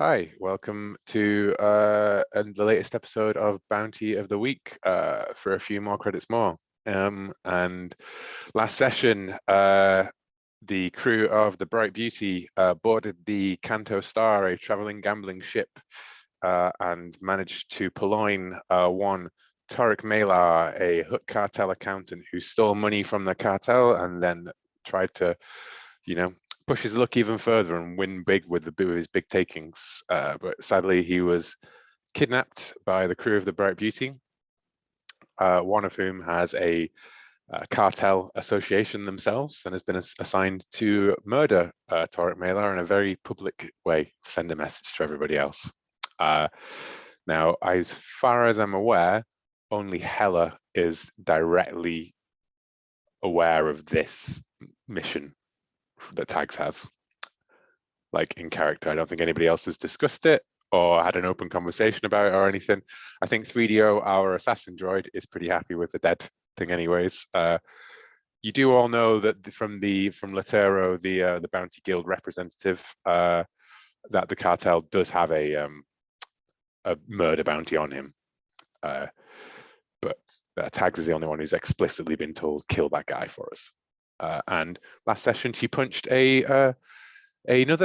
Hi, welcome to the latest episode of Bounty of the Week for a few more credits more. And last session, the crew of the Bright Beauty boarded the Canto Star, a traveling gambling ship, and managed to purloin one Tariq Malar, a Hook cartel accountant who stole money from the cartel and then tried to, push his luck even further and win big with his big takings. But sadly, he was kidnapped by the crew of the Bright Beauty, one of whom has a cartel association themselves and has been assigned to murder Tariq Malar in a very public way, send a message to everybody else. Now, as far as I'm aware, only Hela is directly aware of this mission that Tags has, like in character. I don't think anybody else has discussed it or had an open conversation about it or anything. I think 3DO, our assassin droid, is pretty happy with the dead thing anyways. You do all know that from Latero, the Bounty Guild representative, that the cartel does have a murder bounty on him. But Tags is the only one who's explicitly been told, kill that guy for us. And last session, she punched another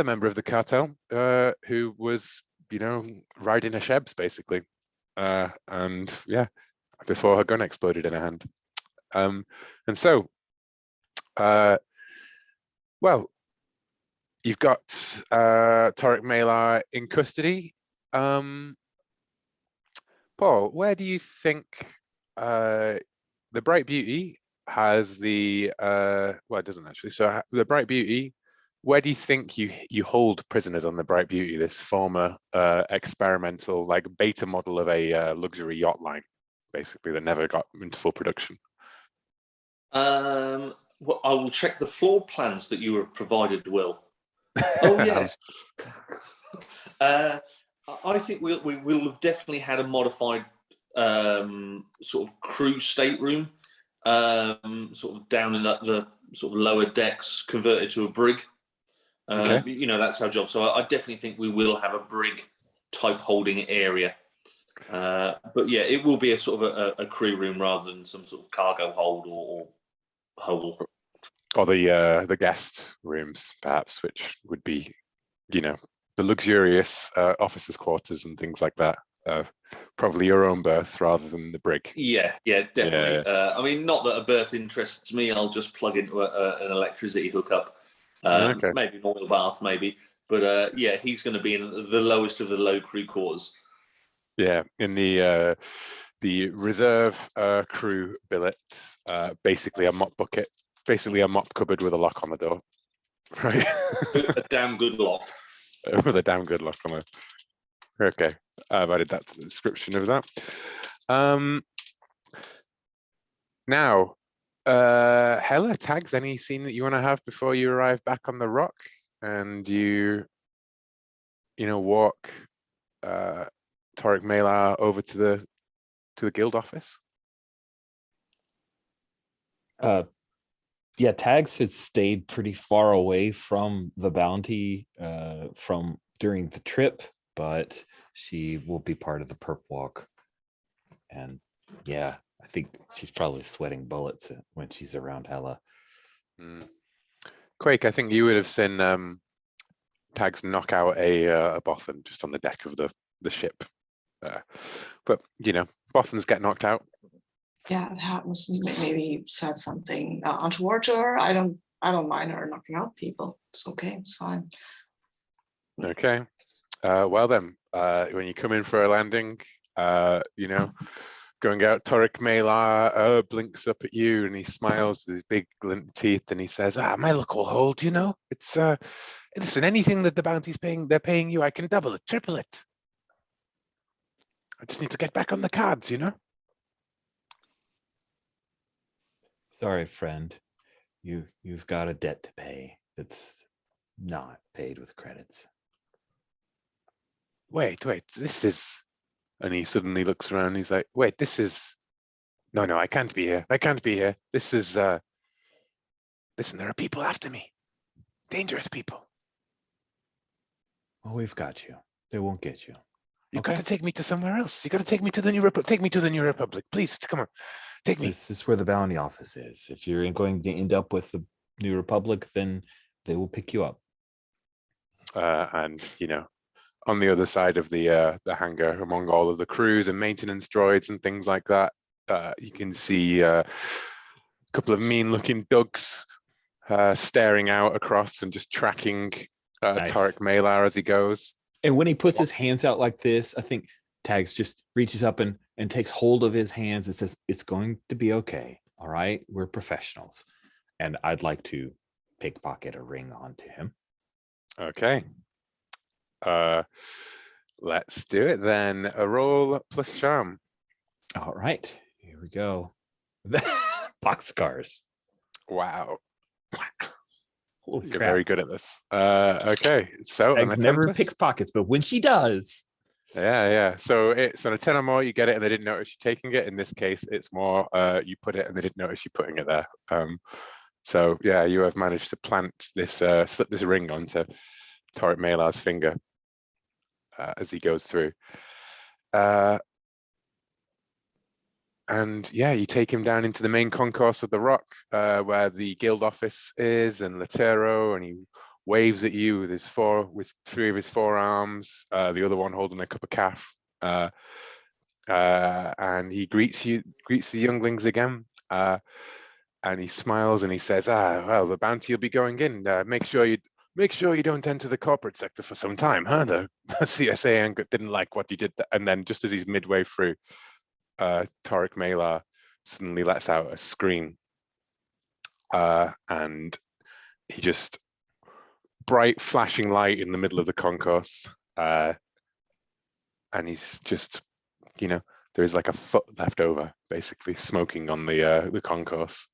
member of the cartel who was, riding her shebs, basically. And yeah, before her gun exploded in her hand. And so, well, you've got Tariq Malar in custody. Paul, where do you think the Bright Beauty has the well, it doesn't actually. So the Bright Beauty, where do you think you hold prisoners on the Bright Beauty, this former experimental, like beta model of a luxury yacht line, basically, that never got into full production? Well, I will check the floor plans that you were provided, Will. Oh yes. I think we will have definitely had a modified sort of crew stateroom, sort of down in the sort of lower decks, converted to a brig. Okay. That's our job. So I definitely think we will have a brig type holding area. But yeah, it will be a sort of a crew room rather than some sort of cargo hold or hole. Or the guest rooms, perhaps, which would be, the luxurious officers' quarters and things like that. Probably your own berth rather than the brig. Yeah, definitely. Yeah. I mean, not that a berth interests me. I'll just plug into an electricity hookup. Okay. Maybe an oil bath, maybe. But yeah, he's going to be in the lowest of the low crew quarters. Yeah, in the reserve crew billet, basically a mop bucket, basically a mop cupboard with a lock on the door, right? A damn good lock. With a damn good lock on it. Okay, I've added that to the description of that. Now, Hela, Tags, any scene that you want to have before you arrive back on the rock and you walk Tariq Malar over to the guild office? Yeah, Tags has stayed pretty far away from the bounty from during the trip, but she will be part of the perp walk. And yeah, I think she's probably sweating bullets when she's around Hela. Quake, I think you would have seen Tags knock out a Bothan just on the deck of the ship. But Bothans get knocked out. Yeah, it happens. Maybe he said something untoward to her. I don't mind her knocking out people. It's okay. It's fine. Okay. Well then, when you come in for a landing, going out, Tariq Malar blinks up at you and he smiles with his big glint teeth and he says, my luck will hold, It's listen, anything that the bounty's they're paying you, I can double it, triple it. I just need to get back on the cards, Sorry, friend. You've got a debt to pay that's not paid with credits. Wait, this is... And he suddenly looks around and he's like, wait, this is... No, I can't be here. I can't be here. This is... Listen, there are people after me. Dangerous people. Well, we've got you. They won't get you. You Okay. got to take me to somewhere else. You got to take me to the New Republic. Take me to the New Republic, please. Come on, take me. This is where the bounty office is. If you're going to end up with the New Republic, then they will pick you up. And on the other side of the hangar, among all of the crews and maintenance droids and things like that, you can see a couple of mean-looking dugs staring out across and just tracking Nice. Tarek Malar as he goes. And when he puts his hands out like this, I think Tags just reaches up and takes hold of his hands and says, "It's going to be okay. All right, we're professionals." And I'd like to pickpocket a ring onto him. Okay. Let's do it then. A roll plus charm. All right, here we go. Boxcars. Wow. Holy You're crap. very good at this. Okay, so Tags an never attempt- picks pockets, but when she does. Yeah. So it's on a 10 or more, you get it and they didn't notice you taking it. In this case, it's more you put it and they didn't notice you putting it there. So yeah, you have managed to plant this, slip this ring onto Tarek Malar's finger as he goes through. And yeah, you take him down into the main concourse of the Rock, where the guild office is, and Latero, and he waves at you with three of his forearms, the other one holding a cup of calf, and he greets the younglings again, and he smiles and he says, well, the bounty will be going in. Make sure you don't enter the corporate sector for some time, huh? The CSA didn't like what you did. And then just as he's midway through, Tarek Malar suddenly lets out a scream, and he just bright flashing light in the middle of the concourse, and he's just, there is like a foot left over, basically smoking on the concourse,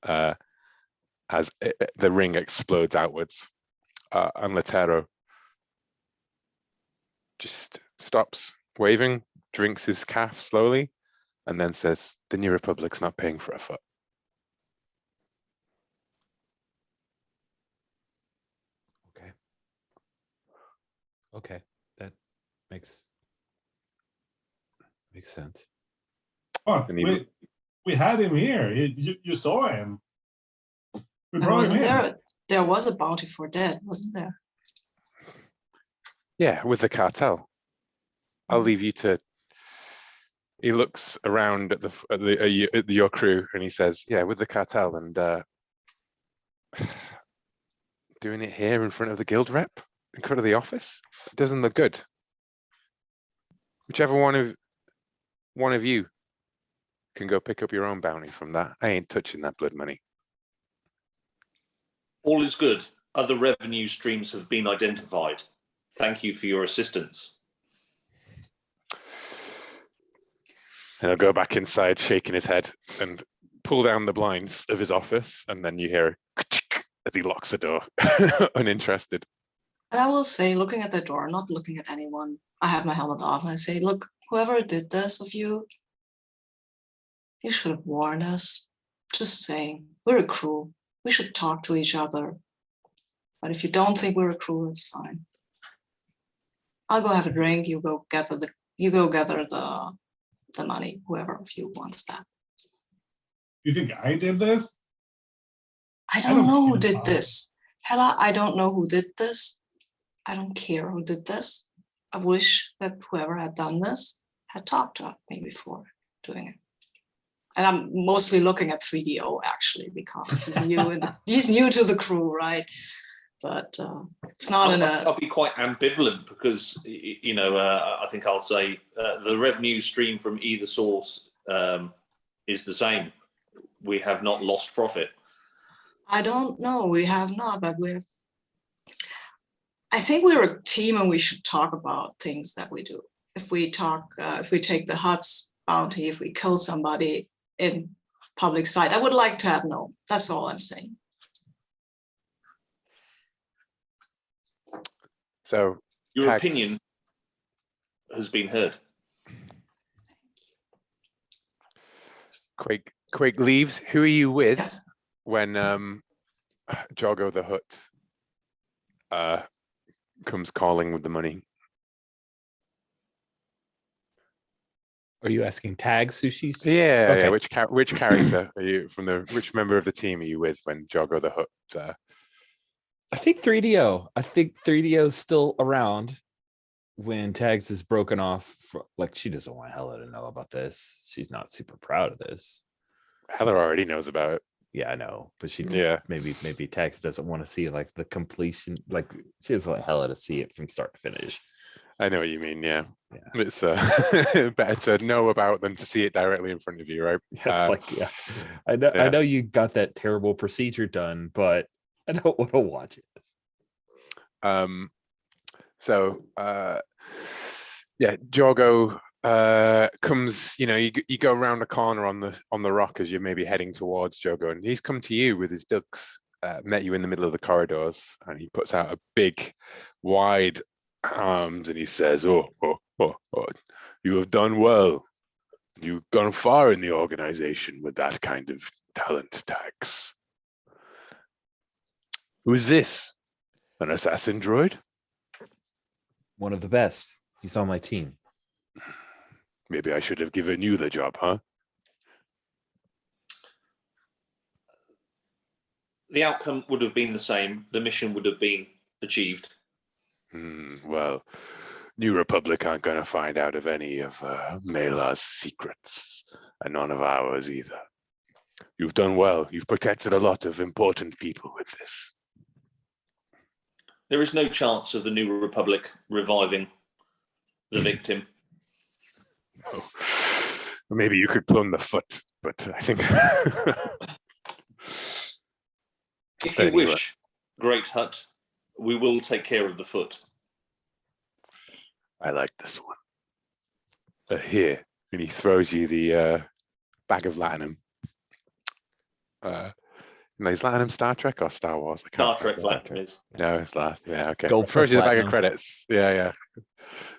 as the ring explodes outwards, and Latero just stops waving, drinks his calf slowly, and then says, "The New Republic's not paying for a foot." Okay, that makes sense. Oh, And he- we had him here. You saw him. We And brought him wasn't in. there was a bounty for dead, wasn't there? Yeah, with the cartel. I'll leave you to. He looks around at your crew and he says, "Yeah, with the cartel, and doing it here in front of the guild rep, in front of the office, it doesn't look good. Whichever one of you can go pick up your own bounty from that. I ain't touching that blood money." All is good. Other revenue streams have been identified. Thank you for your assistance. And he'll go back inside, shaking his head, and pull down the blinds of his office, and then you hear as he locks the door, uninterested. And I will say, looking at the door, not looking at anyone, I have my helmet off and I say, look, whoever did this of you, you should have warned us. Just saying, we're a crew. We should talk to each other. But if you don't think we're a crew, it's fine. I'll go have a drink. You go gather the money. Whoever of you wants that. You think I did this? I don't know who feel did bad. this. Hella, I don't know who did this. I don't care who did this. I wish that whoever had done this had talked to me before doing it. And I'm mostly looking at 3DO actually, because he's new and he's new to the crew, right? But it's not in a. I'll be quite ambivalent because, I think I'll say the revenue stream from either source is the same. We have not lost profit. I don't know. We have not, but we're. I think we're a team, and we should talk about things that we do. If we take the Huts bounty, if we kill somebody in public sight, I would like to have known. That's all I'm saying. So Your Tax. opinion has been heard. Quake leaves. Who are you with when Joggo the Hutt comes calling with the money? Are you asking Tags who she's? Yeah, Okay. yeah. Which character are you which member of the team are you with when Joggo the Hutt? I think 3DO. I think 3DO's still around when Tags is broken off. Like, she doesn't want Hella to know about this. She's not super proud of this. Heather already knows about it. Yeah, I know, but maybe Tags doesn't want to see like the completion. Like, she doesn't want Hella to see it from start to finish. I know what you mean. Yeah, Yeah. it's better to know about than to see it directly in front of you, right? Yes, I know you got that terrible procedure done, but I don't want to watch it. So yeah, Jorgo comes, you go around a corner on the rock as you're maybe heading towards Jorgo, and he's come to you with his ducks, met you in the middle of the corridors, and he puts out a big, wide arms, and he says, oh, you have done well. You've gone far in the organization with that kind of talent, Tags. Who is this? An assassin droid? One of the best. He's on my team. Maybe I should have given you the job, huh? The outcome would have been the same. The mission would have been achieved. Well, New Republic aren't going to find out of any of Mela's secrets, and none of ours either. You've done well. You've protected a lot of important people with this. There is no chance of the New Republic reviving the victim. Oh, maybe you could clone the foot, but I think... If you Anyway. wish, Great Hut, we will take care of the foot. I like this one. Here, and he throws you the bag of Latinum. No, is Latinum Star Trek or Star Wars? I Star can't Trek remember. Latin is. No, it's that. Yeah, okay. Gold Throws plus you the bag of Latinum. credits. Yeah.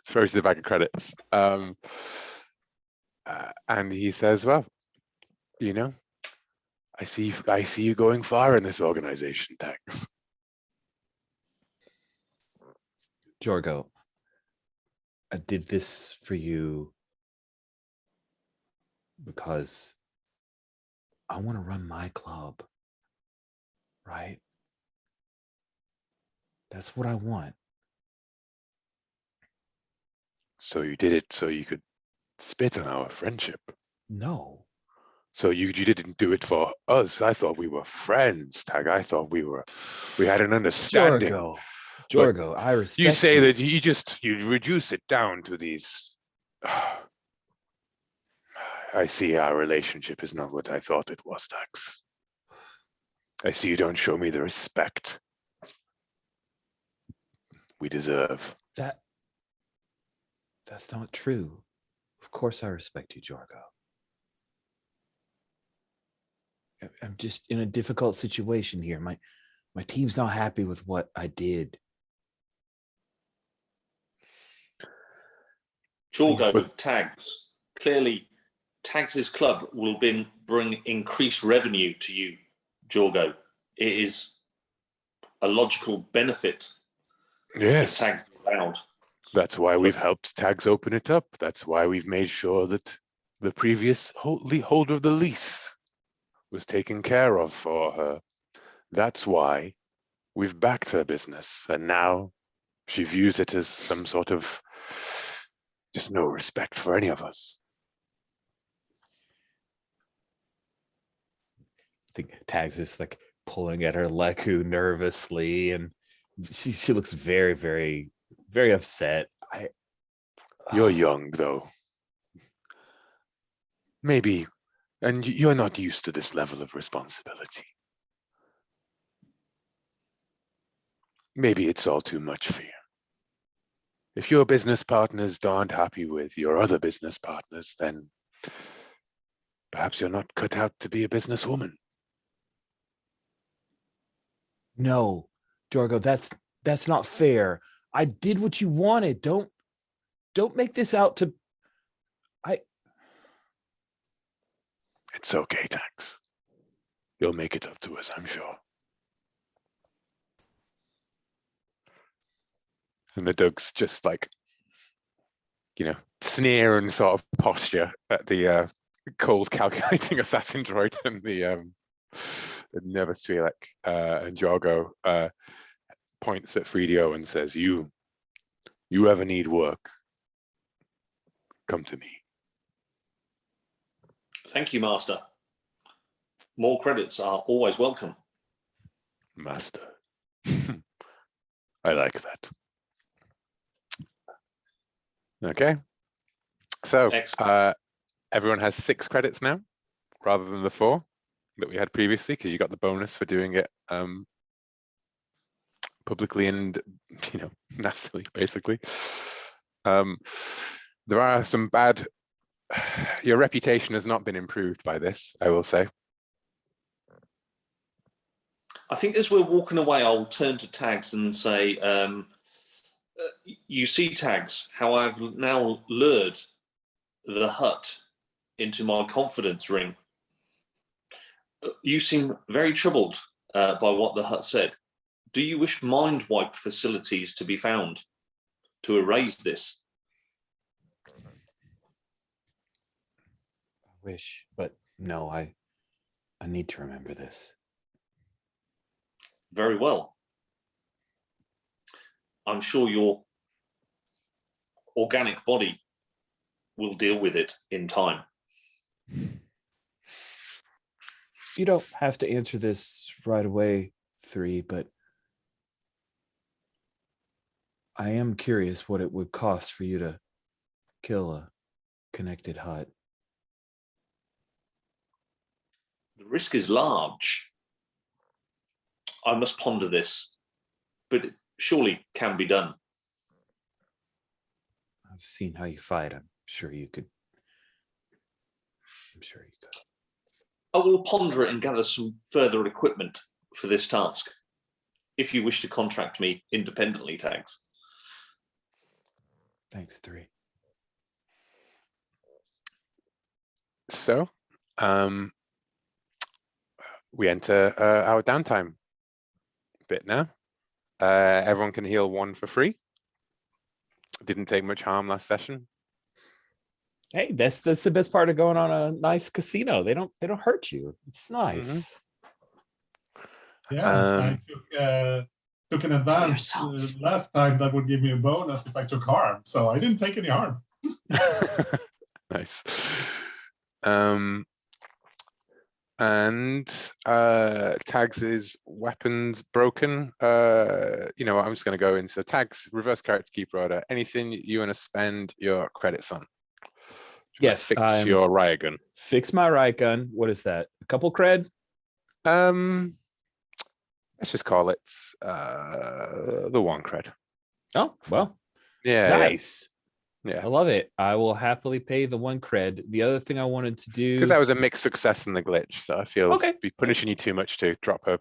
Throws you the bag of credits. And he says, well, I see you going far in this organization, Tags. Jorgo, I did this for you because I want to run my club, right? That's what I want. So you did it so you could spit on our friendship. No. So you didn't do it for us. I thought we were friends, Tag. I thought we had an understanding. Jorgo, I respect You say that you reduce it down to these. I see our relationship is not what I thought it was, Tags. I see you don't show me the respect we deserve. That's not true. Of course I respect you, Jorgo. I'm just in a difficult situation here. My team's not happy with what I did. Jorgo, Tags. Clearly, Tags' club will bring increased revenue to you, Jorgo. It is a logical benefit Yes. that Tags is allowed. That's why we've helped Tags open it up. That's why we've made sure that the previous holder of the lease was taken care of for her. That's why we've backed her business. And now she views it as some sort of just no respect for any of us. I think Tags is like pulling at her Leku nervously, and she looks very, very, very upset. You're young, though. Maybe, and you're not used to this level of responsibility. Maybe it's all too much for you. If your business partners aren't happy with your other business partners, then perhaps you're not cut out to be a businesswoman. No, Jorgo, that's not fair. I did what you wanted. Don't make this out to. It's okay, Tax. You'll make it up to us, I'm sure. And the dog's just like sneer and sort of posture at the cold calculating assassin droid and the nervous Twi'lek, and Jorgo points at Fredio and says, you ever need work, come to me. Thank you, Master. More credits are always welcome. Master. I like that. Okay. So Excellent. everyone has 6 credits now, rather than the 4 that we had previously, because you got the bonus for doing it publicly and nastily, basically. There are some bad. Your reputation has not been improved by this, I will say. I think as we're walking away, I'll turn to Tags and say, you see, Tags, how I've now lured the hut into my confidence ring. You seem very troubled by what the hut said. Do you wish mind wipe facilities to be found to erase this? I wish, but no, I need to remember this. Very well. I'm sure your organic body will deal with it in time. You don't have to answer this right away, 3, but I am curious what it would cost for you to kill a connected hut. The risk is large. I must ponder this, but it surely can be done. I've seen how you fight. I'm sure you could. I will ponder it and gather some further equipment for this task, if you wish to contract me independently, Tags. Thanks, 3. So, we enter our downtime bit now. Everyone can heal 1 for free. Didn't take much harm last session. Hey, that's the best part of going on a nice casino. They don't hurt you. It's nice. Yeah, I took an advance last time that would give me a bonus if I took harm, so I didn't take any harm. Nice. And Tags' weapons broken. I'm just going to go into Tags reverse character keeper order. Anything you want to spend your credits on? Yes, fix your riot gun. Fix my riot gun. What is that? A couple cred? Let's just call it the 1 cred. Oh, well. Yeah. Nice. Yeah. I love it. I will happily pay the 1 cred. The other thing I wanted to do, because that was a mixed success in the glitch, so I feel okay, be punishing you too much to drop a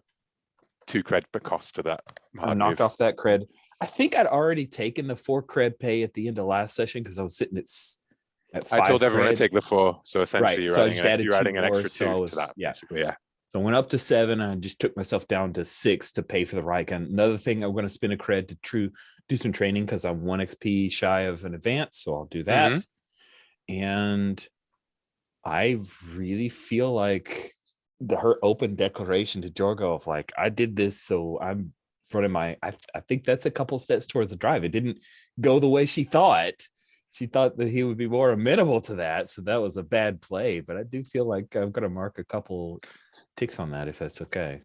2 cred per cost to that. I knocked off that cred. I think I'd already taken the 4 cred pay at the end of last session because I was sitting at 5 I told everyone cred. to take the 4, so essentially Right. you're adding an extra 2 to that, basically. Yeah. So I went up to 7. And I just took myself down to 6 to pay for the riot gun. Another thing, I'm going to spend a cred to do some training because I'm 1 XP shy of an advance, so I'll do that. And I really feel like her open declaration to Jorgo of like, I did this, so I'm running my. I think that's a couple steps towards the drive. It didn't go the way she thought. She thought that he would be more amenable to that, so that was a bad play. But I do feel like I'm going to mark a couple ticks on that if that's okay.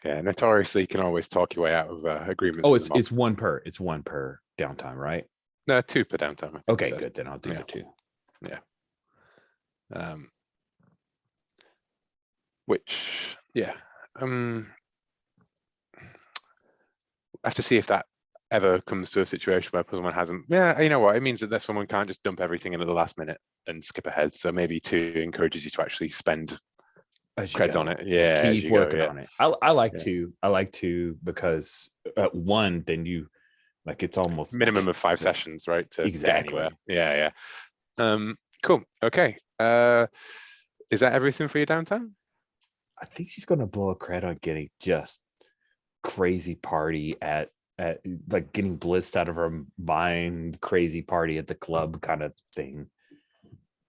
Yeah, notoriously, you can always talk your way out of agreements. Oh, it's 1 per. It's 1 per downtime, right? No, 2 per downtime. Okay, good. Then I'll do the 2. Yeah. Which, yeah. I have to see if that ever comes to a situation where someone hasn't. Yeah, you know what? It means that someone can't just dump everything in at the last minute and skip ahead. So maybe 2 encourages you to actually spend creds on it. Yeah, keep working on it. I like to. I like to because at 1, then you like it's almost minimum of 5 sessions, right? To exactly. Get anywhere. Yeah. Cool. Okay. Is that everything for your downtime? I think she's going to blow a cred on getting just crazy party at like getting blitzed out of her mind, crazy party at the club kind of thing.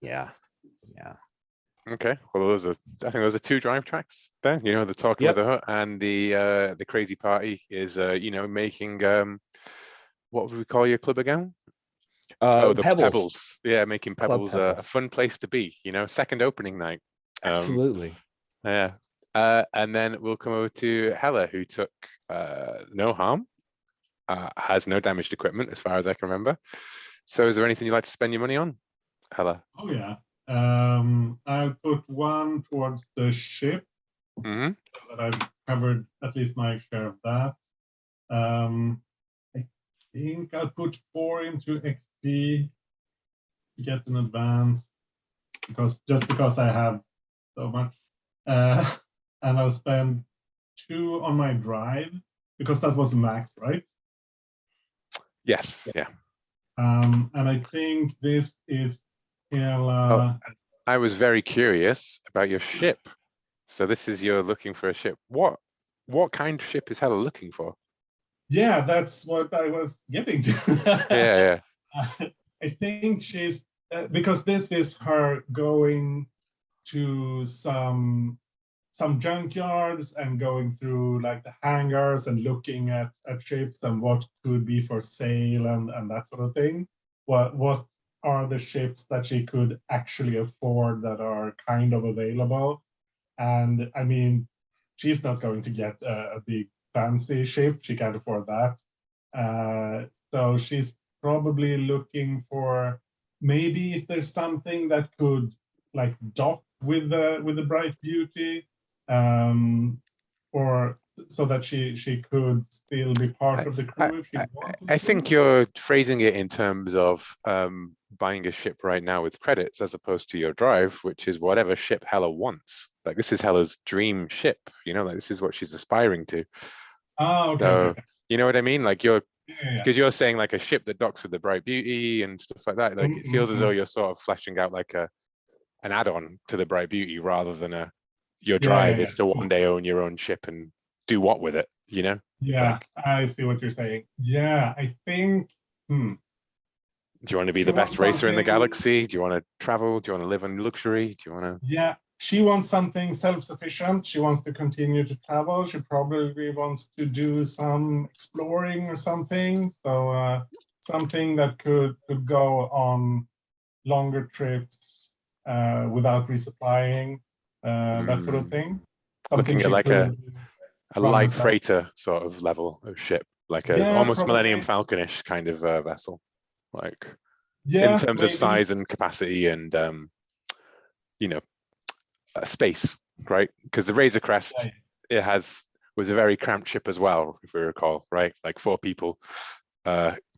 Yeah. Okay, well, I think those are two drive tracks there. You know, the talking Yep. with the hut and the crazy party is you know, making what would we call your club again? The Pebbles. Yeah, making Club Pebbles a Pebbles. fun place to be. You know, second opening night. Absolutely. Yeah. And then we'll come over to Hella, who took no harm, has no damaged equipment as far as I can remember. So is there anything you'd like to spend your money on, Hella? Oh yeah. I'll put one towards the ship, Mm-hmm. so that I've covered at least my share of that. I think I'll put 4 into XP to get an advance, because I have so much. And I'll spend 2 on my drive, because that was max, right? Yes. Yeah. And I think this is I was very curious about your ship. So this is you're looking for a ship. What kind of ship is Hella looking for? Yeah, that's what I was getting to. Yeah. I think she's because this is her going to some junkyards and going through like the hangars and looking at ships and what could be for sale and that sort of thing. What are the ships that she could actually afford that are kind of available? And I mean, she's not going to get a big fancy ship. She can't afford that. So she's probably looking for maybe if there's something that could like dock with the Bright Beauty, or so that she could still be part of the crew if she wanted I to. think you're phrasing it in terms of buying a ship right now with credits as opposed to your drive, which is whatever ship Hella wants. Like this is Hella's dream ship, you know, like this is what she's aspiring to. Oh, okay. So, Okay. you know what I mean? Like you're, Yeah. because you're saying like a ship that docks with the Bright Beauty and stuff like that. Like it feels as though you're sort of fleshing out like an add-on to the Bright Beauty rather than your drive is to one day own your own ship and do what with it, you know? Yeah, Like, I see what you're saying. Yeah, I think. do you want to be She the best wants racer in the something- galaxy? Do you want to travel? Do you want to live in luxury? Do you want to? Yeah, she wants something self-sufficient. She wants to continue to travel. She probably wants to do some exploring or something. So something that could go on longer trips without resupplying, that sort of thing. Looking at like a run light herself. freighter sort of level of ship, like a Yeah, almost probably. Millennium Falconish kind of vessel, like Yeah, in terms of maybe. size and capacity and you know, space, right? Because the Razor Crest, it was a very cramped ship as well, if we recall, right? Like 4 people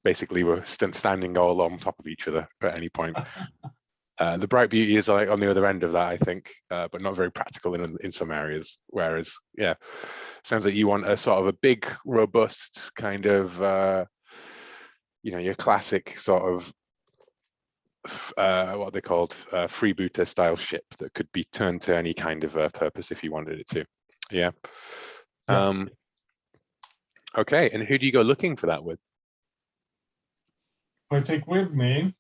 basically were standing all on top of each other at any point. The Bright Beauty is like on the other end of that, I think, but not very practical in some areas. Whereas, yeah, sounds like you want a sort of a big, robust kind of, you know, your classic sort of what they called freebooter style ship that could be turned to any kind of purpose if you wanted it to. Yeah. Okay, and who do you go looking for that with? I take with me.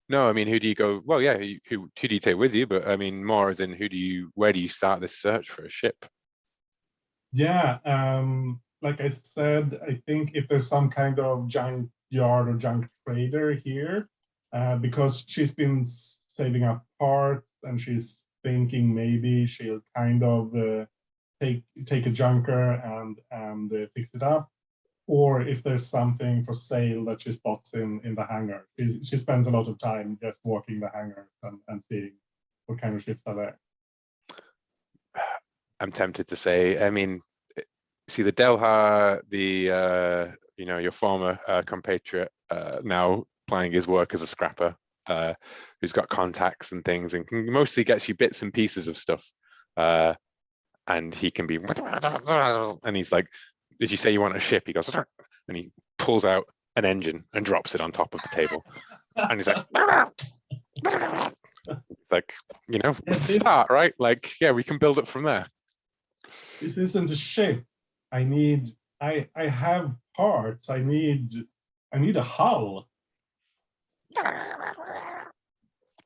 No, I mean, who do you go? Well, yeah, who do you take with you? But I mean, more as in where do you start this search for a ship? Yeah, like I said, I think if there's some kind of junk yard or junk trader here, because she's been saving up parts and she's thinking maybe she'll kind of take a junker and fix it up, or if there's something for sale that she spots in the hangar. She spends a lot of time just walking the hangars and seeing what kind of ships are there. I'm tempted to say, I mean, see the Delha, you know, your former compatriot, now playing his work as a scrapper, who's got contacts and things and can mostly get you bits and pieces of stuff. And he can be, and he's like, did you say you want a ship? He goes, and he pulls out an engine and drops it on top of the table. And he's like, you know, start, right? Like, yeah, we can build up from there. This isn't a ship. I have parts. I need a hull.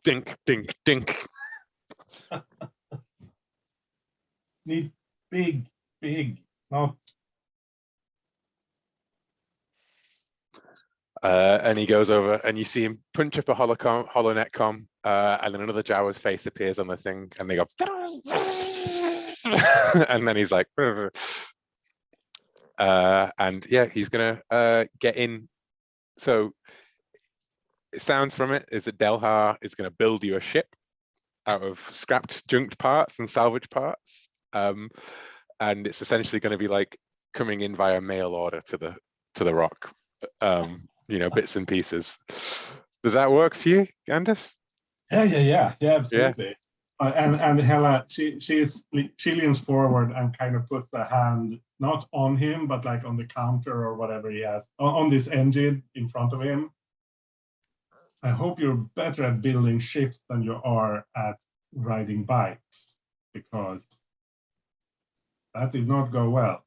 Dink, dink, dink. Need big, not And he goes over, and you see him punch up a hollow netcom, and then another Jawa's face appears on the thing, and they go, and then he's like, and yeah, he's gonna get in. So it sounds from it is that Delhar is going to build you a ship out of scrapped, junked parts and salvage parts, and it's essentially going to be like coming in via mail order to the rock. Bits and pieces. Does that work for you, Anders? Yeah, absolutely. And Hela, she leans forward and kind of puts the hand not on him, but like on the counter or whatever he has on this engine in front of him. I hope you're better at building ships than you are at riding bikes, because that did not go well.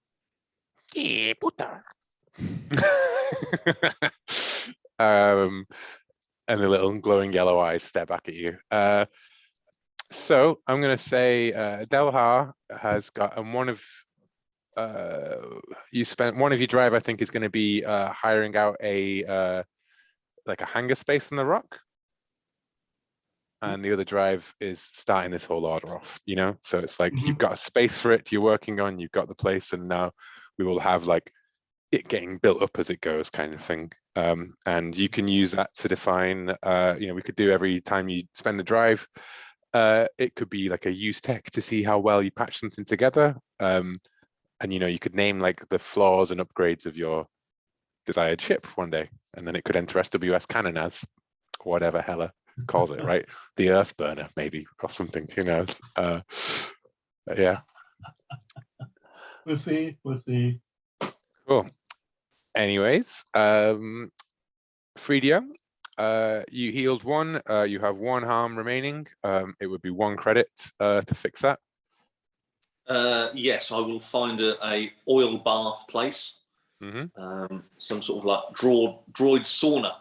And the little glowing yellow eyes stare back at you. So I'm going to say Delhar has got, and one of your drive, I think, is going to be hiring out a like a hangar space on the rock, and the other drive is starting this whole order off. So it's like you've got a space for it you're working on, you've got the place, and now we will have like it getting built up as it goes, kind of thing. And you can use that to define. We could do every time you spend a drive. It could be like a use tech to see how well you patch something together. And you could name like the flaws and upgrades of your desired ship one day, and then it could enter SWS canon as whatever Hela calls it, right? The Earth Burner, maybe, or something. Who knows? Yeah. We'll see. Cool. Anyways, Freedio, you healed one. You have one harm remaining. It would be 1 credit to fix that. Yes, I will find a oil bath place, some sort of like droid sauna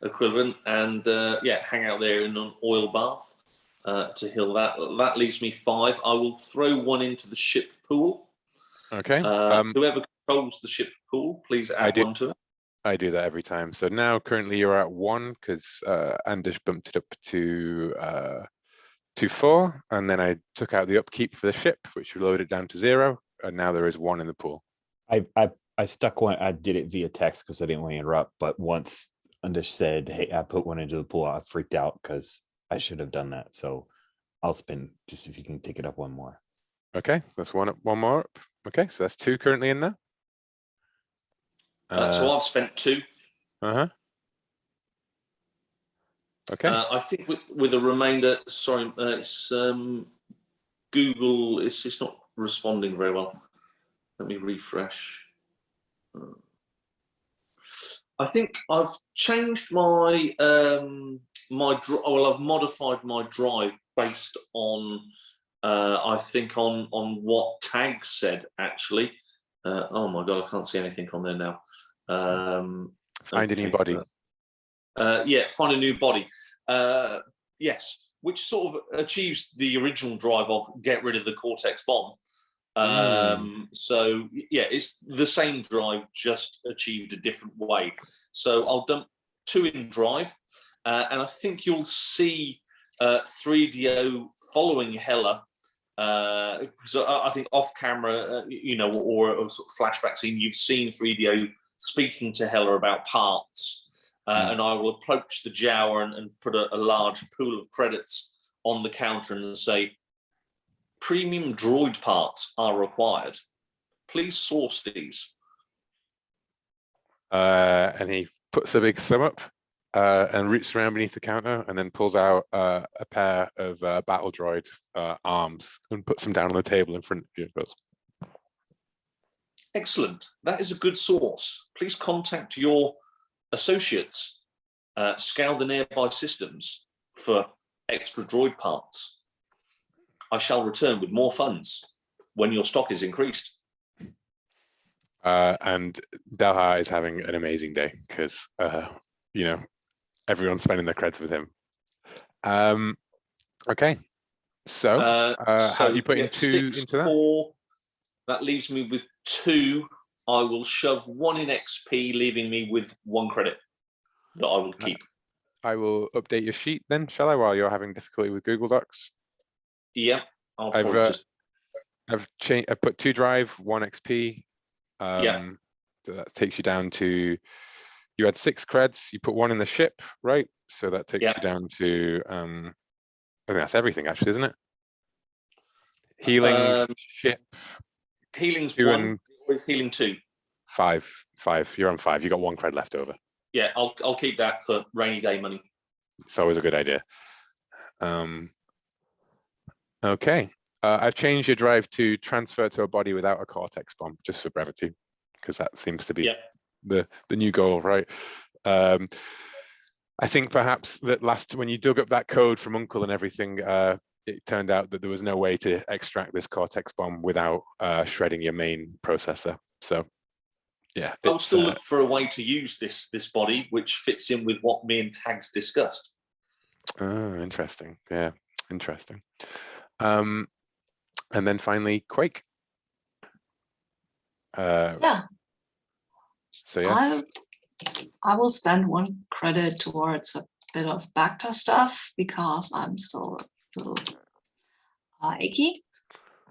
equivalent, and hang out there in an oil bath to heal that. That leaves me 5. I will throw 1 into the ship pool. Okay. Whoever controls the ship pool, please add 1 to it. I do that every time. So now currently you're at 1 because Anders bumped it up to 4, and then I took out the upkeep for the ship, which lowered it down to 0, and now there is 1 in the pool. I stuck one. I did it via text because I didn't want to interrupt. But once Anders said, "Hey, I put 1 into the pool," I freaked out because I should have done that. So I'll spin just if you can take it up 1 more. Okay, that's 1 up, 1 more up. Okay, so that's 2 currently in there. So I've spent 2. Okay. I think with the remainder, sorry, it's Google. It's not responding very well. Let me refresh. I think I've changed my I've modified my drive based on I think on what tags said actually. Oh my god, I can't see anything on there now. Find a new body. Find a new body. Yes, which sort of achieves the original drive of get rid of the Cortex bomb. So yeah, it's the same drive, just achieved a different way. So I'll dump 2 in drive, and I think you'll see 3DO following Hela. So I think off camera, or a sort of flashback scene, you've seen 3DO speaking to Hela about parts, and I will approach the Jawa and put a large pool of credits on the counter and say, premium droid parts are required. Please source these. And he puts a big thumb up and roots around beneath the counter, and then pulls out a pair of battle droid arms and puts them down on the table in front of you. Excellent. That is a good source. Please contact your associates. Scour the nearby systems for extra droid parts. I shall return with more funds when your stock is increased. And Dalha is having an amazing day because you know, everyone's spending their creds with him. Okay, so how you putting 2 6, into that? 4, that leaves me with 2. I will shove 1 in XP, leaving me with 1 credit that I will keep. I will update your sheet then, shall I, while you're having difficulty with Google Docs? Yeah, I'll I've probably just. I've put 2 drive, 1 XP. Yeah. So that takes you down to, you had 6 creds, you put 1 in the ship, right? So that takes Yeah. you down to I think that's everything actually, isn't it? Healing, ship, Healing's 2 1, and with healing 2. 5. You're on 5. You got 1 cred left over. Yeah, I'll keep that for rainy day money. It's always a good idea. Okay. I've changed your drive to transfer to a body without a cortex bomb, just for brevity, because that seems to be the new goal, right? I think perhaps that when you dug up that code from Uncle and everything, it turned out that there was no way to extract this cortex bomb without shredding your main processor. So yeah, I'll still look for a way to use this body, which fits in with what me and Tags discussed. Oh, interesting. Yeah, interesting. And then finally, Quake. Yeah. So yes. I will spend 1 credit towards a bit of Bacta stuff because I'm still a little achy.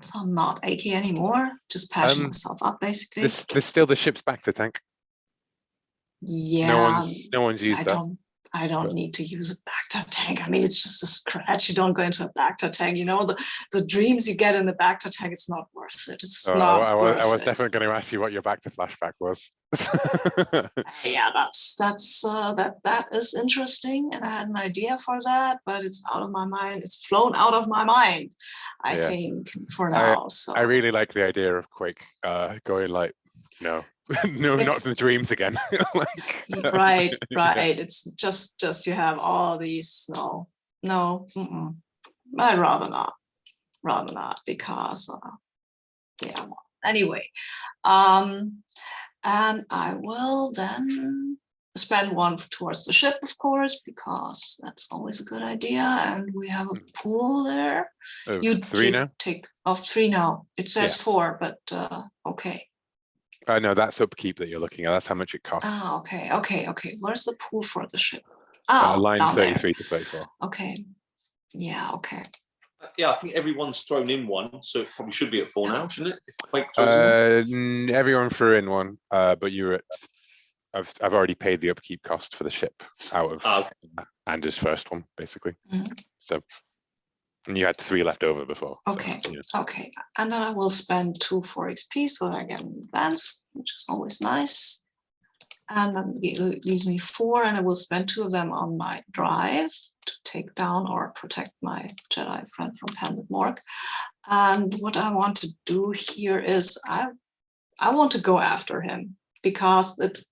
So I'm not achy anymore, just patching myself up basically. There's still the ship's Bacta tank. Yeah. No one's used that. I don't need to use a Bacta tank. I mean, it's just a scratch. You don't go into a Bacta tank. You know, the dreams you get in the Bacta tank, it's not worth it. It's not I worth was it. definitely going to ask you what your Bacta flashback was. Yeah, that is interesting, and I had an idea for that, but it's out of my mind. It's flown out of my mind, I think, for now. I really like the idea of Quake going like, no, not the dreams again. Right. It's just you have all these. No. I'd rather not because yeah. Anyway, and I will then spend 1 towards the ship, of course, because that's always a good idea. And we have a pool there. You 3 now? Take off 3 now. It says 4, but okay. No, that's upkeep that you're looking at. That's how much it costs. Ah, okay. Where's the pool for the ship? Line down 33 there. to 34. Okay. Yeah, okay. Yeah, I think everyone's thrown in 1, so it probably should be at 4 now, shouldn't it? Everyone threw in 1, but you're at. I've already paid the upkeep cost for the ship out of Anders' first one, basically. So, and you had 3 left over before. Okay. So, yeah. Okay. And then I will spend 2 for XP, so that I get advanced, which is always nice. And then it leaves me 4, and I will spend 2 of them on my drive to take down or protect my Jedi friend from Pandit Mork. And what I want to do here is I want to go after him because it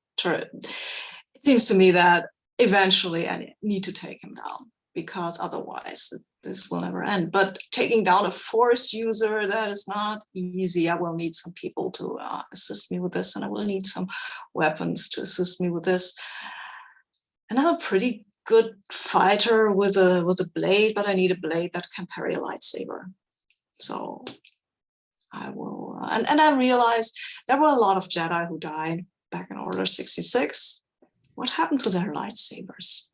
seems to me that eventually I need to take him down because otherwise this will never end. But taking down a Force user, that is not easy. I will need some people to assist me with this, and I will need some weapons to assist me with this. And I'm a pretty good fighter with a blade, but I need a blade that can parry a lightsaber. So I will, and I realized there were a lot of Jedi who died back in Order 66. What happened to their lightsabers?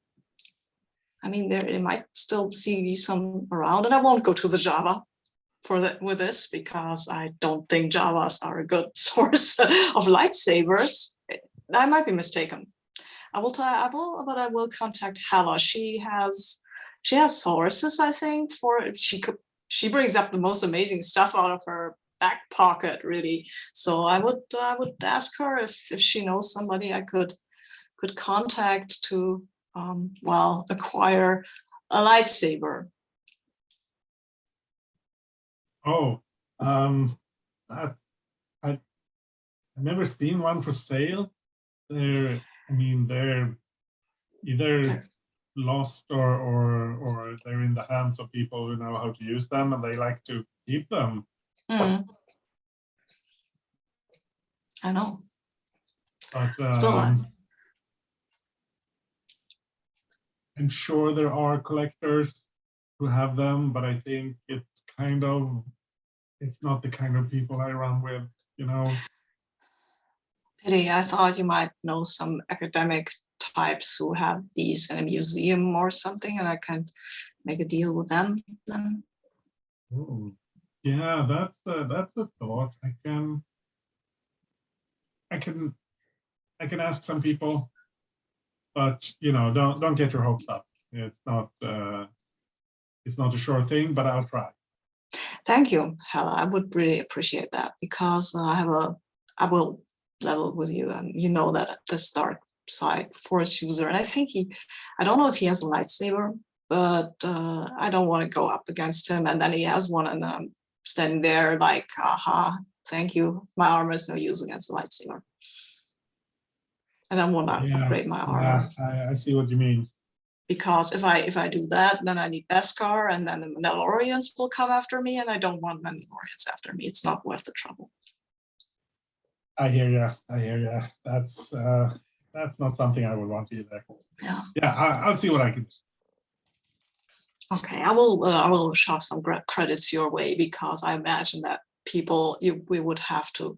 I mean, there might still be some around, and I won't go to the Java with this because I don't think Javas are a good source of lightsabers. I might be mistaken. I will, but I will contact Hala. She has sources, I think, for she brings up the most amazing stuff out of her back pocket, really. So I would ask her if she knows somebody I could contact to acquire a lightsaber. Oh, I've never seen one for sale. They're either lost or they're in the hands of people who know how to use them and they like to keep them. I know. But Still, I'm sure there are collectors who have them, but I think it's not the kind of people I run with, you know. pity. I thought you might know some academic types who have these in a museum or something, and I can make a deal with them. Then Ooh. Yeah, that's a thought. I can ask some people, but you know, don't get your hopes up. It's not a sure thing, but I'll try. thank you, Hella. I would really appreciate that because I will level with you, and you know that at the start side force user, and I think I don't know if he has a lightsaber, but I don't want to go up against him, and then he has one, and I'm standing there like, aha, thank you. My armor is no use against the lightsaber. And I want to upgrade my armor. Yeah, I see what you mean. Because if I do that, then I need Beskar, and then the Mandalorians will come after me, and I don't want Mandalorians after me. It's not worth the trouble. I hear you. That's not something I would want either. Yeah. Yeah, I'll see what I can do. Okay, I will shove some credits your way because I imagine that we would have to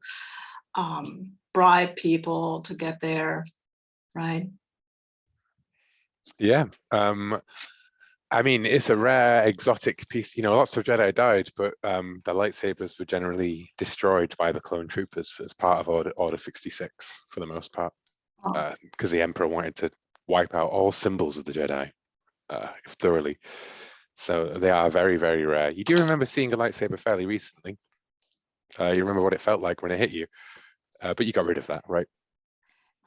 bribe people to get there, right? Yeah. I mean, it's a rare exotic piece. You know, lots of Jedi died, but the lightsabers were generally destroyed by the clone troopers as part of Order 66 for the most part, because the Emperor wanted to wipe out all symbols of the Jedi thoroughly. So they are very, very rare. You do remember seeing a lightsaber fairly recently. You remember what it felt like when it hit you, but you got rid of that, right?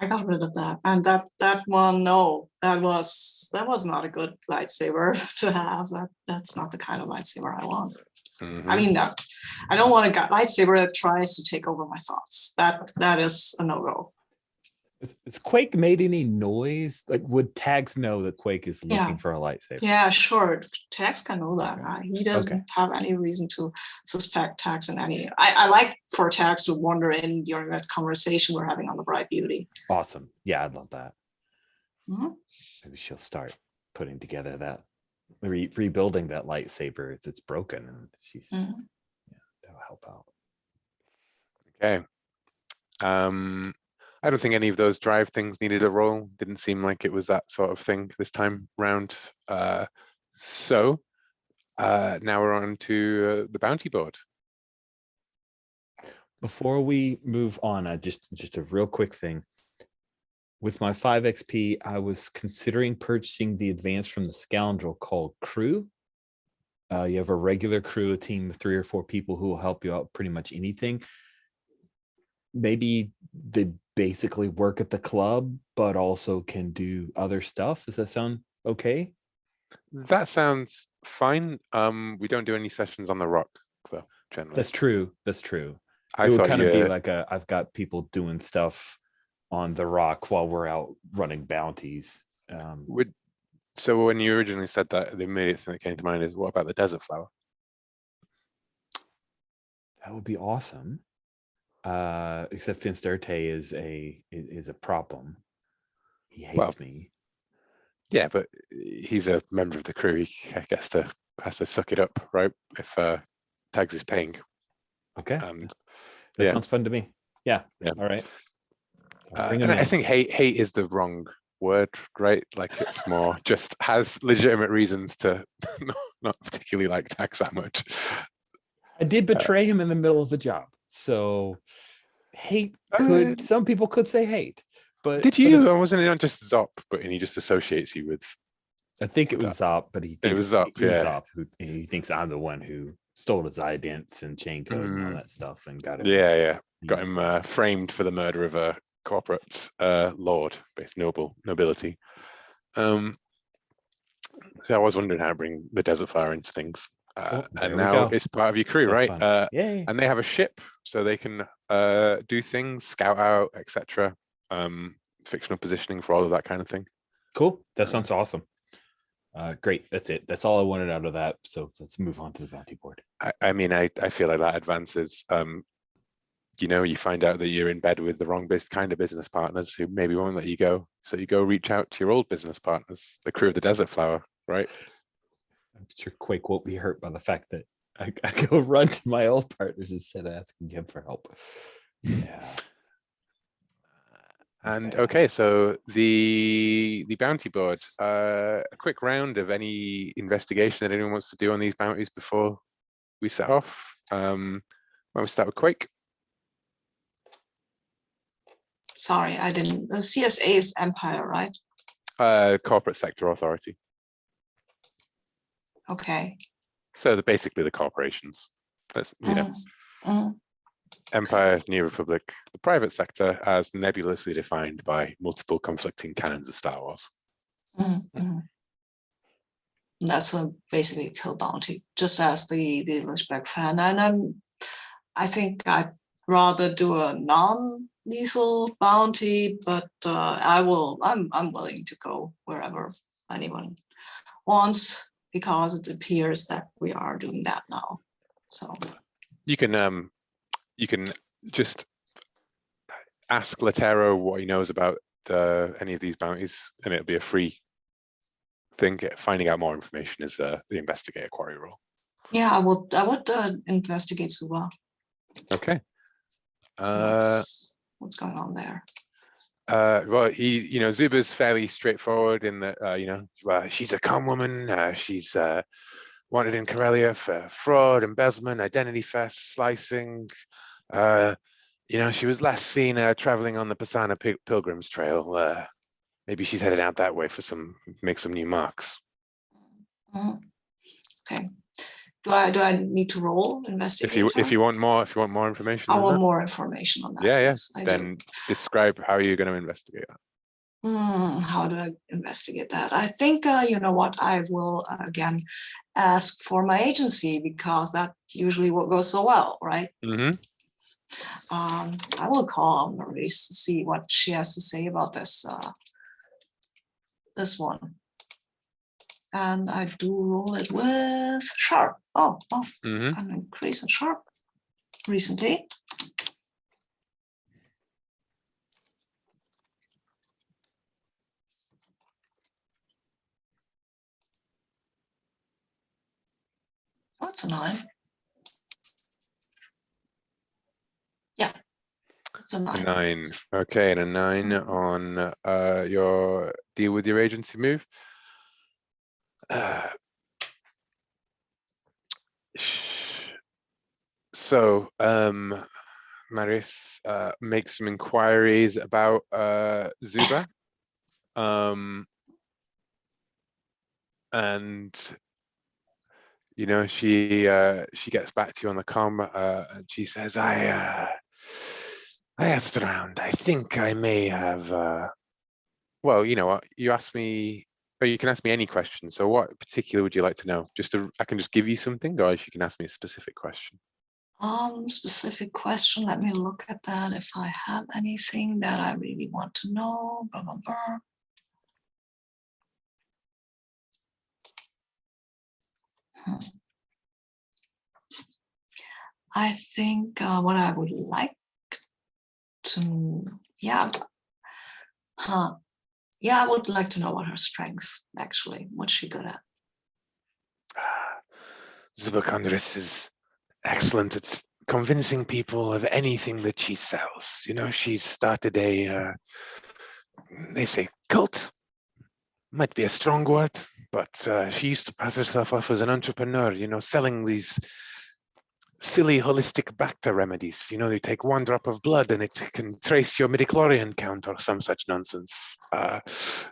I got rid of that, and that one, no, that was not a good lightsaber to have. That's not the kind of lightsaber I want. Mm-hmm. I mean, I don't want a lightsaber that tries to take over my thoughts. That is a no-go. Has Quake made any noise? Like, would Tags know that Quake is looking for a lightsaber? Yeah, sure. Tags can know that. Okay. He doesn't have any reason to suspect Tags in any. I like for Tags to wander in during that conversation we're having on the Bright Beauty. Awesome. Yeah, I'd love that. Mm-hmm. Maybe she'll start putting together that, rebuilding that lightsaber that's broken, and she's yeah, that'll help out. Okay. I don't think any of those drive things needed a roll. Didn't seem like it was that sort of thing this time round. So now we're on to the bounty board. Before we move on, just a real quick thing. With my 5 XP, I was considering purchasing the advance from the Scoundrel called Crew. You have a regular crew, a team of 3 or 4 people who will help you out pretty much anything. Maybe they basically work at the club, but also can do other stuff. Does that sound okay? That sounds fine. We don't do any sessions on the rock, though, generally. That's true. It would kind of be like I've got people doing stuff on the rock while we're out running bounties. So when you originally said that, the immediate thing that came to mind is, what about the desert flower? That would be awesome. Except Finsterte is a problem. He hates me. Yeah, but he's a member of the crew. He has to suck it up, right? If Tags is paying. Okay. That sounds fun to me. Yeah. All right. And I think hate is the wrong word, right? Like, it's more just has legitimate reasons to not particularly like Tags that much. I did betray him in the middle of the job, so hate some people could say hate, but did you? Or wasn't it not just Zop, but he just associates you with? I think it was Zop, but he thinks it was Zop. Zop, he thinks I'm the one who stole his idents and chain code and all that stuff and got him. Got him framed for the murder of a corporate lord, based nobility. So I was wondering how to bring the desert flower into things. And now it's part of your crew, right? And they have a ship, so they can do things, scout out, etc. Fictional positioning for all of that kind of thing. Cool. That sounds awesome. Great. That's it. That's all I wanted out of that. So let's move on to the bounty board. I mean, I feel like that advances you find out that you're in bed with the wrong kind of business partners who maybe won't let you go. So you go reach out to your old business partners, the crew of the Desert Flower, right? I'm sure Quake won't be hurt by the fact that I go run to my old partners instead of asking him for help. Yeah. And okay, so the bounty board, a quick round of any investigation that anyone wants to do on these bounties before we set off. Why don't we start with Quake? Sorry, I didn't. The CSA is Empire, right? Corporate Sector Authority. Okay. So basically the corporations. That's, Mhm. Empire, New Republic, the private sector as nebulously defined by multiple conflicting canons of Star Wars. That's basically a kill bounty, just as the Lynchback fan. And I think I'd rather do a non-lethal bounty, but I'm willing to go wherever anyone wants, because it appears that we are doing that now. So you can just ask Latero what he knows about any of these bounties, and it'll be a free thing. Finding out more information is the investigator quarry role. yeah, I would investigate Suva. Okay. What's going on there? Well, Zuba's fairly straightforward in that, she's a con woman. She's wanted in Corellia for fraud, embezzlement, identity theft, slicing. She was last seen traveling on the Pasana Pilgrims Trail. Maybe she's headed out that way for make some new marks. Okay. Do I need to roll investigate? If you want more information, I want more information on that. Yeah, yes, then describe how you're going to investigate that. How do I investigate that? I think you know what, I will again ask for my agency, because that usually what goes so well, right? I will call Maurice to see what she has to say about this this one. And I do roll it with sharp. I'm increasing sharp recently. Oh, it's a 9. Yeah, it's a 9. A 9. Okay, and a 9 on your deal with your agency move. So, Maris makes some inquiries about Zuba. And she gets back to you on the comm, and she says, I asked around. I think I may have well, you know what, you asked me, or you can ask me any question. So what particular would you like to know? I can just give you something, or you can ask me a specific question. Specific question. Let me look at that. If I have anything that I really want to know, blah, blah, blah. I think what I would like to, I would like to know what her strengths, actually, what's she good at. Zuba Condris is excellent at convincing people of anything that she sells. She's started they say cult, might be a strong word, but she used to pass herself off as an entrepreneur, selling these silly holistic Bacta remedies. You take one drop of blood and it can trace your midichlorian count or some such nonsense.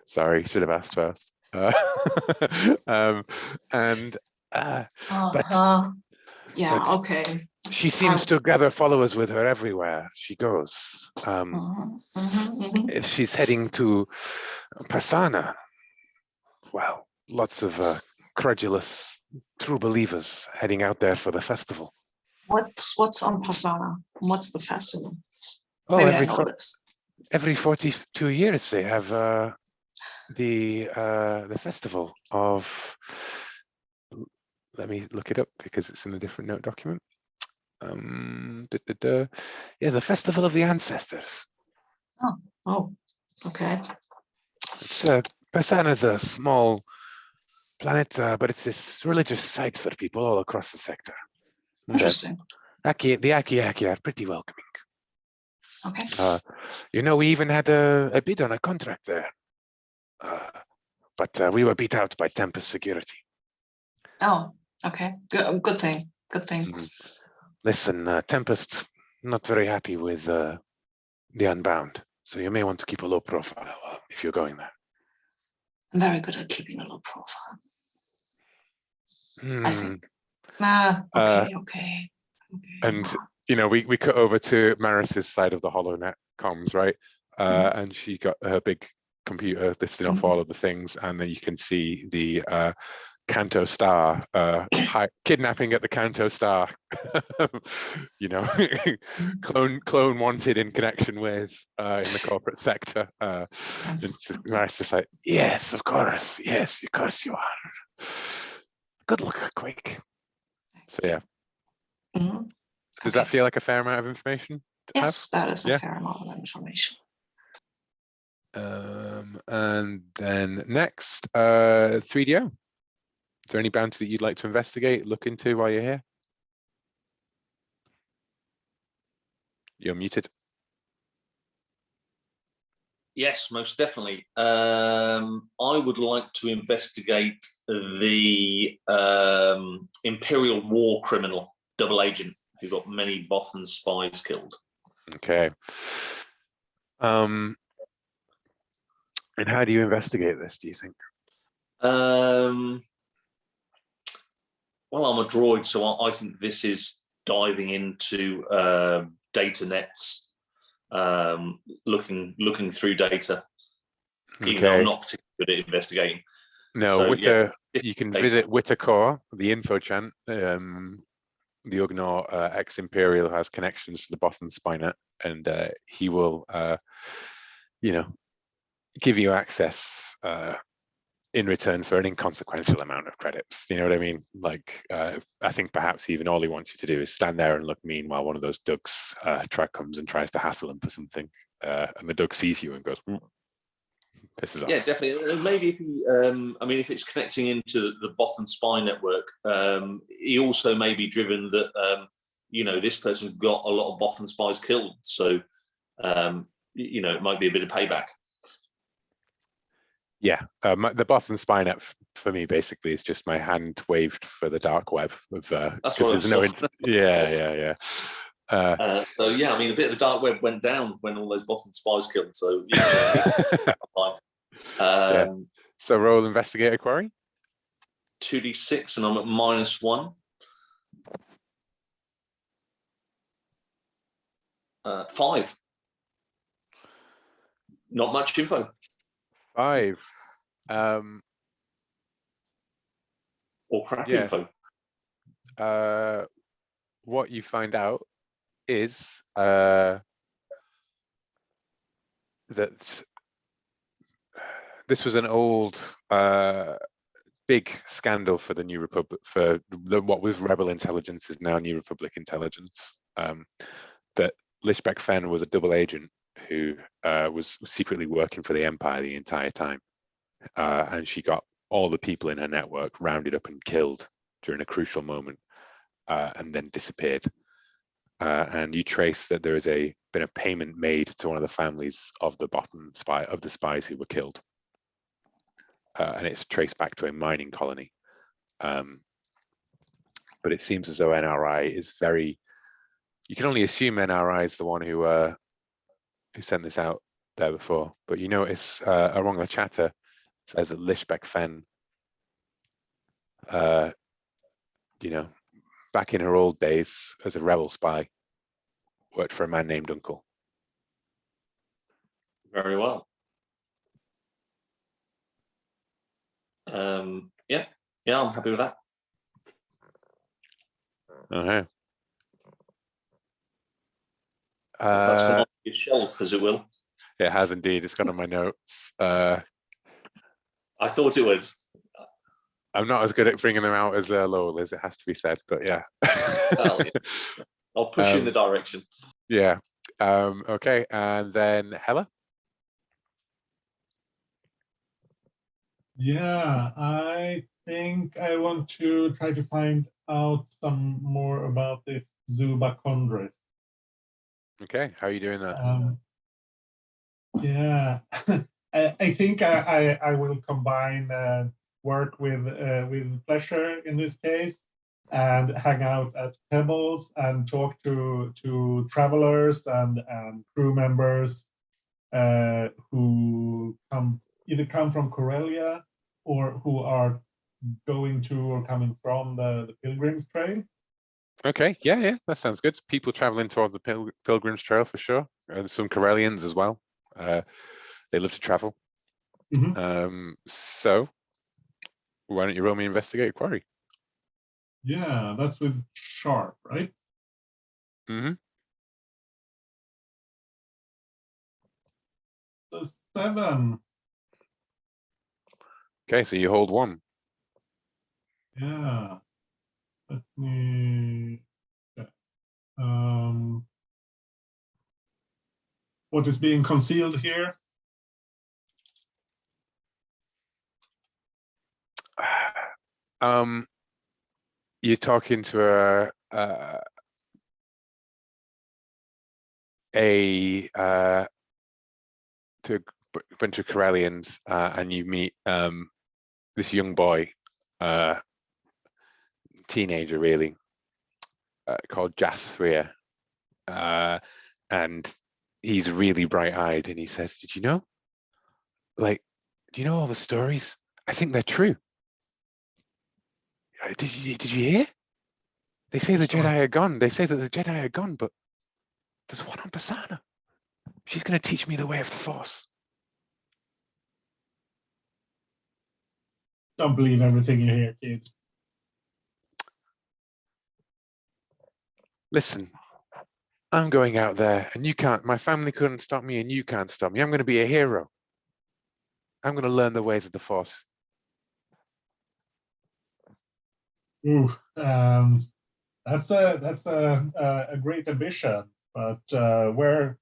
Sorry, should have asked first. Okay. She seems to gather followers with her everywhere she goes. If she's heading to Pasana, well, lots of credulous true believers heading out there for the festival. What's on Pasana? What's the festival? Oh, Maybe I know this. Every 42 years they have the festival of. Let me look it up because it's in a different note document. Yeah, the Festival of the Ancestors. Oh, okay. It's Persan is a small planet, but it's this religious site for people all across the sector. Interesting. The Aki are pretty welcoming. Okay. We even had a bid on a contract there, but we were beat out by Tempest Security. Oh, okay. Good thing. Good thing. Mhm. Listen, Tempest, not very happy with the Unbound, so you may want to keep a low profile if you're going there. I'm very good at keeping a low profile, I Hmm. think. Okay. And we cut over to Maris's side of the HoloNet comms, right? And she got her big computer listing off all of the things, and then you can see the Canto Star kidnapping at the Canto Star. Clone wanted in connection with in the corporate sector. And Maris just like, yes, of course you are. Good luck, Quake. So yeah. Mhm. Does Okay. that feel like a fair amount of information to have? Yes, that is a Yeah. fair amount of information. And then next, 3DO. Is there any bounty that you'd like to investigate, look into while you're here? You're muted. Yes, most definitely. I would like to investigate the Imperial War criminal, double agent, who got many Bothan spies killed. Okay. And how do you investigate this, do you think? Well, I'm a droid, so I think this is diving into data nets, looking through data. Even though I'm not particularly good at investigating. No, So, you can visit Wittercore, the info chant. The Ugnor ex-Imperial has connections to the Bothan Spynet, and he will, give you access in return for an inconsequential amount of credits. You know what I mean? Like, I think perhaps even all he wants you to do is stand there and look mean while one of those Dugs truck comes and tries to hassle him for something, and the Dug sees you and goes, pisses off. Yeah, definitely. Maybe if he, if it's connecting into the Bothan spy network, he also may be driven that, this person got a lot of Bothan spies killed. So, it might be a bit of payback. Yeah, the Bothan Spynet for me basically is just my hand waved for the dark web. That's what there's no. Yeah. A bit of the dark web went down when all those Bothan spies killed. So yeah. So roll investigator query. 2d6, and I'm at -1. 5. Not much info. 5. Or crap info. What you find out is that this was an old big scandal for the New Republic, for what was Rebel intelligence is now New Republic intelligence. That Lishbek Fen was a double agent who was secretly working for the Empire the entire time, and she got all the people in her network rounded up and killed during a crucial moment, and then disappeared. And you trace that there has been a payment made to one of the families of the spies who were killed, and it's traced back to a mining colony. But it seems as though NRI is very. You can only assume NRI is the one who sent this out there before. But you notice along the chatter says that Lishbek Fen, back in her old days as a rebel spy, worked for a man named Uncle. Very well. Yeah, I'm happy with that. Okay. That's gone on your shelf, as it will. It has indeed. It's gone on my notes. I thought it would. I'm not as good at bringing them out as Lowell is, it has to be said, but yeah. Well, yeah. I'll push you in the direction. Yeah. Okay, and then Hella. Yeah, I think I want to try to find out some more about this Zubacondris. Okay, how are you doing that? Yeah, I think I will combine work with pleasure in this case, and hang out at Pebbles and talk to travelers and crew members who either come from Corellia or who are going to or coming from the Pilgrim's Trail. Okay, yeah, that sounds good. People traveling towards the Pilgrim's Trail for sure, and some Corellians as well. They love to travel. So why don't you roll me investigate quarry? Yeah, that's with Sharp, right? Mm-hmm. So 7. Okay, so you hold 1. Yeah. Let me check. What is being concealed here? You're talking to to a bunch of Corellians, and you meet this young boy, teenager really, called Jasthria, and he's really bright-eyed, and he says, "Did you know? Like, do you know all the stories? I think they're true. Did you hear? They say the Jedi are gone. They say that the Jedi are gone, but there's one on Pasaana. She's going to teach me the way of the Force." Don't believe everything you hear, kid. Listen, I'm going out there, and you can't. My family couldn't stop me, and you can't stop me. I'm going to be a hero. I'm going to learn the ways of the Force. Ooh, that's a great ambition, but where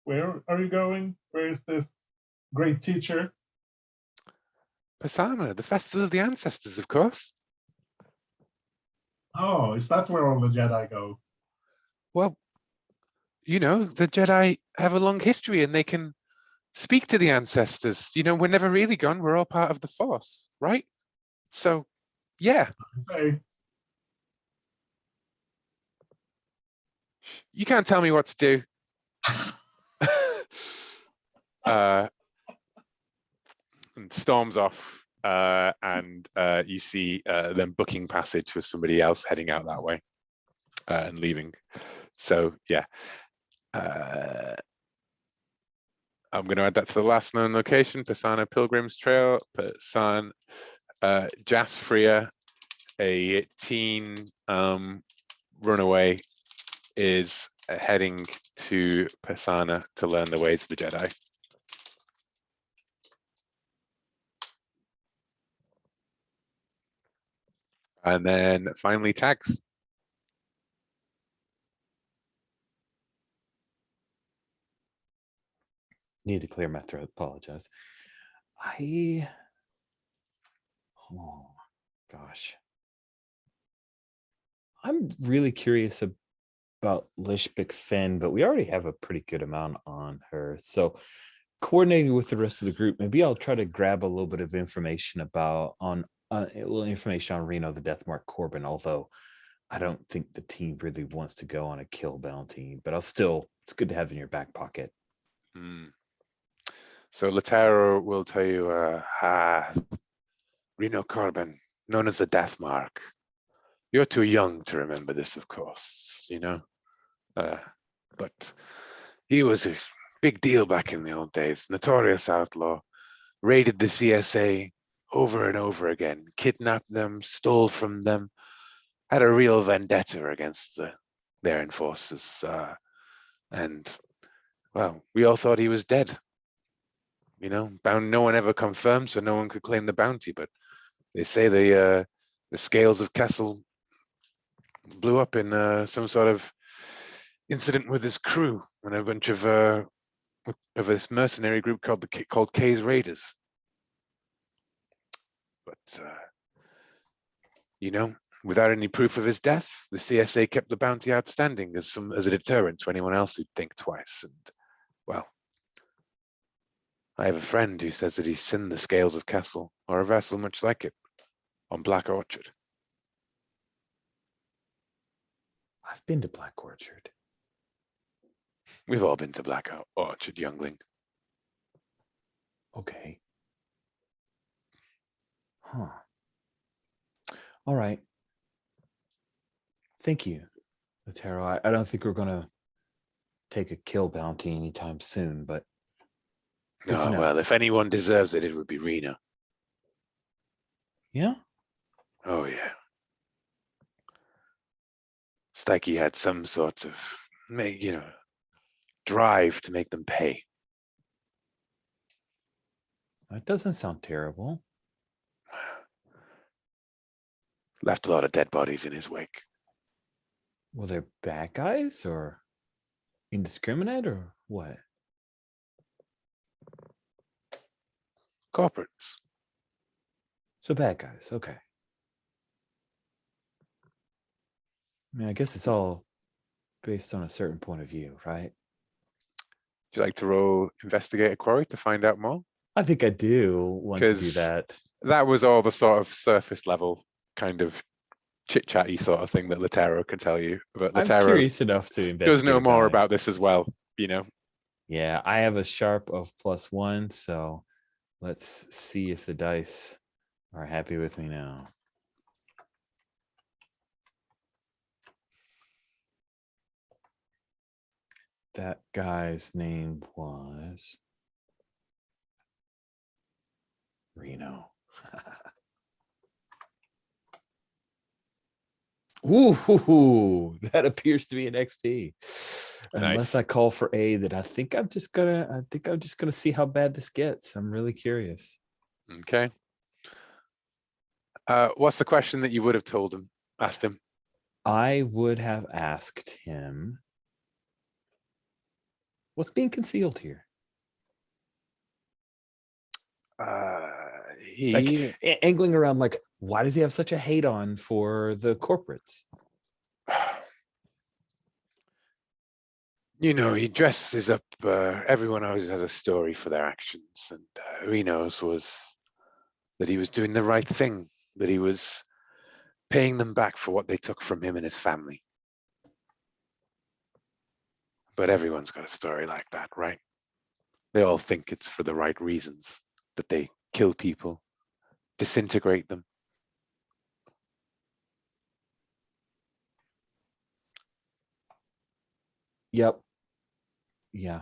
are you going? Where is this great teacher? Pasaana, the Festival of the Ancestors, of course. Oh, is that where all the Jedi go? Well, you know, the Jedi have a long history, and they can speak to the ancestors. You know, we're never really gone. We're all part of the Force, right? So, yeah. Hey, You can't tell me what to do. And storms off, and you see them booking passage for somebody else heading out that way and leaving. So yeah, I'm going to add that to the last known location: Pasaana Pilgrim's Trail. Pasaana Jasfria, a teen runaway, is heading to Pasaana to learn the ways of the Jedi. And then finally, tags. Need to clear my throat. Apologize. Oh gosh, I'm really curious about Lishbik Finn, but we already have a pretty good amount on her. So coordinating with the rest of the group, maybe I'll try to grab a little bit of information about a little information on Reno the Deathmark Corbin, although I don't think the team really wants to go on a kill bounty, but it's good to have in your back pocket. So Latero will tell you, Reno Corbin, known as the Deathmark. You're too young to remember this, of course, you know. But he was a big deal back in the old days. Notorious outlaw, raided the CSA over and over again, kidnapped them, stole from them, had a real vendetta against their enforcers. And, well, we all thought he was dead. You know, no one ever confirmed, so no one could claim the bounty. But they say the scales of Kessel blew up in some sort of incident with his crew and a bunch of this mercenary group called K's Raiders. But you know, without any proof of his death, the CSA kept the bounty outstanding as a deterrent to anyone else who'd think twice. And well, I have a friend who says that he's seen the scales of Castle, or a vessel much like it, on Black Orchard. I've been to Black Orchard. We've all been to Black Orchard, youngling. Okay. Huh. All right. Thank you, Latero. I don't think we're gonna take a kill bounty anytime soon, but good to Oh, know. well, if anyone deserves it, it would be Reno. Yeah. Oh, yeah. It's like he had some sorts of, drive to make them pay. That doesn't sound terrible. Left a lot of dead bodies in his wake. Well, they're bad guys or indiscriminate or what? Corporates. So bad guys. Okay. I mean, I guess it's all based on a certain point of view, right? Would you like to roll Investigate a Quarry to find out more? I think I do want to do 'Cause that. That was all the sort of surface level kind of chit-chatty sort of thing that Latero can tell you. But I'm Latero curious enough to investigate. does know more it. about this as well, you know. Yeah, I have a sharp of +1, so let's see if the dice are happy with me now. That guy's name was Reno. Ooh, that appears to be an XP. Unless Nice. I call for A, that I think I'm just gonna see how bad this gets. I'm really curious. Okay. What's the question that you would have asked him? I would have asked him, what's being concealed here? Like angling around, like, why does he have such a hate on for the corporates? You know, he dresses up, everyone always has a story for their actions, and Reno's was that he was doing the right thing, that he was paying them back for what they took from him and his family. But everyone's got a story like that, right? They all think it's for the right reasons, that they kill people, disintegrate them. Yep. Yeah.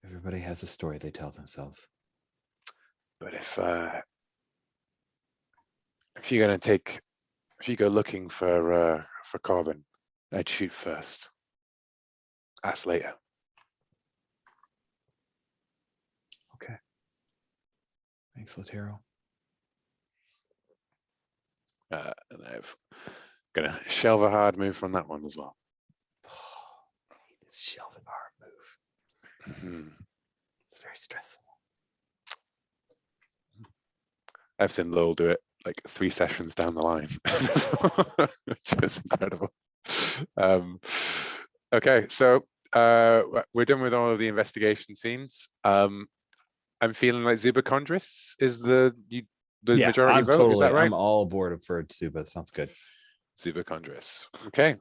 Everybody has a story they tell themselves. But if you go looking for Corbin, I'd shoot first. Ask later. Okay. Thanks, Latero. And I'm gonna shelve a hard move from that one as well. This shelving hard move. Mhm. It's very stressful. I've seen Lowell do it like 3 sessions down the line, which is incredible. Okay, so we're done with all of the investigation scenes. I'm feeling like Zubacondris is the majority I'm vote. totally, Is that right? I'm all aboard for Zuba. Sounds good. Zubacondris. Okay.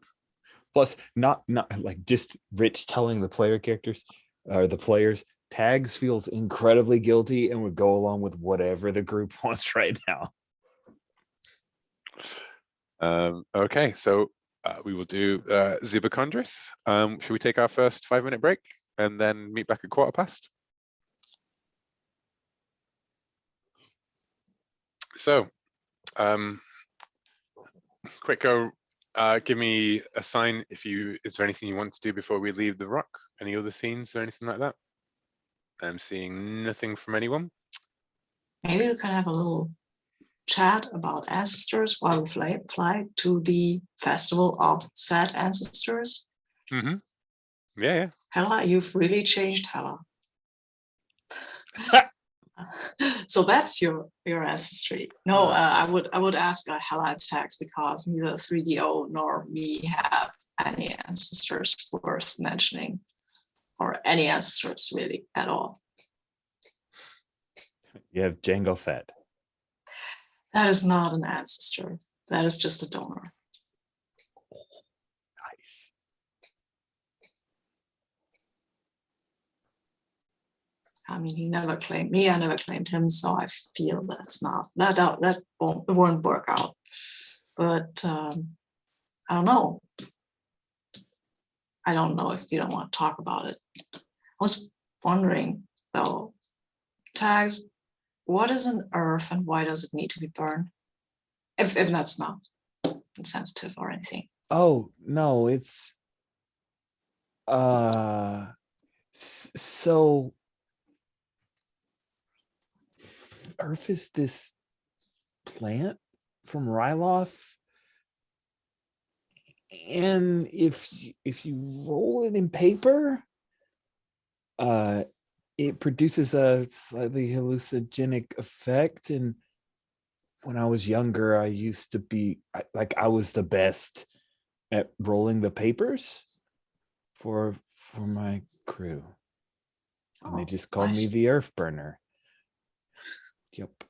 Plus, not like just Rich telling the player characters or the players, Tags feels incredibly guilty and would go along with whatever the group wants right now. Okay, so we will do Zubacondris. Should we take our first 5-minute break and then meet back at 15:15? So, quick go. Give me a sign if is there anything you want to do before we leave the rock? Any other scenes or anything like that? I'm seeing nothing from anyone. Maybe we can have a little chat about ancestors while we fly to the festival of said ancestors? Mm-hmm. Yeah. Hella, you've really changed, Hella. So that's your ancestry. No, I would ask Hella attacks because neither 3DO nor me have any ancestors worth mentioning, or any ancestors really at all. You have Django Fett. That is not an ancestor. That is just a donor. Nice. I mean, he never claimed me. I never claimed him, so I feel that's not that won't work out. But I don't know. I don't know if you don't want to talk about it. I was wondering though, tags, what is an earth and why does it need to be burned? If that's not insensitive or anything. Oh no, it's so Earth is this plant from Ryloth, and if you roll it in paper, it produces a slightly hallucinogenic effect. And when I was younger, I used to be I was the best at rolling the papers for my crew, and they just called me nice. the Earth Burner. Yep.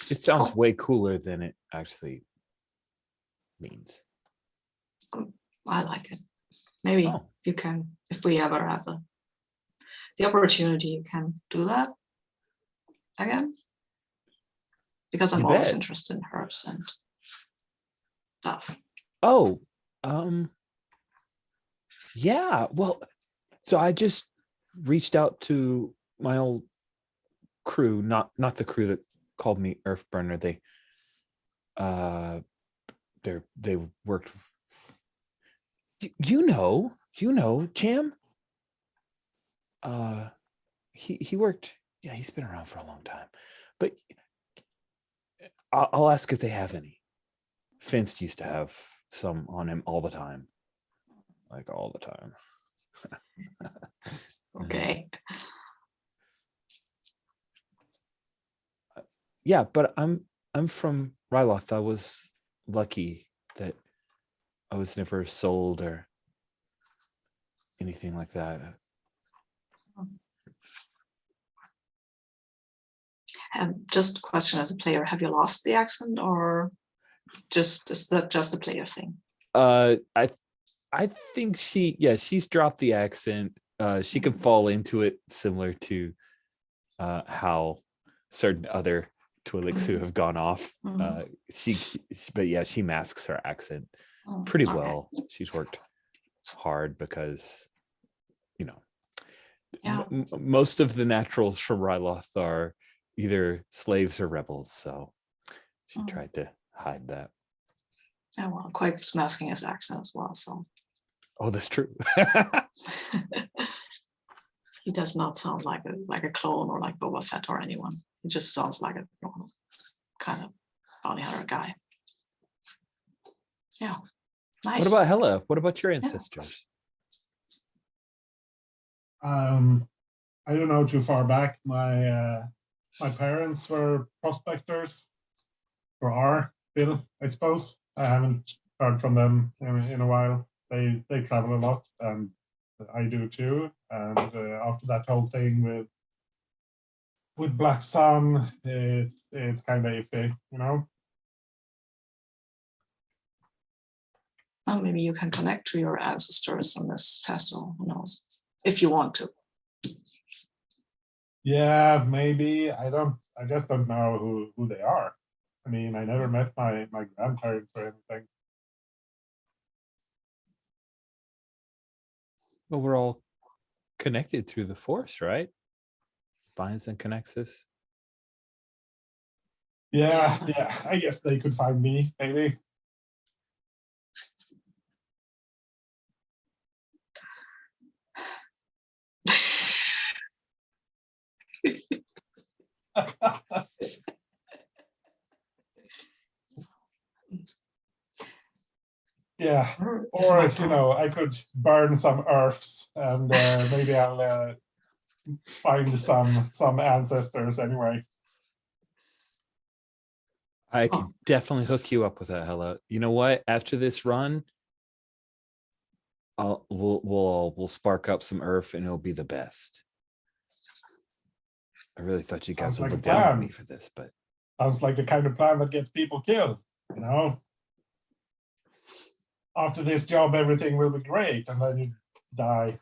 It sounds way cooler than it actually means. I like it. Maybe you can, if we ever have the opportunity, you can do that again. Because I'm always interested in herbs and stuff. Oh, yeah. Well, so I just reached out to my old crew, not the crew that called me Earthburner. They worked. You know, Cham. He worked. Yeah, he's been around for a long time, but I'll ask if they have any. Finst used to have some on him all the time, like all the time. Okay. Yeah, but I'm from Ryloth. I was lucky that I was never sold or anything like that. Just a question as a player, have you lost the accent or is that just a player thing? I think she's dropped the accent. She can fall into it similar to how certain other Twi'leks who have gone off. She masks her accent pretty well. She's worked hard because, most of the naturals from Ryloth are either slaves or rebels, so she tried to hide that. Yeah, well, Quake's masking his accent as well, so. Oh, that's true. He does not sound like a clone or like Boba Fett or anyone. He just sounds like a normal kind of bounty hunter guy. Yeah, nice. What about Hella? What about your ancestors? I don't know too far back. My parents were prospectors, or are still, I suppose. I haven't heard from them in a while. They travel a lot, and I do too. And after that whole thing with Black Sun, it's kind of iffy, Well, maybe you can connect to your ancestors on this festival. Who knows? If you want to. Yeah, maybe. I just don't know who they are. I mean, I never met my grandparents or anything. Well, we're all connected through the Force, right? Binds and connects us. Yeah, I guess they could find me, maybe. Yeah. Where is Or, my you daughter? know, I could burn some earths and maybe I'll find some ancestors anyway. I Oh. could definitely hook you up with that, Hella. You know what? After this run, we'll spark up some earth and it'll be the best. I really thought you guys Sounds would like a look down on plan. me for this, but Sounds like the kind of plan that gets people killed, you know? After this job, everything will be great, and then you die.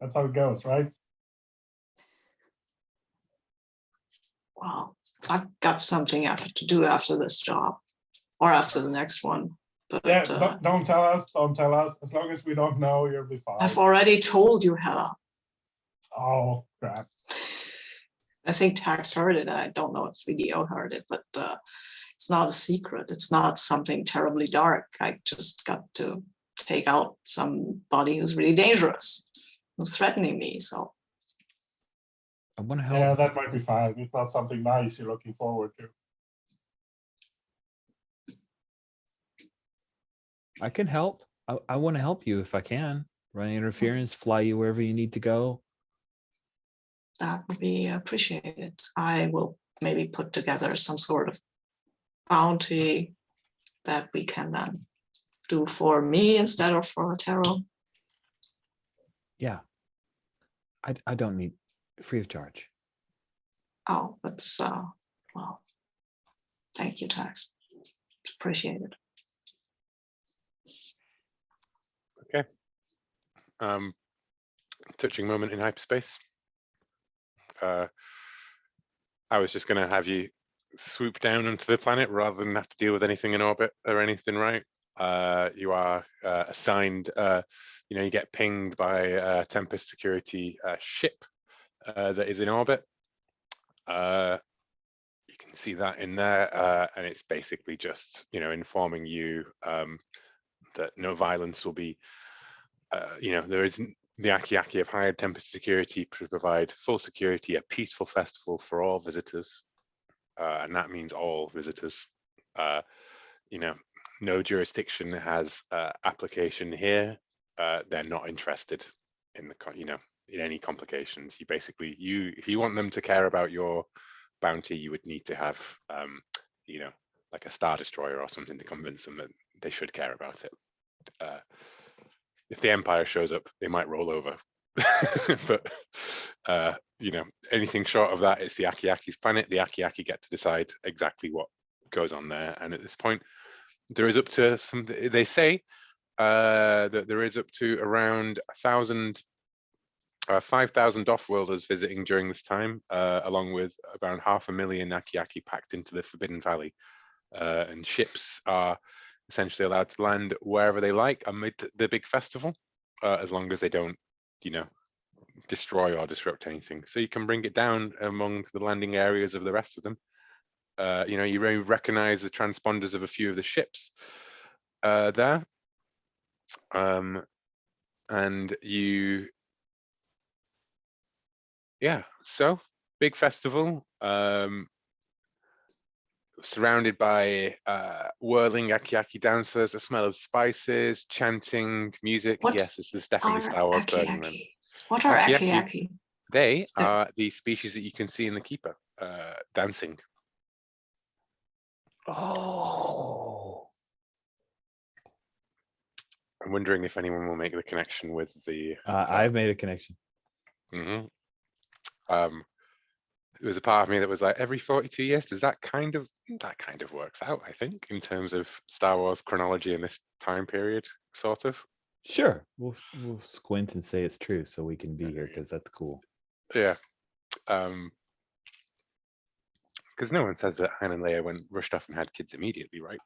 That's how it goes, right? Well, I've got something I have to do after this job or after the next one. But Yeah, don't tell us, don't tell us. As long as we don't know, you'll be fine. I've already told you, Hella. Oh, crap. I think Tax heard it. I don't know if Video heard it, but it's not a secret. It's not something terribly dark. I just got to take out somebody who's really dangerous, who's threatening me. So I want to Yeah, help. that might be fine. It's not something nice you're looking forward to. I can help. I want to help you if I can. Run interference, fly you wherever you need to go. that would be appreciated. I will maybe put together some sort of bounty that we can then do for me instead of for Taro. Yeah. I don't need free of charge. Oh, that's well, thank you, Tax. It's appreciated. Touching moment in hyperspace. I was just going to have you swoop down onto the planet rather than have to deal with anything in orbit or anything, right? You are assigned, you get pinged by a Tempest security ship that is in orbit. You can see that in there, and it's basically just, informing you that no violence will be, there is the Aki have hired Tempest Security to provide full security, a peaceful festival for all visitors, and that means all visitors. No jurisdiction has application here. They're not interested in in any complications. You basically, if you want them to care about your bounty, you would need to have, like a Star Destroyer or something to convince them that they should care about it. If the Empire shows up, they might roll over. But anything short of that, it's the Aki-Aki's planet. The Aki-Aki get to decide exactly what goes on there. And at this point, there is up to they say that there is up to around 5,000 off-worlders visiting during this time, along with around 500,000 Aki-Aki packed into the Forbidden Valley. And ships are essentially allowed to land wherever they like amid the big festival, as long as they don't, destroy or disrupt anything. So you can bring it down among the landing areas of the rest of them. You may recognize the transponders of a few of the ships there. And so big festival, surrounded by whirling Aki-Aki dancers, the smell of spices, chanting, music. What Yes, this is definitely Star Wars Burning Man. What are Aki-Aki? Aki-Aki? They are the species that you can see in the Keeper dancing. Oh. I'm wondering if anyone will make the connection with the. I've made a connection. There was a part of me that was like, every 42 years, does that kind of works out, I think, in terms of Star Wars chronology in this time period, sort of. Sure. We'll squint and say it's true so we can be here because that's cool. Yeah. Because no one says that Han and Leia rushed off and had kids immediately, right?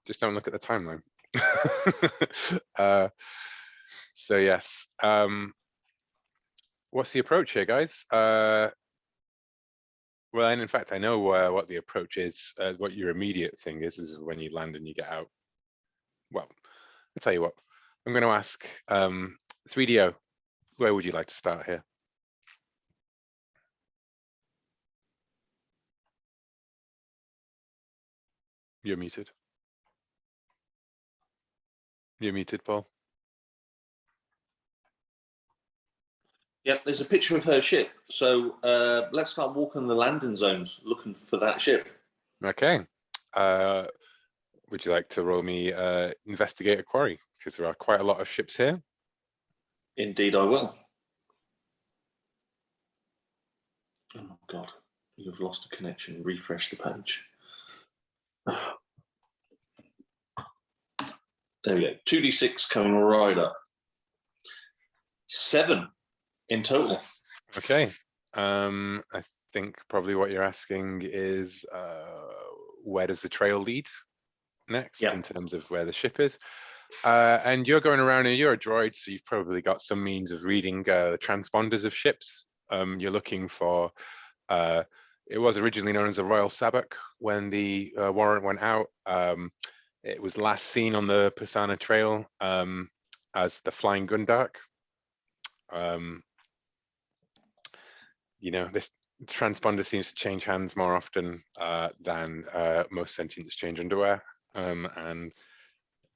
Just don't look at the timeline. So yes. What's the approach here, guys? Well, and in fact, I know what the approach is. What your immediate thing is when you land and you get out. Well, I'll tell you what. I'm going to ask 3DO, where would you like to start here? You're muted. You're muted, Paul. Yeah, there's a picture of her ship. So let's start walking the landing zones, looking for that ship. Okay. Would you like to roll me investigate a quarry? Because there are quite a lot of ships here. Indeed, I will. Oh God, you've lost a connection. Refresh the page. There we go. 2d6 coming right up. 7 in total. Okay. I think probably what you're asking is where does the trail lead next in terms of where the ship is? And you're going around and you're a droid, so you've probably got some means of reading the transponders of ships. You're looking for, it was originally known as a Royal Sabak when the warrant went out. It was last seen on the Pisana Trail as the Flying Gundark. You know, this transponder seems to change hands more often than most sentient exchange underwear.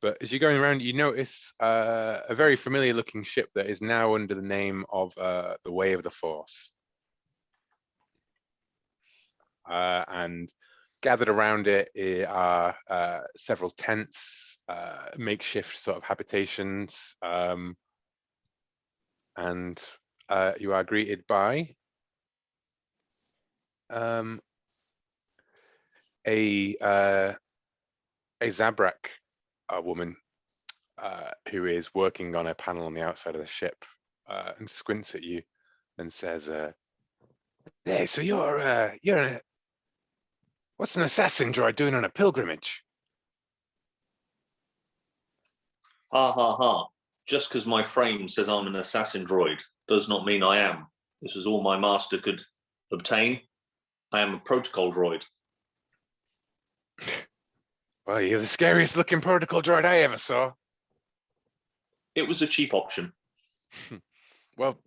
But as you're going around, you notice a very familiar looking ship that is now under the name of the Way of the Force. And gathered around it are several tents, makeshift sort of habitations, and you are greeted by a Zabrak woman who is working on a panel on the outside of the ship and squints at you and says, "Hey, so you're what's an assassin droid doing on a pilgrimage?" Ha ha ha. Just because my frame says I'm an assassin droid does not mean I am. This is all my master could obtain. I am a protocol droid. Well, you're the scariest looking protocol droid I ever saw. It was a cheap option. Well,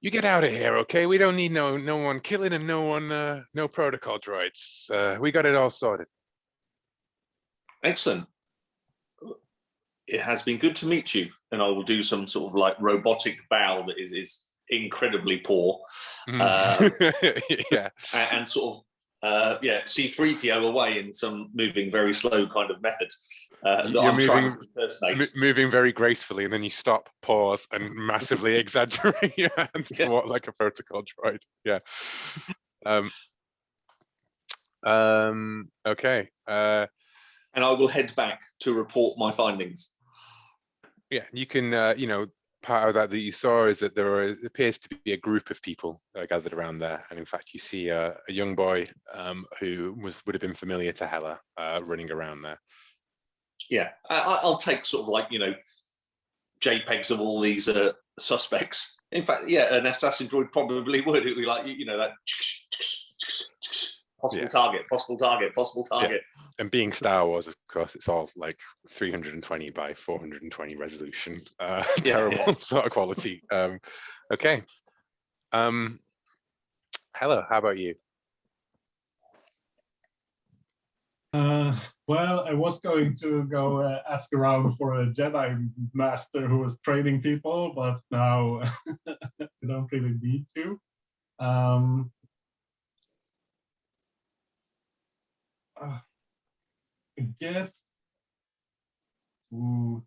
you get out of here, okay? We don't need no one killing and no protocol droids. We got it all sorted. Excellent. It has been good to meet you, and I will do some sort of like robotic bow that is incredibly poor. Yeah. And sort of C-3PO away in some moving very slow kind of method. You're moving very gracefully, and then you stop, pause, and massively exaggerate your hands to walk like a protocol droid. Yeah. Okay. And I will head back to report my findings. Yeah, you can, part of that you saw is that there appears to be a group of people gathered around there. And in fact, you see a young boy who would have been familiar to Hela running around there. Yeah, I'll take sort of like, JPEGs of all these suspects. In fact, yeah, an assassin droid probably would. It would be like, that possible target, possible target, possible target. Yeah. And being Star Wars, of course, it's all like 320 by 420 resolution, terrible sort of quality. Okay. Hela, how about you? Well, I was going to go ask around for a Jedi master who was training people, but now I don't really need to. I guess. Oh,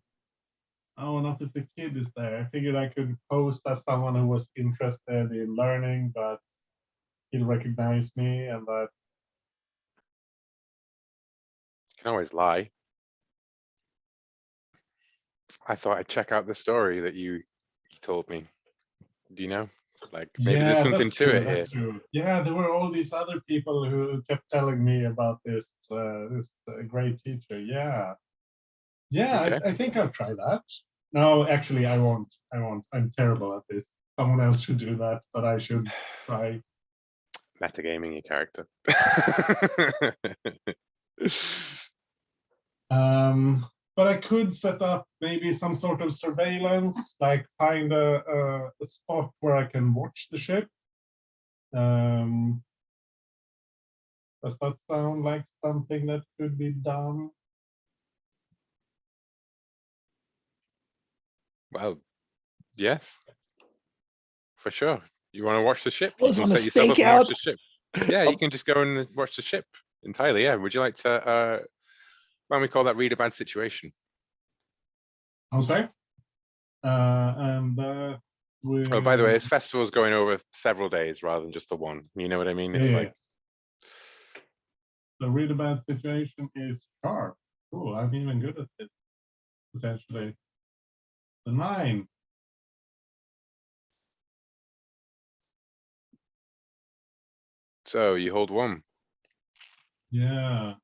not if the kid is there. I figured I could pose as someone who was interested in learning, but he'll recognize me, and that. You can always lie. I thought I'd check out the story that you told me. Do you know? Like maybe there's something to it here. That's true. Yeah, there were all these other people who kept telling me about this great teacher. Yeah. Okay. I think I'll try that. No, actually, I won't. I'm terrible at this. Someone else should do that, but I should try. Metagaming your character. But I could set up maybe some sort of surveillance, like find a spot where I can watch the ship. But Does that sound like something that could be done? Well, yes, for sure. You want to watch the ship? I You was can on a set yourself up and watch stakeout. the ship. Yeah, you can just go and watch the ship entirely. Yeah. Would you like to? Why don't we call that read a bad situation? Sounds right. And Oh, by the way, will this festival is going over several days rather than just the one. You know what I mean? It's Yeah. like, the really bad situation is sharp. Cool, I'm even good at this, potentially. The 9. so you hold 1. Yeah.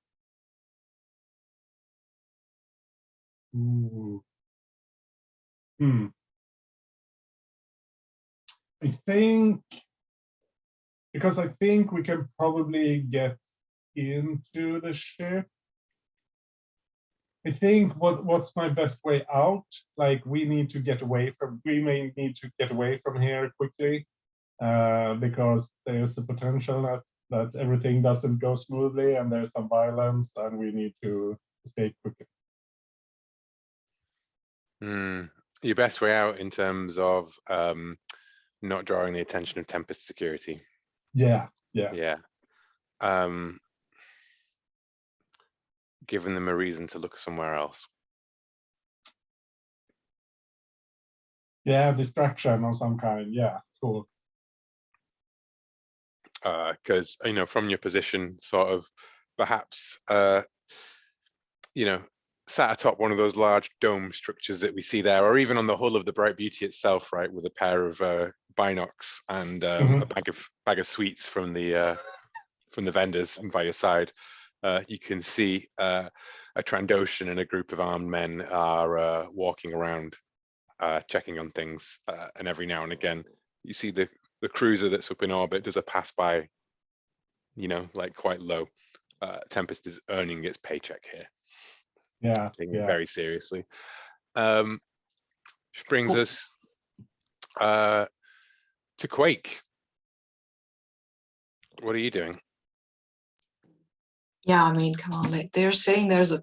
Ooh. I think, because I think we can probably get into the ship. I think what's my best way out? Like, we may need to get away from here quickly, because there's the potential that everything doesn't go smoothly and there's some violence and we need to escape quickly. Your best way out in terms of not drawing the attention of Tempest security. Yeah. Yeah. Giving them a reason to look somewhere else. Yeah, distraction of some kind. Yeah, cool. Because from your position, sort of perhaps sat atop one of those large dome structures that we see there, or even on the hull of the Bright Beauty itself, right, with a pair of binocs and a bag of sweets from the vendors and by your side. You can see a Trandoshan and a group of armed men are walking around, checking on things, and every now and again you see the cruiser that's up in orbit does a pass by, like quite low. Tempest is earning its paycheck here. Yeah, Taking it very seriously. Which brings us to Quake. What are you doing? Yeah, I mean, come on, they're saying there's a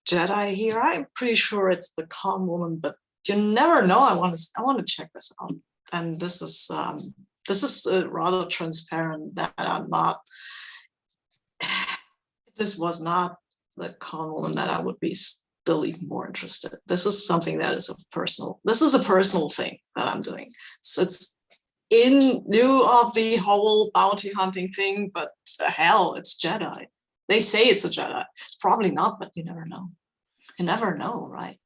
Jedi here. I'm pretty sure it's the calm woman, but you never know. I want to check this out. And this is rather transparent that I'm not. If this was not the calm woman, that I would be still even more interested. This is something that is This is a personal thing that I'm doing. So it's in lieu of the whole bounty hunting thing, but hell, it's Jedi. They say it's a Jedi. It's probably not, but you never know. You never know, right?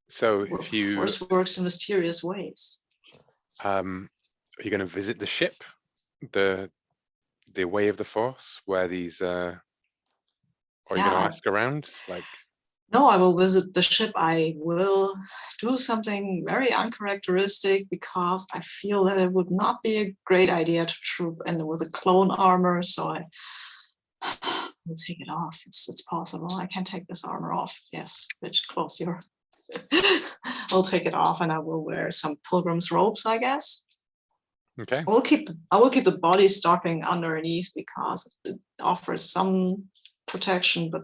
So if you Force works in mysterious ways. are you going to visit the ship, the way of the Force, where these or are you going to ask around? Like, no, I will visit the ship. I will do something very uncharacteristic because I feel that it would not be a great idea to troop in with a clone armor. So I will take it off. It's possible. I can take this armor off. Yes, bitch, close your. I'll take it off and I will wear some pilgrim's robes, I guess. okay. I will keep the body stocking underneath because it offers some protection, but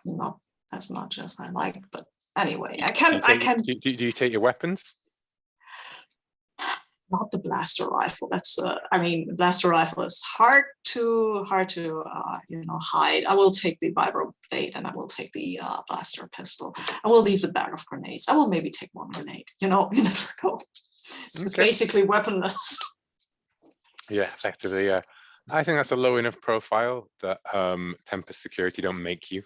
not as much as I like. But anyway, I can. Do you take your weapons? Not the blaster rifle. That's the blaster rifle is hard to hide. I will take the vibro blade and I will take the blaster pistol. I will leave the bag of grenades. I will maybe take one grenade. You never know. It's basically weaponless. Yeah, effectively. Yeah, I think that's a low enough profile that Tempest Security don't make you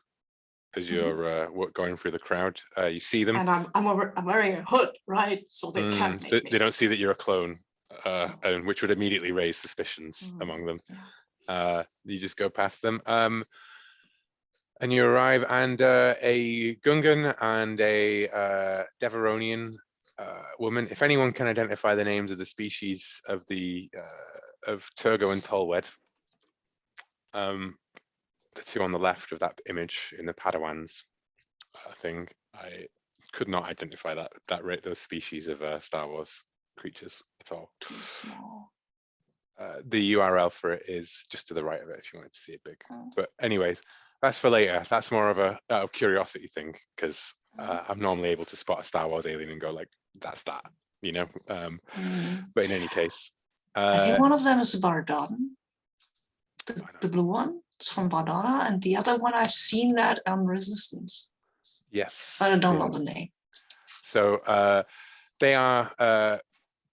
as you're going through the crowd. You see them, and I'm wearing a hood, right? So they can't make me. They don't see that you're a clone, and which would immediately raise suspicions among them. Yeah. You just go past them, and you arrive, and a Gungan and a Deveronian woman. If anyone can identify the names of the species of the of Turgo and Tolwed, the two on the left of that image in the Padawans thing, I could not identify those species of Star Wars creatures at all. Too small. the URL for it is just to the right of it if you wanted to see it big. Mm. But anyways, that's for later. That's more of a out of curiosity thing because I'm normally able to spot a Star Wars alien and go like, that's that, you know. But in any case, I think one of them is Bardon, the Bardon. blue one. It's from Bardana, and the other one I've seen that on Resistance, yes, but I don't know yeah. the name. So they are,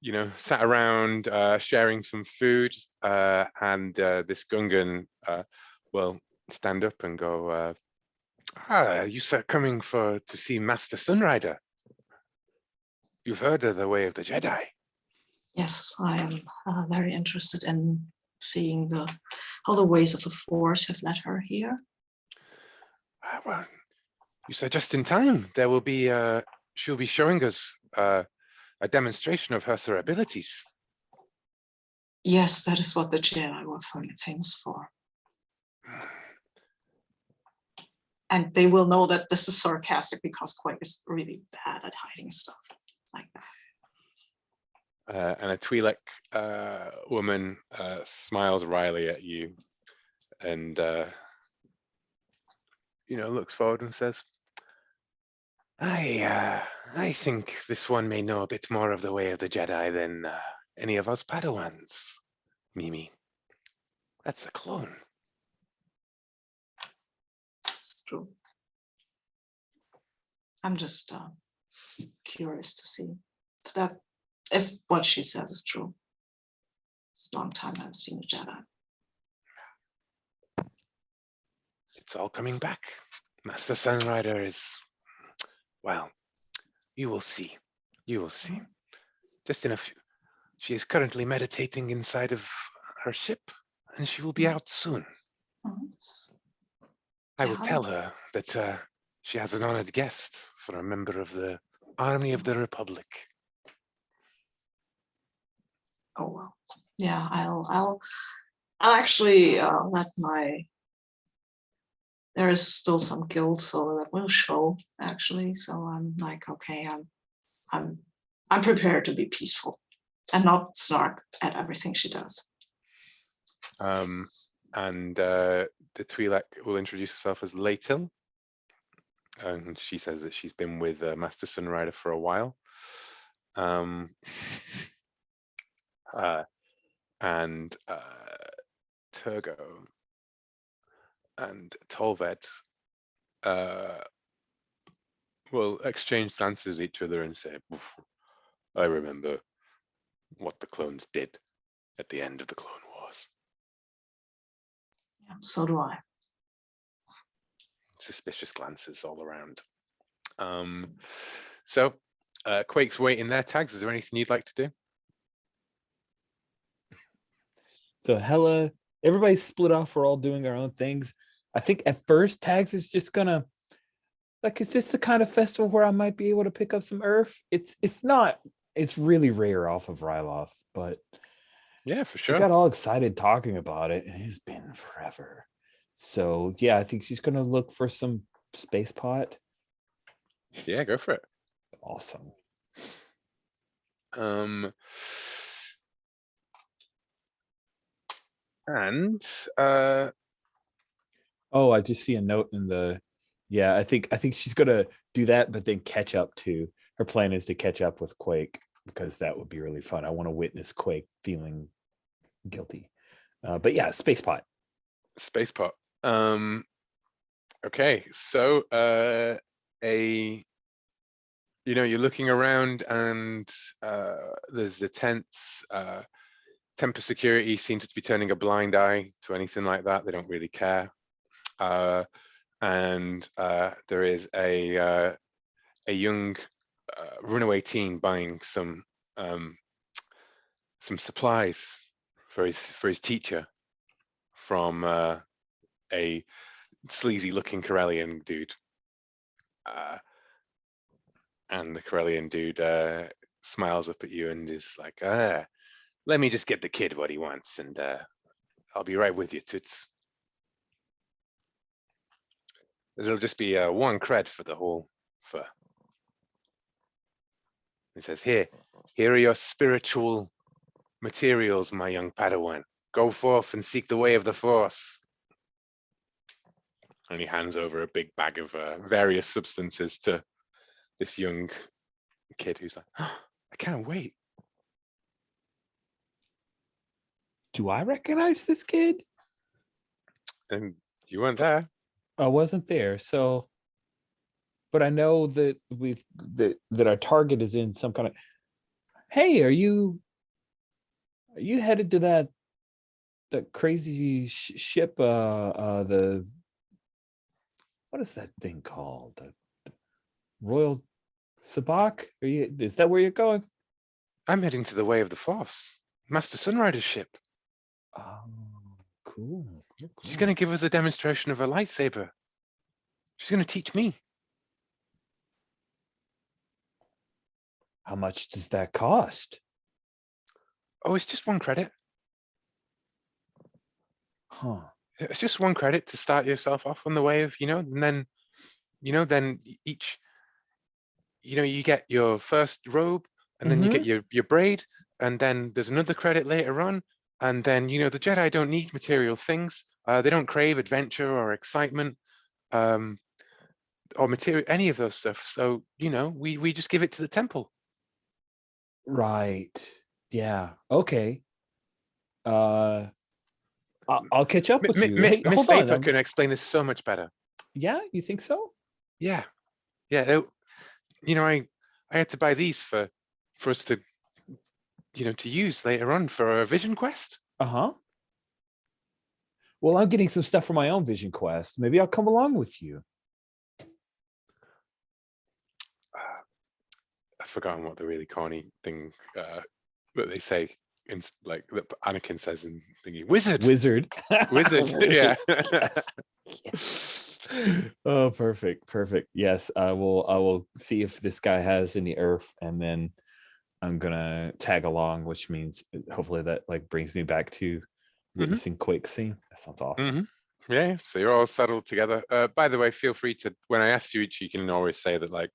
you know, sat around sharing some food, and this Gungan will stand up and go, you said coming to see Master Sunrider. You've heard of the way of the Jedi. Yes, I am very interested in seeing how the ways of the Force have led her here. Well, you said just in time. There will be, she'll be showing us a demonstration of her abilities. Yes, that is what the Jedi were famous for. And they will know that this is sarcastic because Quake is really bad at hiding stuff like that. And a Twi'lek woman smiles wryly at you and, you know, looks forward and says, I think this one may know a bit more of the way of the Jedi than any of us Padawans, Mimi. That's a clone. It's true. I'm just curious to see if what she says is true. It's a long time I've seen a Jedi. It's all coming back. Master Sunrider is, well, you will see. You will see. Just in a few. She is currently meditating inside of her ship, and she will be out soon. Mhm. I will tell her that she has an honored guest for a member of the Army of the Republic. Oh well, yeah. I'll actually let my. There is still some guilt, so that will show actually. So I'm like, okay, I'm prepared to be peaceful and not snark at everything she does. And the Twi'lek will introduce herself as Leitil. And she says that she's been with Master Sunrider for a while. And Turgo and Tolvet will exchange glances at each other and say, I remember what the clones did at the end of the Clone Wars. Yeah, so do I. Suspicious glances all around. So Quake's waiting their tags. Is there anything you'd like to do? So Hella, everybody's split off. We're all doing our own things. I think at first tags is just gonna is this the kind of festival where I might be able to pick up some Earth? It's not. It's really rare off of Ryloth, but yeah, for we sure. got all excited talking about it, and it's been forever. So yeah, I think she's gonna look for some space pot. Yeah, go for it. Awesome. And oh, I just see a note in the. Yeah, I think she's gonna do that, but then catch up to. Her plan is to catch up with Quake because that would be really fun. I want to witness Quake feeling guilty. But yeah, space pot. Space pot. Okay, so you're looking around and there's the tents. Temper security seems to be turning a blind eye to anything like that. They don't really care. And there is a young runaway teen buying some supplies for his teacher from a sleazy looking Corellian dude. And the Corellian dude smiles up at you and is like, let me just get the kid what he wants and I'll be right with you, Toots. It'll just be 1 cred for the whole fur. He says, here are your spiritual Materials, my young Padawan. Go forth and seek the way of the Force. And he hands over a big bag of various substances to this young kid who's like, oh, I can't wait. Do I recognize this kid? And you weren't there. I wasn't there, so. But I know that that our target is in some kind of. Hey, are you headed to that crazy ship? The what is that thing called? The Royal Sabak? Is that where you're going? I'm heading to the way of the Force. Master Sunrider's ship. Oh, cool. She's going to give us a demonstration of her lightsaber. She's going to teach me. How much does that cost? Oh, it's just 1 credit. Huh. It's just 1 credit to start yourself off on the way of, and then, then each, you get your first robe, and then you get your braid, and then there's another credit later on, and then, the Jedi don't need material things. They don't crave adventure or excitement, or material, any of those stuff. So, we just give it to the temple. Right. Yeah. Okay. I'll catch up with you. Hey, Miss hold on. Vapor can explain this so much better. Yeah, you think so? Yeah. I had to buy these for us to, to use later on for our Vision Quest. Uh-huh. Well, I'm getting some stuff for my own Vision Quest. Maybe I'll come along with you. I've forgotten what the really corny thing that they say in that Anakin says in thingy. Wizard. Wizard. Yeah. Yes. Oh, perfect. Yes, I will see if this guy has any earth, and then I'm gonna tag along, which means hopefully that brings me back to witnessing Quake scene. That sounds awesome. Yeah, so you're all settled together. By the way, feel free to, when I ask you each, you can always say that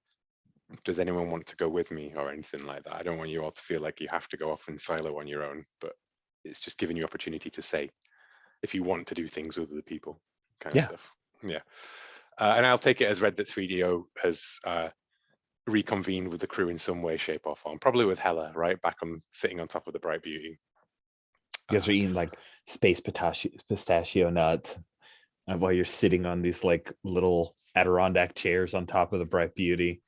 does anyone want to go with me or anything like that? I don't want you all to feel like you have to go off in silo on your own, but it's just giving you opportunity to say if you want to do things with other people, kind of stuff. Yeah. And I'll take it as read that 3DO has reconvened with the crew in some way, shape, or form. Probably with Hela, right? Back on sitting on top of the Bright Beauty. You guys are eating space pistachio nuts while you're sitting on these little Adirondack chairs on top of the Bright Beauty.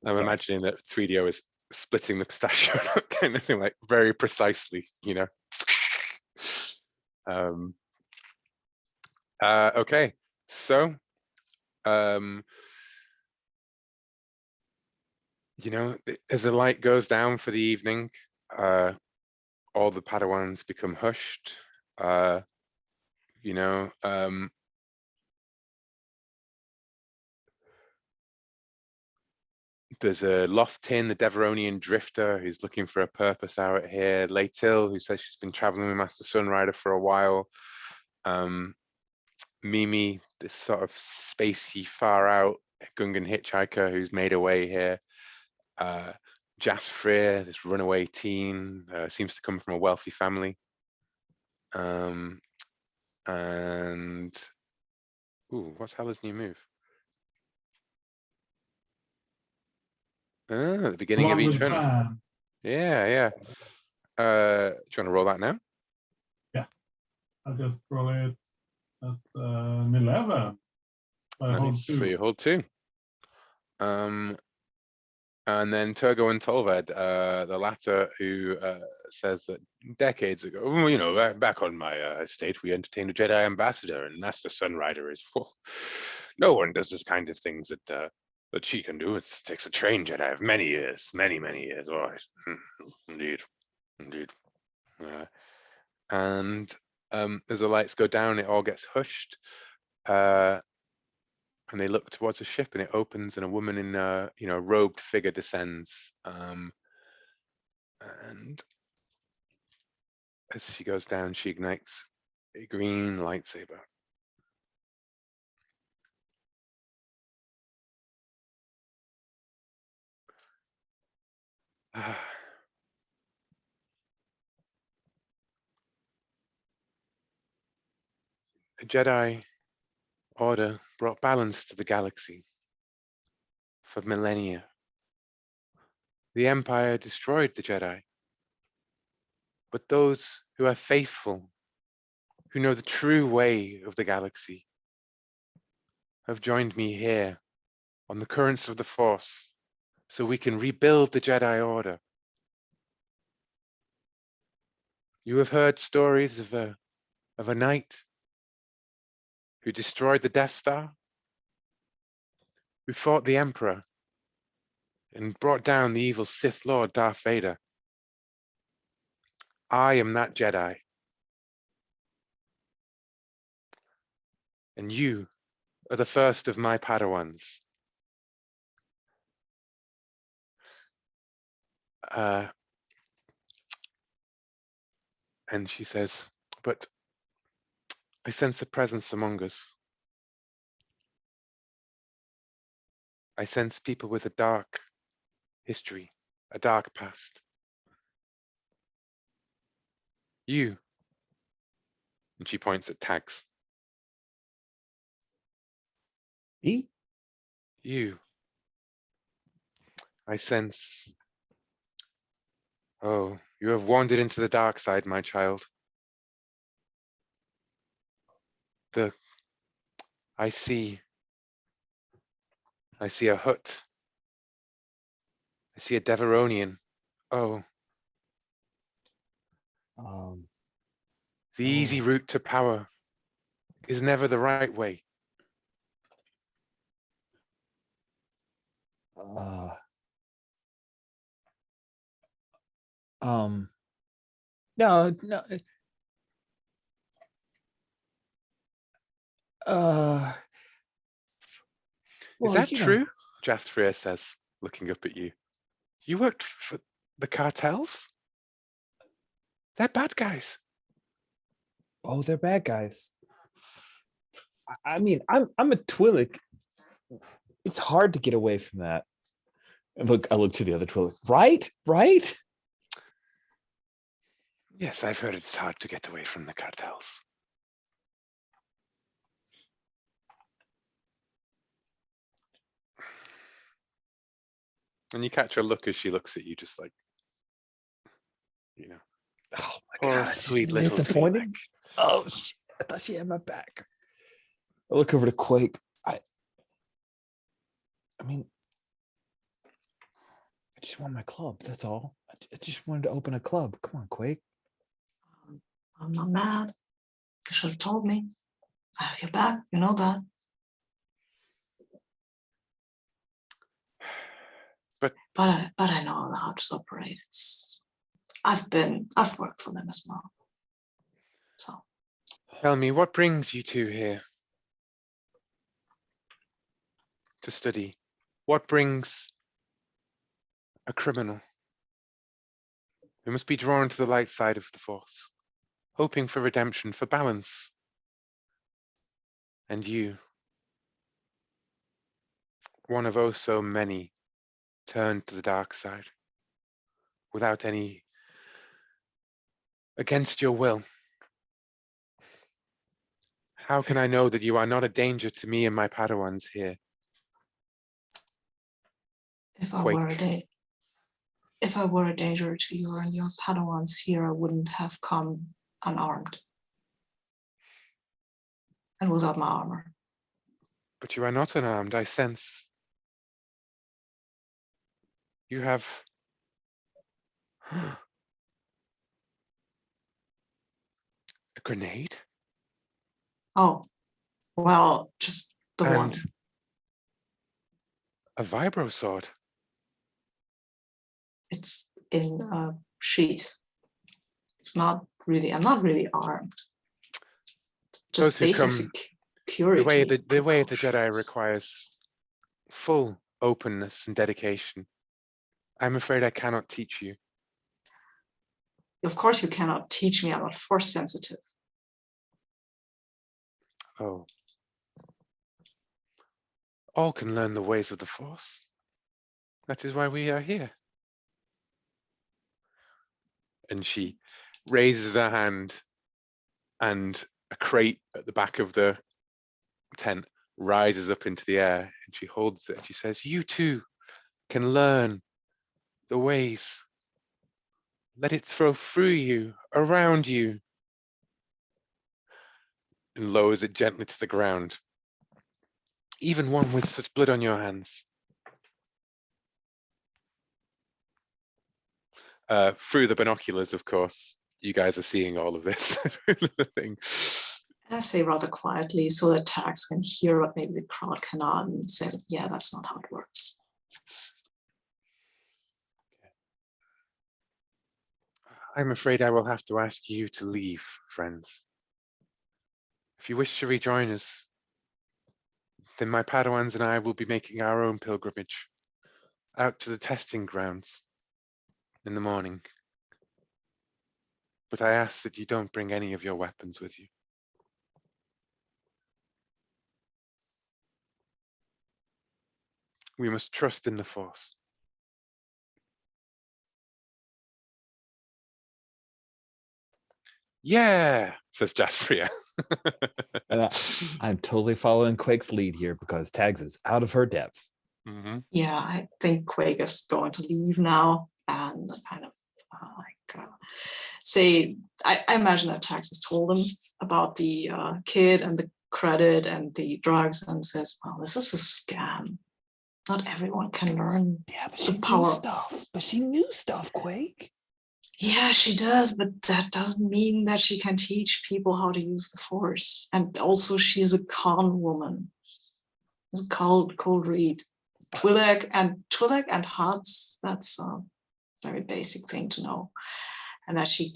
I'm imagining that 3DO is splitting the pistachio nut kind of thing, very precisely, Okay, so as the light goes down for the evening, all the Padawans become hushed. There's a Loftin, the Deveronian drifter, who's looking for a purpose out here. Laytil, who says she's been traveling with Master Sunrider for a while. Mimi, this sort of spacey, far out Gungan hitchhiker who's made her way here. Jas Freer, this runaway teen, seems to come from a wealthy family. And what's Hela's new move? The beginning of each hunt. Yeah. Do you want to roll that now? Yeah, I'll just roll it at an 11. So you hold 2. And then Turgo and Tolved, the latter, who says that decades ago, back on my estate, we entertained a Jedi ambassador, and Master Sunrider is, no one does this kind of things that she can do. It takes a trained Jedi of many years, many years. Oh, indeed. And as the lights go down, it all gets hushed. And they look towards a ship, and it opens, and a woman in a robed figure descends. And as she goes down, she ignites a green lightsaber. Jedi Order brought balance to the galaxy for millennia. The Empire destroyed the Jedi. But those who are faithful, who know the true way of the galaxy, have joined me here on the currents of the Force so we can rebuild the Jedi Order. You have heard stories of a knight who destroyed the Death Star, who fought the Emperor and brought down the evil Sith Lord Darth Vader. I am that Jedi. And you are the first of my Padawans. And she says, but I sense a presence among us. I sense people with a dark history, a dark past. You, and she points at Tags. E? You, I sense, oh, you have wandered into the dark side, my child. I see a hut. I see a Deveronian. Oh, the easy route to power is never the right way. No. Is that true? Jastria says, looking up at you. You worked for the cartels? They're bad guys. Oh, they're bad guys. I mean, I'm a Twi'lek. It's hard to get away from that. And look, I look to the other Twi'lek. Right? Yes, I've heard it's hard to get away from the cartels. And you catch her look as she looks at you, just like, you know. Oh my Poor God, sweet she's little disappointed. Twi'lek. Oh, shit. I thought she had my back. I look over to Quake. I mean, I just want my club. That's all. I just wanted to open a club. Come on, Quake. I'm not mad. You should have told me. I have your back. You know that. But I know how to operate. I've worked for them as well. So tell me, what brings you two here to study? What brings a criminal who must be drawn to the light side of the Force, hoping for redemption, for balance? And you, one of oh so many, turned to the dark side without any, against your will. How can I know that you are not a danger to me and my Padawans here? if I were a danger to you and your Padawans here, I wouldn't have come unarmed and without my armor. But you are not unarmed, I sense. You have a grenade? Oh, well, just the And one. a vibro sword. It's in a sheath. It's not really, I'm not really armed. It's just Those who come, basic security. the way of the Jedi precautions. requires full openness and dedication. I'm afraid I cannot teach you. Of course you cannot teach me, I'm not force sensitive. Oh. All can learn the ways of the Force. That is why we are here. And she raises her hand, and a crate at the back of the tent rises up into the air, and she holds it and she says, "You too can learn the ways. Let it flow through you, around you," and lowers it gently to the ground. "Even one with such blood on your hands." Through the binoculars, of course, you guys are seeing all of this thing. And I say rather quietly so that Tags can hear what maybe the crowd cannot, and say, yeah, that's not how it works. "I'm afraid I will have to ask you to leave, friends. If you wish to rejoin us, then my Padawans and I will be making our own pilgrimage out to the testing grounds in the morning. But I ask that you don't bring any of your weapons with you." "We must trust in the Force." "Yeah," says Jaspria. And I'm totally following Quake's lead here because Tags is out of her depth. Mhm. Yeah, I think Quake is going to leave now and kind of say, I imagine that Tags has told him about the kid and the credit and the drugs and says, well, this is a scam. Not everyone can learn. Yeah, but The she knew power- stuff. But she knew stuff, Quake. Yeah, she does, but that doesn't mean that she can teach people how to use the Force. And also, she's a con woman. It's a cold read. Twi'lek and Huts, that's a very basic thing to know. And that she,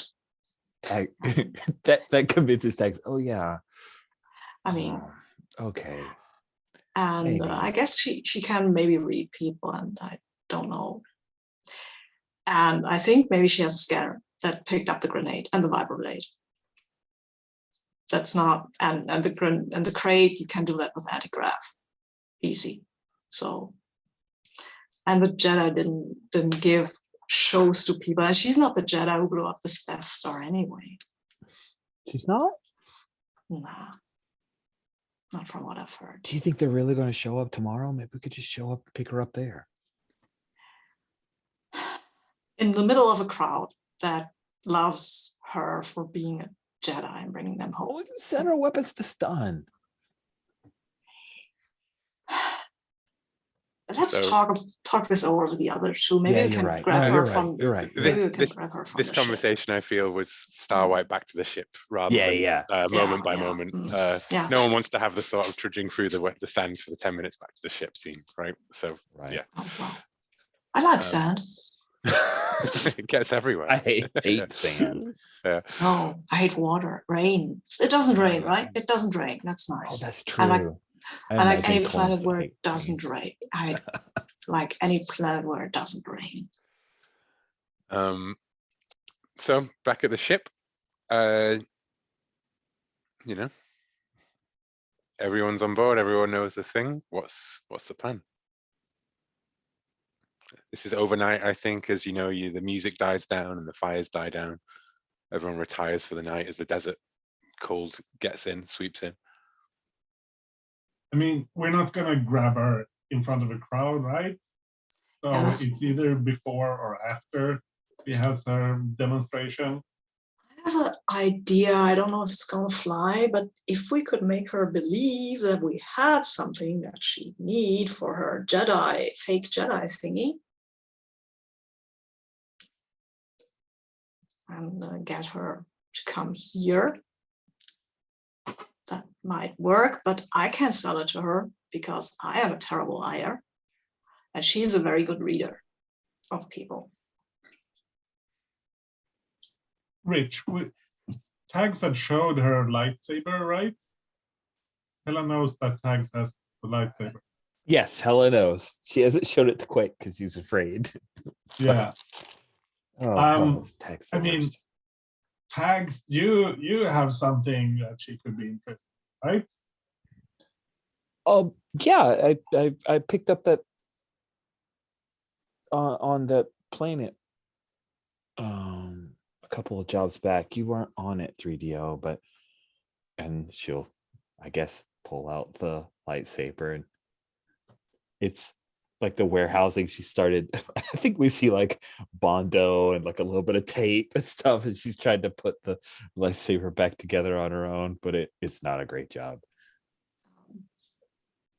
Tag, that convinces Tags. Oh yeah. I mean, Oh, okay. and maybe. I guess she can maybe read people, and I don't know. And I think maybe she has a scanner that picked up the grenade and the vibroblade. That's not, and the crate, you can do that with anti-grav, easy. So, and the Jedi didn't give shows to people, and she's not the Jedi who blew up the Death Star anyway. She's not? Nah, not from what I've heard. Do you think they're really going to show up tomorrow? Maybe we could just show up and pick her up there. In the middle of a crowd that loves her for being a Jedi and bringing them Oh, home. we can send our weapons to stun. Let's So- talk this over with the other two. Maybe Yeah, we you're can right. grab No, her you're from. right. You're right. Maybe we can This- grab her from This the ship. conversation, I feel, was Starlight back to the ship rather than moment by Yeah, moment. yeah. No one wants to have the sort of trudging through the sands for the 10 minutes back to the ship scene, right? So, Right. yeah. Oh, wow. I like sand. It gets everywhere. I hate sand. Yeah. No, I hate water. Rain. It doesn't rain, right? It doesn't rain. That's nice. Oh, that's I like- true. I like imagine any Torrance planet would where hate it doesn't rain. I like any planet where it doesn't rain. So back at the ship, you know, everyone's on board. Everyone knows the thing. What's the plan? This is overnight, I think, as you know, the music dies down and the fires die down. Everyone retires for the night as the desert cold gets in, sweeps in. I mean, we're not gonna grab her in front of a crowd, right? So Yeah, that's- it's either before or after she has her demonstration. I have an idea. I don't know if it's going to fly, but if we could make her believe that we had something that she'd need for her fake Jedi thingy, and get her to come here, that might work, but I can't sell it to her because I am a terrible liar, and she's a very good reader of people. Rich, Tags had showed her lightsaber, right? Hela knows that Tags has the lightsaber. Yes, Hella knows. She hasn't showed it to Quake because he's afraid. Yeah. Oh, Hella's text the I mean, worst. Tags, you have something that she could be interested in, right? Oh yeah, I picked up that on that planet a couple of jobs back. You weren't on it, 3DO, but And she'll, I guess, pull out the lightsaber, and it's like the warehousing she started. I think we see like Bondo and like a little bit of tape and stuff, and she's trying to put the lightsaber back together on her own, but it's not a great job.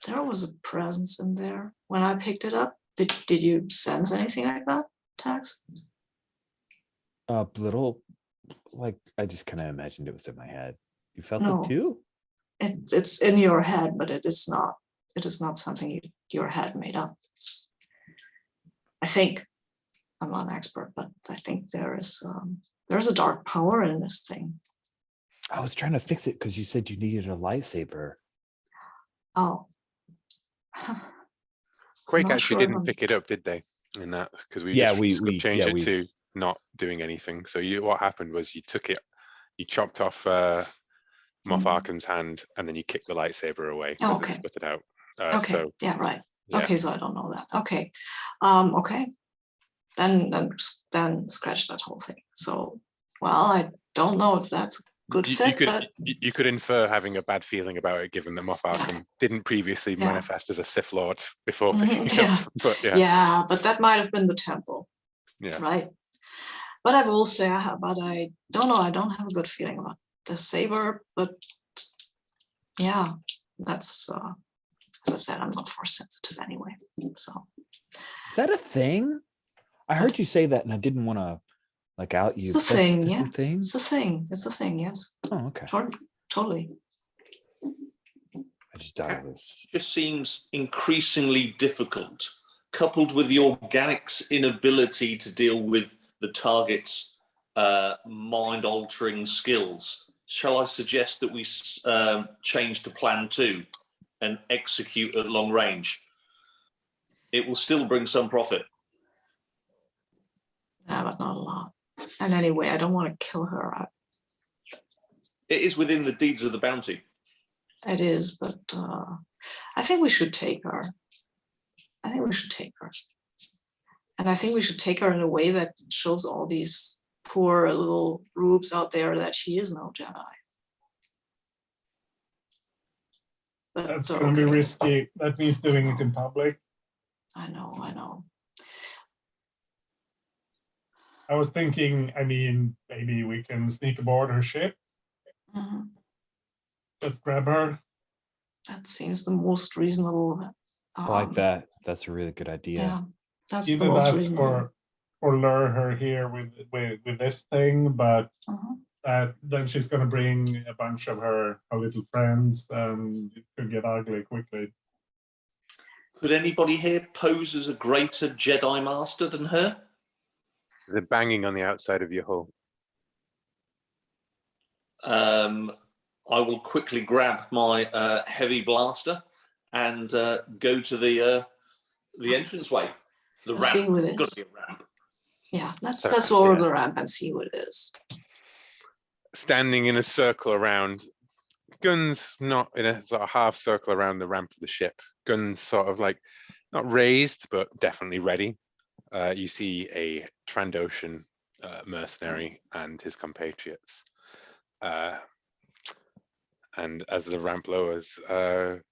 There was a presence in there when I picked it up. Did you sense anything like that, Tax? A little, like, I just kind of imagined it was in my head. You felt No. it too? It's in your head, but it is not. It is not something your head made up. I think, I'm not an expert, but I think there's a dark power in this thing. I was trying to fix it because you said you needed a lightsaber. Oh. Quake Not actually sure didn't I'm- pick it up, did they? In that, because we Yeah, just we changed yeah, it we- to not doing anything. So what happened was you took it, you chopped off Moff Mhm. Arkham's hand, and then you kicked the lightsaber away Oh, because okay. it split it out. Okay. So Yeah. Right. yeah. Okay. So I don't know that. Okay. Okay. Then scratch that whole thing. So, well, I don't know if that's a good fit, but You could infer having a bad feeling about it, given that Moff Arkham didn't previously Yeah. manifest as a Sith Lord before Mhm, picking it yeah. up. But yeah, yeah, but that might have been the temple, yeah. right? But I will say, but I don't know. I don't have a good feeling about the saber, but yeah, that's as I said, I'm not force sensitive anyway. So Is that a thing? I heard you say that, and I didn't want to like out you. it's a thing, That's yeah. a thing. It's a thing. It's a thing. Yes. Oh, okay. Totally. I just thought it was. Just seems increasingly difficult, coupled with the organic's inability to deal with the target's mind-altering skills. Shall I suggest that we change to plan 2 and execute at long range? It will still bring some profit. Yeah, but not a lot. And anyway, I don't want to kill her. It is within the deeds of the bounty. It is, but I think we should take her. I think we should take her. And I think we should take her in a way that shows all these poor little rubes out there that she is no Jedi. But, That's going to be risky. That means doing it Oh. in public. I know. I was thinking, I mean, maybe we can sneak aboard her ship, Mhm. just grab her. That seems the most reasonable. I like that. That's a really good idea. Yeah, that's the Either most that reasonable. or lure her here with this thing, but Mhm. then she's going to bring a bunch of her little friends, and it could get ugly quickly. Could anybody here pose as a greater Jedi Master than her? The banging on the outside of your hull. I will quickly grab my heavy blaster and go to the entranceway. The Let's see ramp. who it It's got is. to be a ramp. Yeah, let's So, lower yeah. the ramp and see what it is. Standing in a circle around, guns not in a sort of half circle around the ramp of the ship. Guns sort of like not raised, but definitely ready. You see a Trandoshan mercenary and his compatriots. And as the ramp lowers, and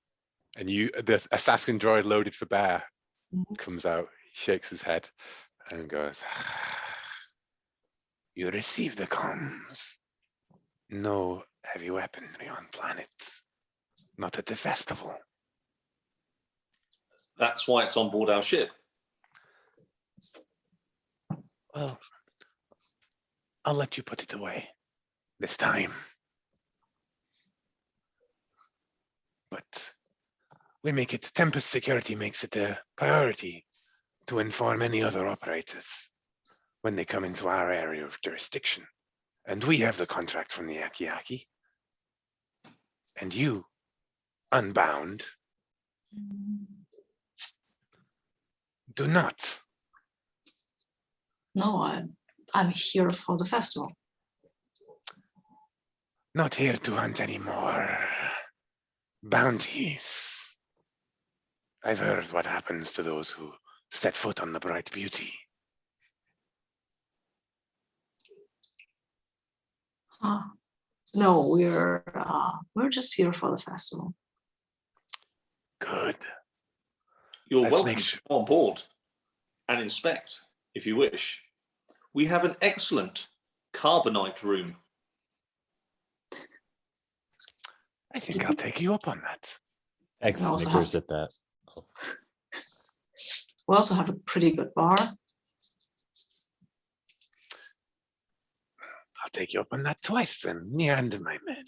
the assassin droid loaded for bear Mhm. comes out, shakes his head, and goes, "You receive the comms. No heavy weaponry on planets. Not at the festival." That's why it's on board our ship. Well, I'll let you put it away this time. But we make it, Tempest Security makes it a priority to inform any other operators when they come into our area of jurisdiction. And we have the contract from the Yaki. And you, Unbound, do not. No, I'm here for the festival. Not here to hunt any more bounties. I've heard what happens to those who set foot on the bright beauty. Huh. No, we're just here for the festival. Good. You're Let's welcome make to sure- come on board and inspect if you wish. We have an excellent carbonite room. I think I'll take you up on that. X also Snickers have- at that. We also have a pretty good bar. I'll take you up on that twice then, me and my men.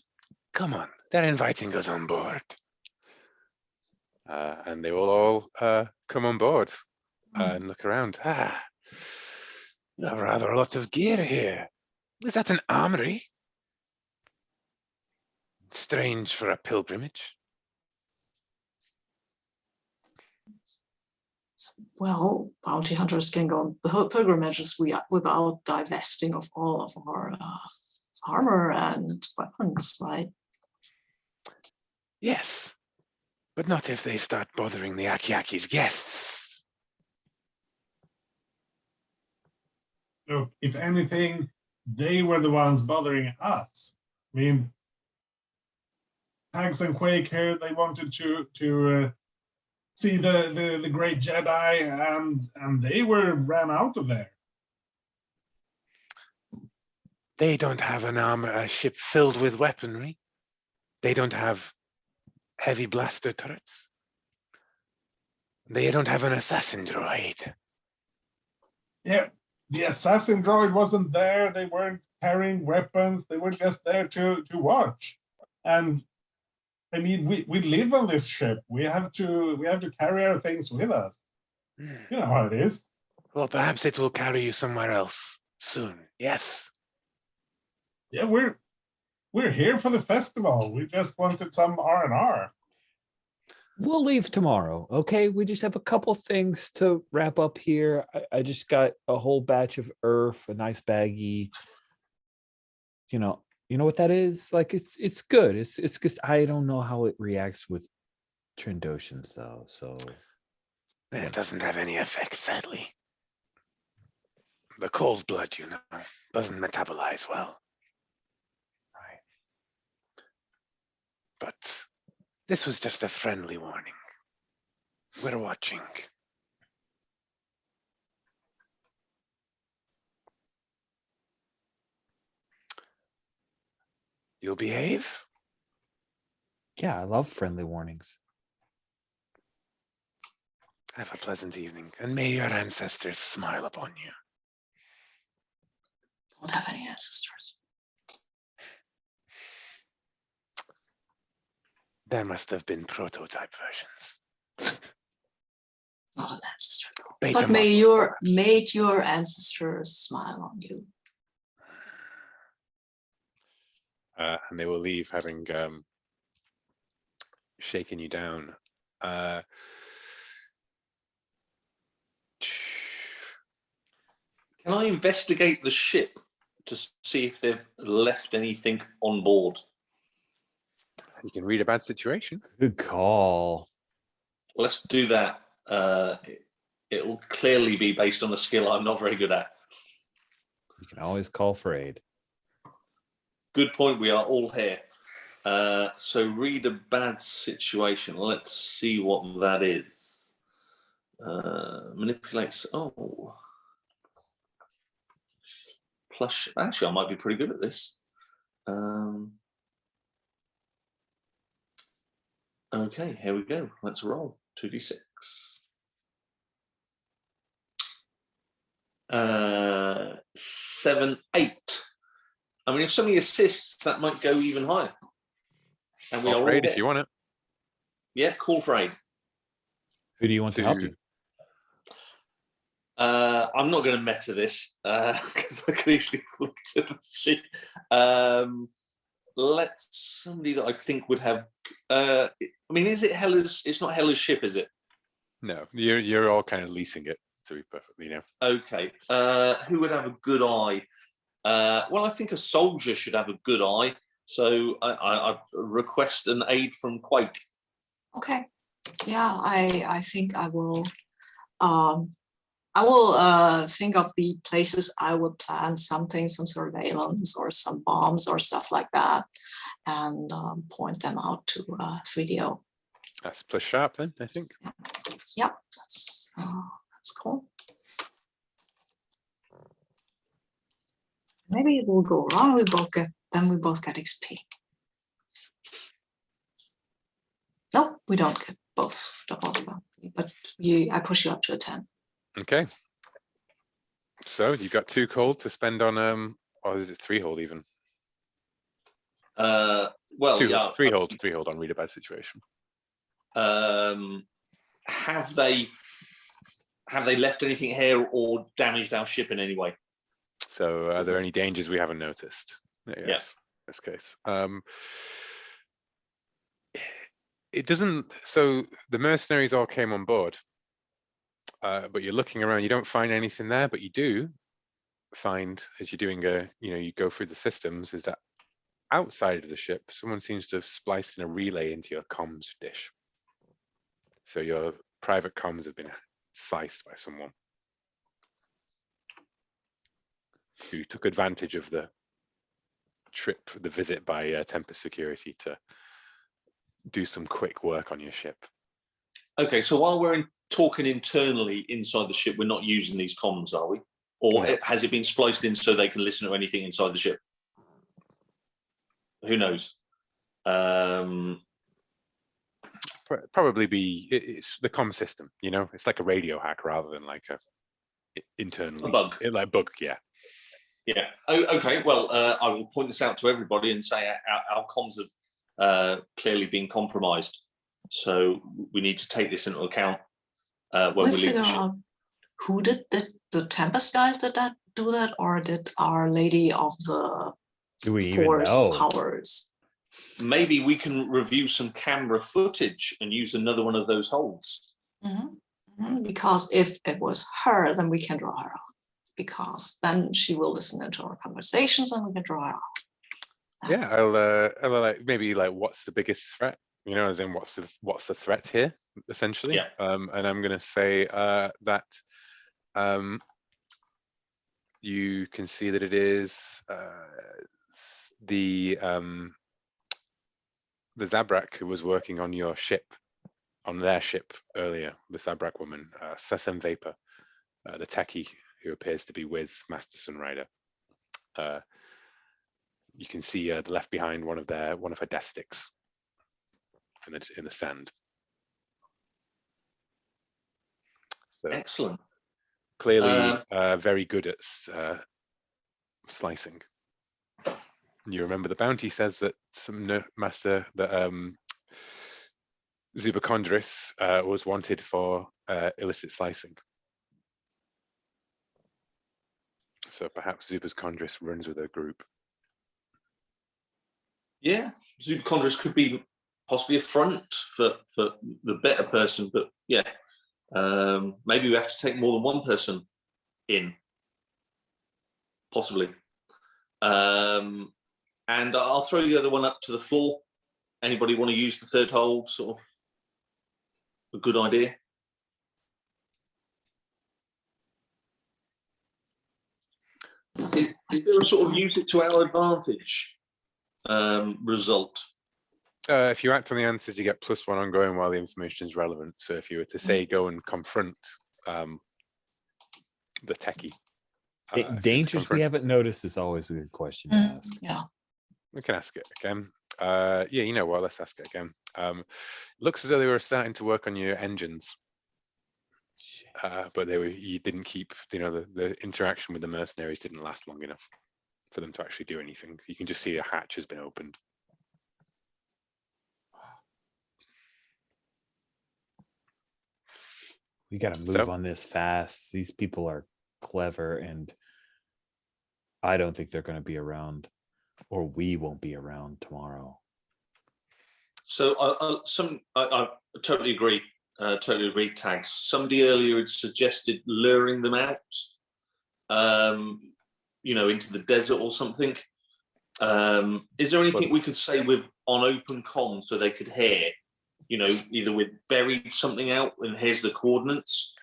Come on, they're inviting us on board. And they will all come on board and look around. You have rather a lot of gear here. Is that an armory? Strange for a pilgrimage. Well, bounty hunters can go on pilgrimages without divesting of all of our armor and weapons, right? Yes, but not if they start bothering the Akiaki's guests. Look, if anything, they were the ones bothering us. I mean, Hags and Quake here, they wanted to see the great Jedi, and they ran out of there. They don't have a ship filled with weaponry. They don't have heavy blaster turrets. They don't have an assassin droid. Yeah, the assassin droid wasn't there. They weren't carrying weapons. They were just there to watch. And I mean, we live on this ship. We have to carry our things with us. You know how it is. Well, perhaps it will carry you somewhere else soon. Yes. Yeah, we're here for the festival. We just wanted some R&R. We'll leave tomorrow, okay? We just have a couple things to wrap up here. I just got a whole batch of earth, a nice baggie. You know what that is? Like it's good. It's just I don't know how it reacts with Trandoshans though. So It doesn't have any effect, sadly. The cold blood, doesn't metabolize well. right. But this was just a friendly warning. We're watching. You'll behave? Yeah, I love friendly warnings. Have a pleasant evening, and may your ancestors smile upon you. Don't have any ancestors. There must have been prototype versions. Not an ancestor. Beta But may models, your ancestors smile on you. and they will leave, having shaken you down. Can I investigate the ship to see if they've left anything on board? You can read a bad situation. Good call. Let's do that. It will clearly be based on a skill I'm not very good at. You can always call for aid. Good point. We are all here. So read a bad situation. Let's see what that is. Manipulates. Oh. Plus, actually, I might be pretty good at this. Okay, here we go. Let's roll 2d6. 7, 8. I mean, if somebody assists, that might go even higher. And we Call are for all aid if here. you want it. Yeah, call for aid. Who do you want to help you? I'm not going to meta this because I could easily flip to the sheet. Let somebody that I think would have. I mean, is it Hella's? It's not Hella's ship, is it? No, you're all kind of leasing it, to be perfectly, Okay. Who would have a good eye? Well, I think a soldier should have a good eye. So I request an aid from Quake. Okay. Yeah, I think I will I will think of the places I would plan something, some surveillance or some bombs or stuff like that, and point them out to 3DO. That's plus sharp then, I think. Yep, that's cool. Maybe it will go wrong. We both get XP. Nope, we don't get both double, but I push you up to a 10. Okay. So you've got 2 cold to spend on or is it 3 hold even? Well, 2, yeah. 3 hold on read a bad situation. Have they left anything here or damaged our ship in any way? So are there any dangers we haven't noticed? Yes, in this case. It doesn't, so the mercenaries all came on board, but you're looking around, you don't find anything there, but you do find, as you're doing you go through the systems, is that outside of the ship, someone seems to have spliced in a relay into your comms dish. So your private comms have been sliced by someone who took advantage of the visit by Tempest Security to do some quick work on your ship. Okay, so while we're talking internally inside the ship, we're not using these comms, are we? Or No. has it been spliced in so they can listen to anything inside the ship? Who knows? Probably it's the comm system, it's like a radio hack rather than like a internally bug. Like bug, yeah. Yeah. Oh, okay. Well, I will point this out to everybody and say our comms have clearly been compromised. So we need to take this into account when we leave the ship. Out who did the Tempest guys do that, or did Our Lady of the Do we even Force know? powers? Maybe we can review some camera footage and use another one of those holds. Because if it was her, then we can draw her out. Because then she will listen into our conversations and we can draw her out. Yeah, I'll like maybe like what's the biggest threat? As in what's the threat here, essentially. Yeah. And I'm gonna say that you can see that it is the Zabrak who was working on your ship, on their ship earlier, the Zabrak woman, Sesam Vapor, the techie who appears to be with Master Sunrider. You can see left behind one of her death sticks in the sand. So Excellent. clearly very good at slicing. You remember the bounty says that Zuba Condris was wanted for illicit slicing. So perhaps Zuba's Condris runs with a group. Yeah, Zuba Condris could be possibly a front for the better person, but yeah, maybe we have to take more than one person in, possibly. And I'll throw the other one up to the floor. Anybody want to use the third hold? Sort of a good idea. Is there a sort of use it to our advantage result? If you act on the answers, you get +1 ongoing while the information is relevant. So if you were to say go and confront the techie. Dangers we haven't noticed is always a good question to ask. Yeah. We can ask it again. Yeah, you know what? Let's ask it again. Looks as though they were starting to work on your engines, but you didn't keep. The interaction with the mercenaries didn't last long enough for them to actually do anything. You can just see a hatch has been opened. We got to move on this fast. These people are clever, and I don't think they're going to be around, or we won't be around tomorrow. So I totally agree. Totally agree. Tags. Somebody earlier had suggested luring them out, into the desert or something. Is there anything we could say on open comms so they could hear? Either we've buried something out and here's the coordinates,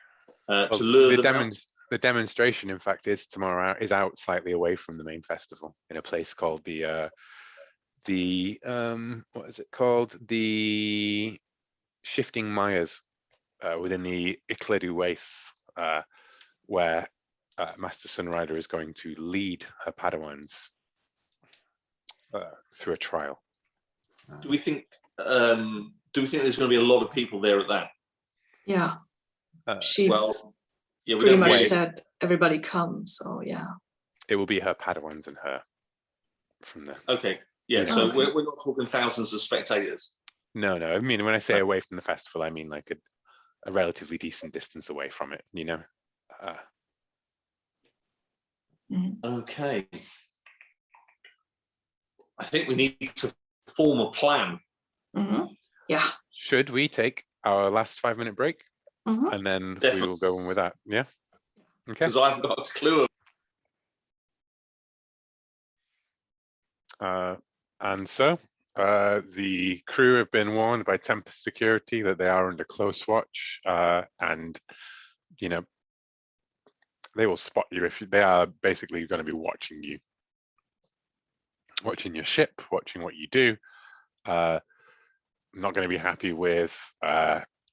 Well, to lure the, them out. the demonstration, in fact, is tomorrow. Is out slightly away from the main festival in a place called the what is it called? The Shifting Myers within the Ikledu Wastes, where Master Sunrider is going to lead her Padawans through a trial. Do we think there's going to be a lot of people there at that? Yeah. She Well, yeah, we pretty don't much really- said everybody come. So yeah. It will be her Padawans and her from the. Okay, yeah. Yeah. So Okay. we're not talking thousands of spectators. No. I mean, when I say away from the festival, I mean like a relatively decent distance away from it. You know. Okay. I think we need to form a plan. Yeah. Should we take our last 5-minute break Mhm. and then we Definitely. will go on with that? Yeah. Okay. Because I haven't got a clue. And so the crew have been warned by Tempest Security that they are under close watch, and you know they will spot you if they are basically going to be watching you, watching your ship, watching what you do. Not going to be happy with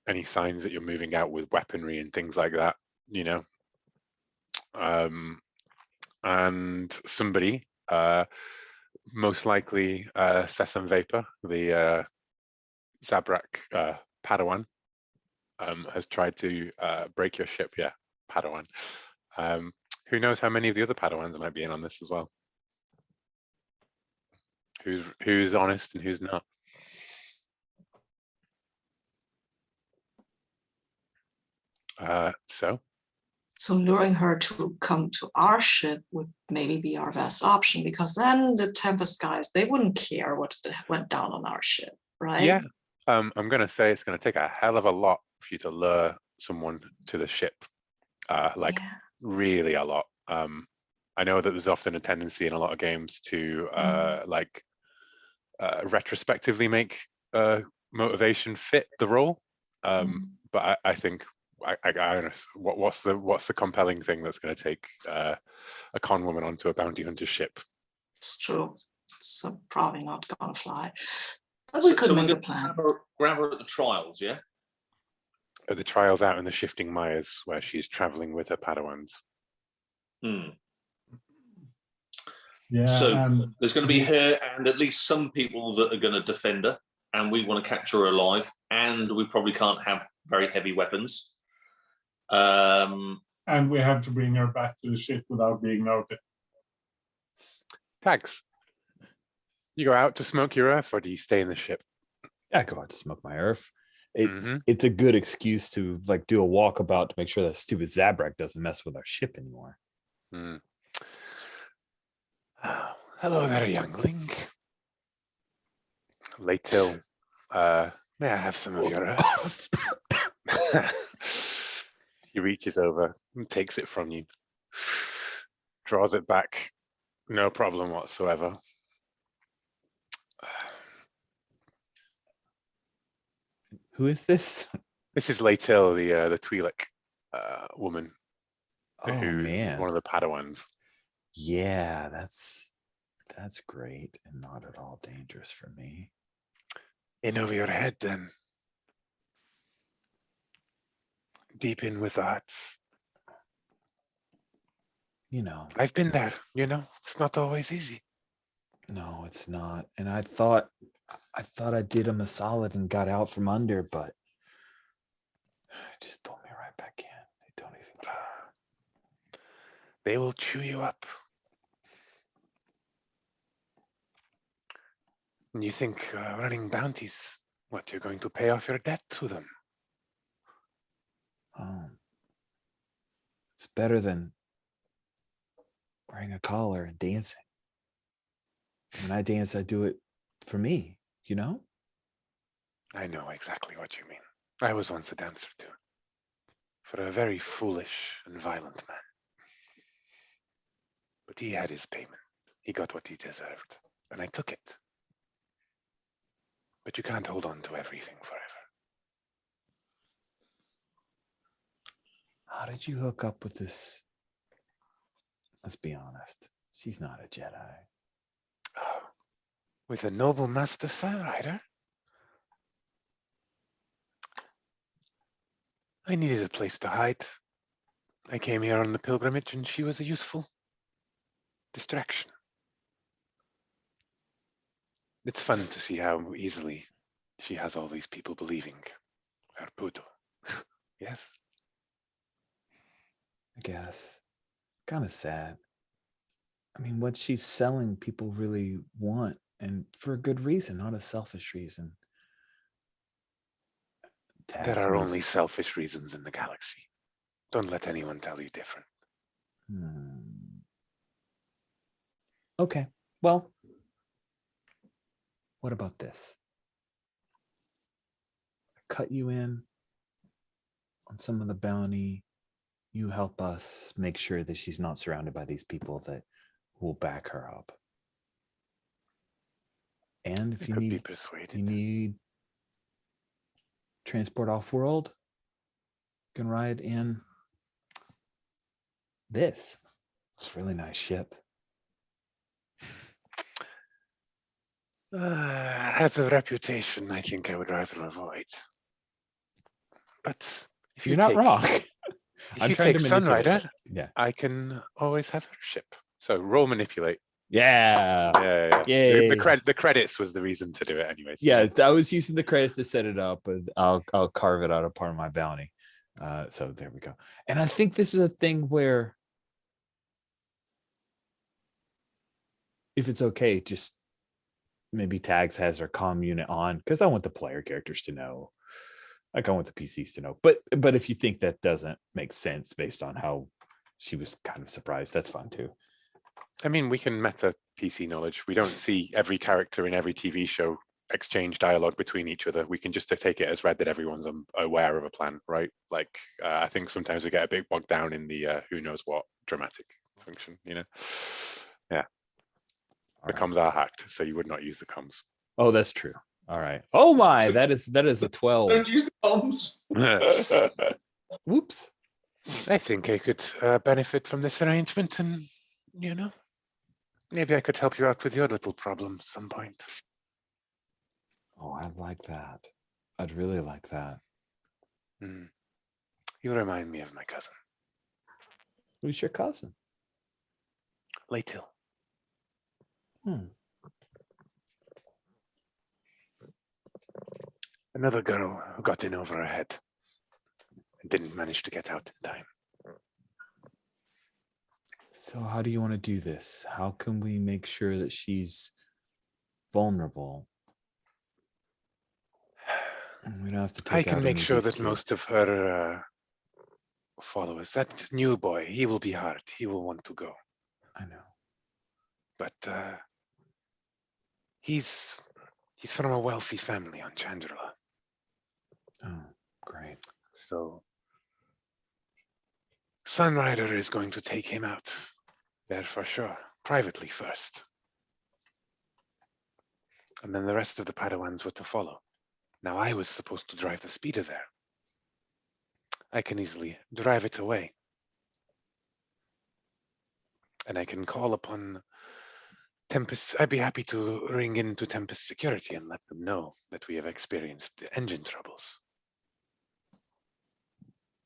any signs that you're moving out with weaponry and things like that. You know, and somebody. Most likely Sesam Vapor, the Zabrak Padawan, has tried to break your ship. Yeah, Padawan. Who knows how many of the other Padawans might be in on this as well? Who's honest and who's not? So luring her to come to our ship would maybe be our best option, because then the Tempest guys, they wouldn't care what went down on our ship, right? Yeah. I'm going to say it's going to take a hell of a lot for you to lure someone to the ship. Like Yeah. really a lot. I know that there's often a tendency in a lot of games to retrospectively make motivation fit the role. But I think what's the compelling thing that's going to take a con woman onto a bounty hunter ship? It's true. So probably not gonna fly. But we could we're make a gonna plan. Grab her at the trials, yeah? The trials out in the Shifting Myers where she's traveling with her Padawans. Yeah. So there's going to be her and at least some people that are going to defend her, and we want to capture her alive, and we probably can't have very heavy weapons. And we have to bring her back to the ship without being noticed. Tags, you go out to smoke your earth, or do you stay in the ship? I go out to smoke my earth. It's a good excuse to like do a walkabout to make sure that stupid Zabrak doesn't mess with our ship anymore. Hello there, youngling. Late till, may I have some of your earth? He reaches over and takes it from you, draws it back, no problem whatsoever. Who is this? This is Laytil, the Twi'lek woman, Oh who man, one of the Padawans. Yeah, that's great and not at all dangerous for me. In over your head, then. Deep in with the huts. You know, I've been there, you know, it's not always easy. no, it's not. And I thought I did him a solid and got out from under, but just pulled me right back in. They don't even care. They will chew you up. And you think running bounties, what, you're going to pay off your debt to them? It's better than wearing a collar and dancing. When I dance, I do it for me, you know? I know exactly what you mean. I was once a dancer too. For a very foolish and violent man. But he had his payment. He got what he deserved. And I took it. But you can't hold on to everything forever. How did you hook up with this? Let's be honest. She's not a Jedi. Oh, with a noble master Sunrider? I needed a place to hide. I came here on the pilgrimage and she was a useful distraction. It's fun to see how easily she has all these people believing her puto. Yes. I guess. Kind of sad. I mean, what she's selling, people really want, and for a good reason, not a selfish reason. There are only selfish reasons in the galaxy. Don't let anyone tell you different. Okay. Well, what about this? Cut you in on some of the bounty. You help us make sure that she's not surrounded by these people that will back her up. And if I you could be need, persuaded. you need transport off world, you can ride in this. It's a really nice ship. Has a reputation I think I would rather avoid. But if You're not wrong. If I'm you trying take to manipulate Sunrider, it. Yeah. I can always have her ship. So roll manipulate. Yeah. Yeah. Yay. The credits was the reason to do it anyways. Yeah, I was using the credits to set it up, but I'll carve it out a part of my bounty. So there we go. And I think this is a thing where, if it's okay, just maybe Tags has her comm unit on, because I want the player characters to know. Like I want the PCs to know. But if you think that doesn't make sense based on how she was kind of surprised, that's fine too. I mean, we can meta PC knowledge. We don't see every character in every TV show exchange dialogue between each other. We can just take it as read that everyone's aware of a plan, right? Like, I think sometimes we get a bit bogged down in the who knows what dramatic function, you know? Yeah. All The right. comms are hacked, so you would not use the comms. Oh, that's true. All right. Oh my, that is a 12. Don't use the bombs. Whoops. I think I could benefit from this arrangement and, you know, maybe I could help you out with your little problem at some point. Oh, I'd like that. I'd really like that. You remind me of my cousin. Who's your cousin? Late Hill. Another girl who got in over her head and didn't manage to get out in time. So how do you want to do this? How can we make sure that she's vulnerable? And we don't have to take I out can make any sure of these that most kids. of her followers, that new boy, he will be hard. He will want to go. I know. But he's from a wealthy family on Chandrila. Oh, great. So Sunrider is going to take him out there for sure, privately first. And then the rest of the Padawans were to follow. Now I was supposed to drive the speeder there. I can easily drive it away. And I can call upon Tempest. I'd be happy to ring into Tempest Security and let them know that we have experienced engine troubles.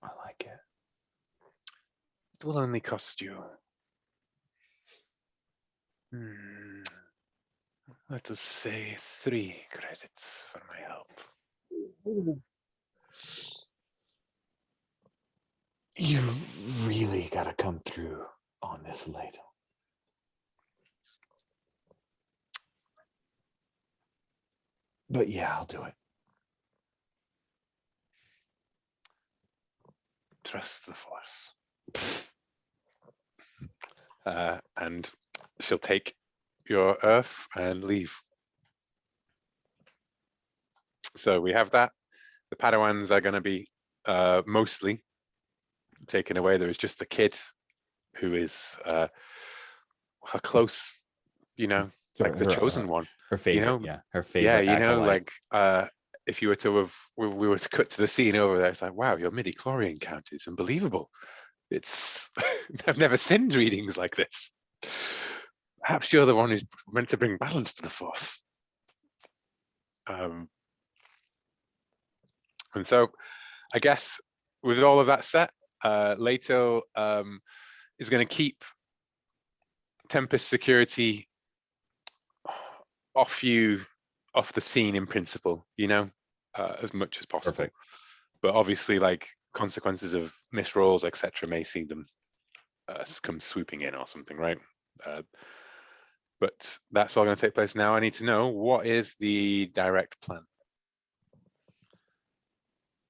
I like it. It will only cost you, let us say 3 credits for my help. You really got to come through on this later. But yeah, I'll do it. Trust the Force. And she'll take your Earth and leave. So we have that. The Padawans are going to be mostly taken away. There is just a kid who is her close, you know, like the chosen one. Her favorite, You know, yeah. Her favorite yeah, you know, acolyte. like if you were to have, we were to cut to the scene over there, it's like, wow, your midi-chlorian count is unbelievable. It's, I've never seen readings like this. Perhaps you're the one who's meant to bring balance to the Force. And so I guess with all of that set, Leto is going to keep Tempest security off the scene in principle, you know, as much as possible. Perfect. But obviously, like, consequences of misrolls, etc., may see them come swooping in or something, right? But that's all going to take place now. I need to know, what is the direct plan?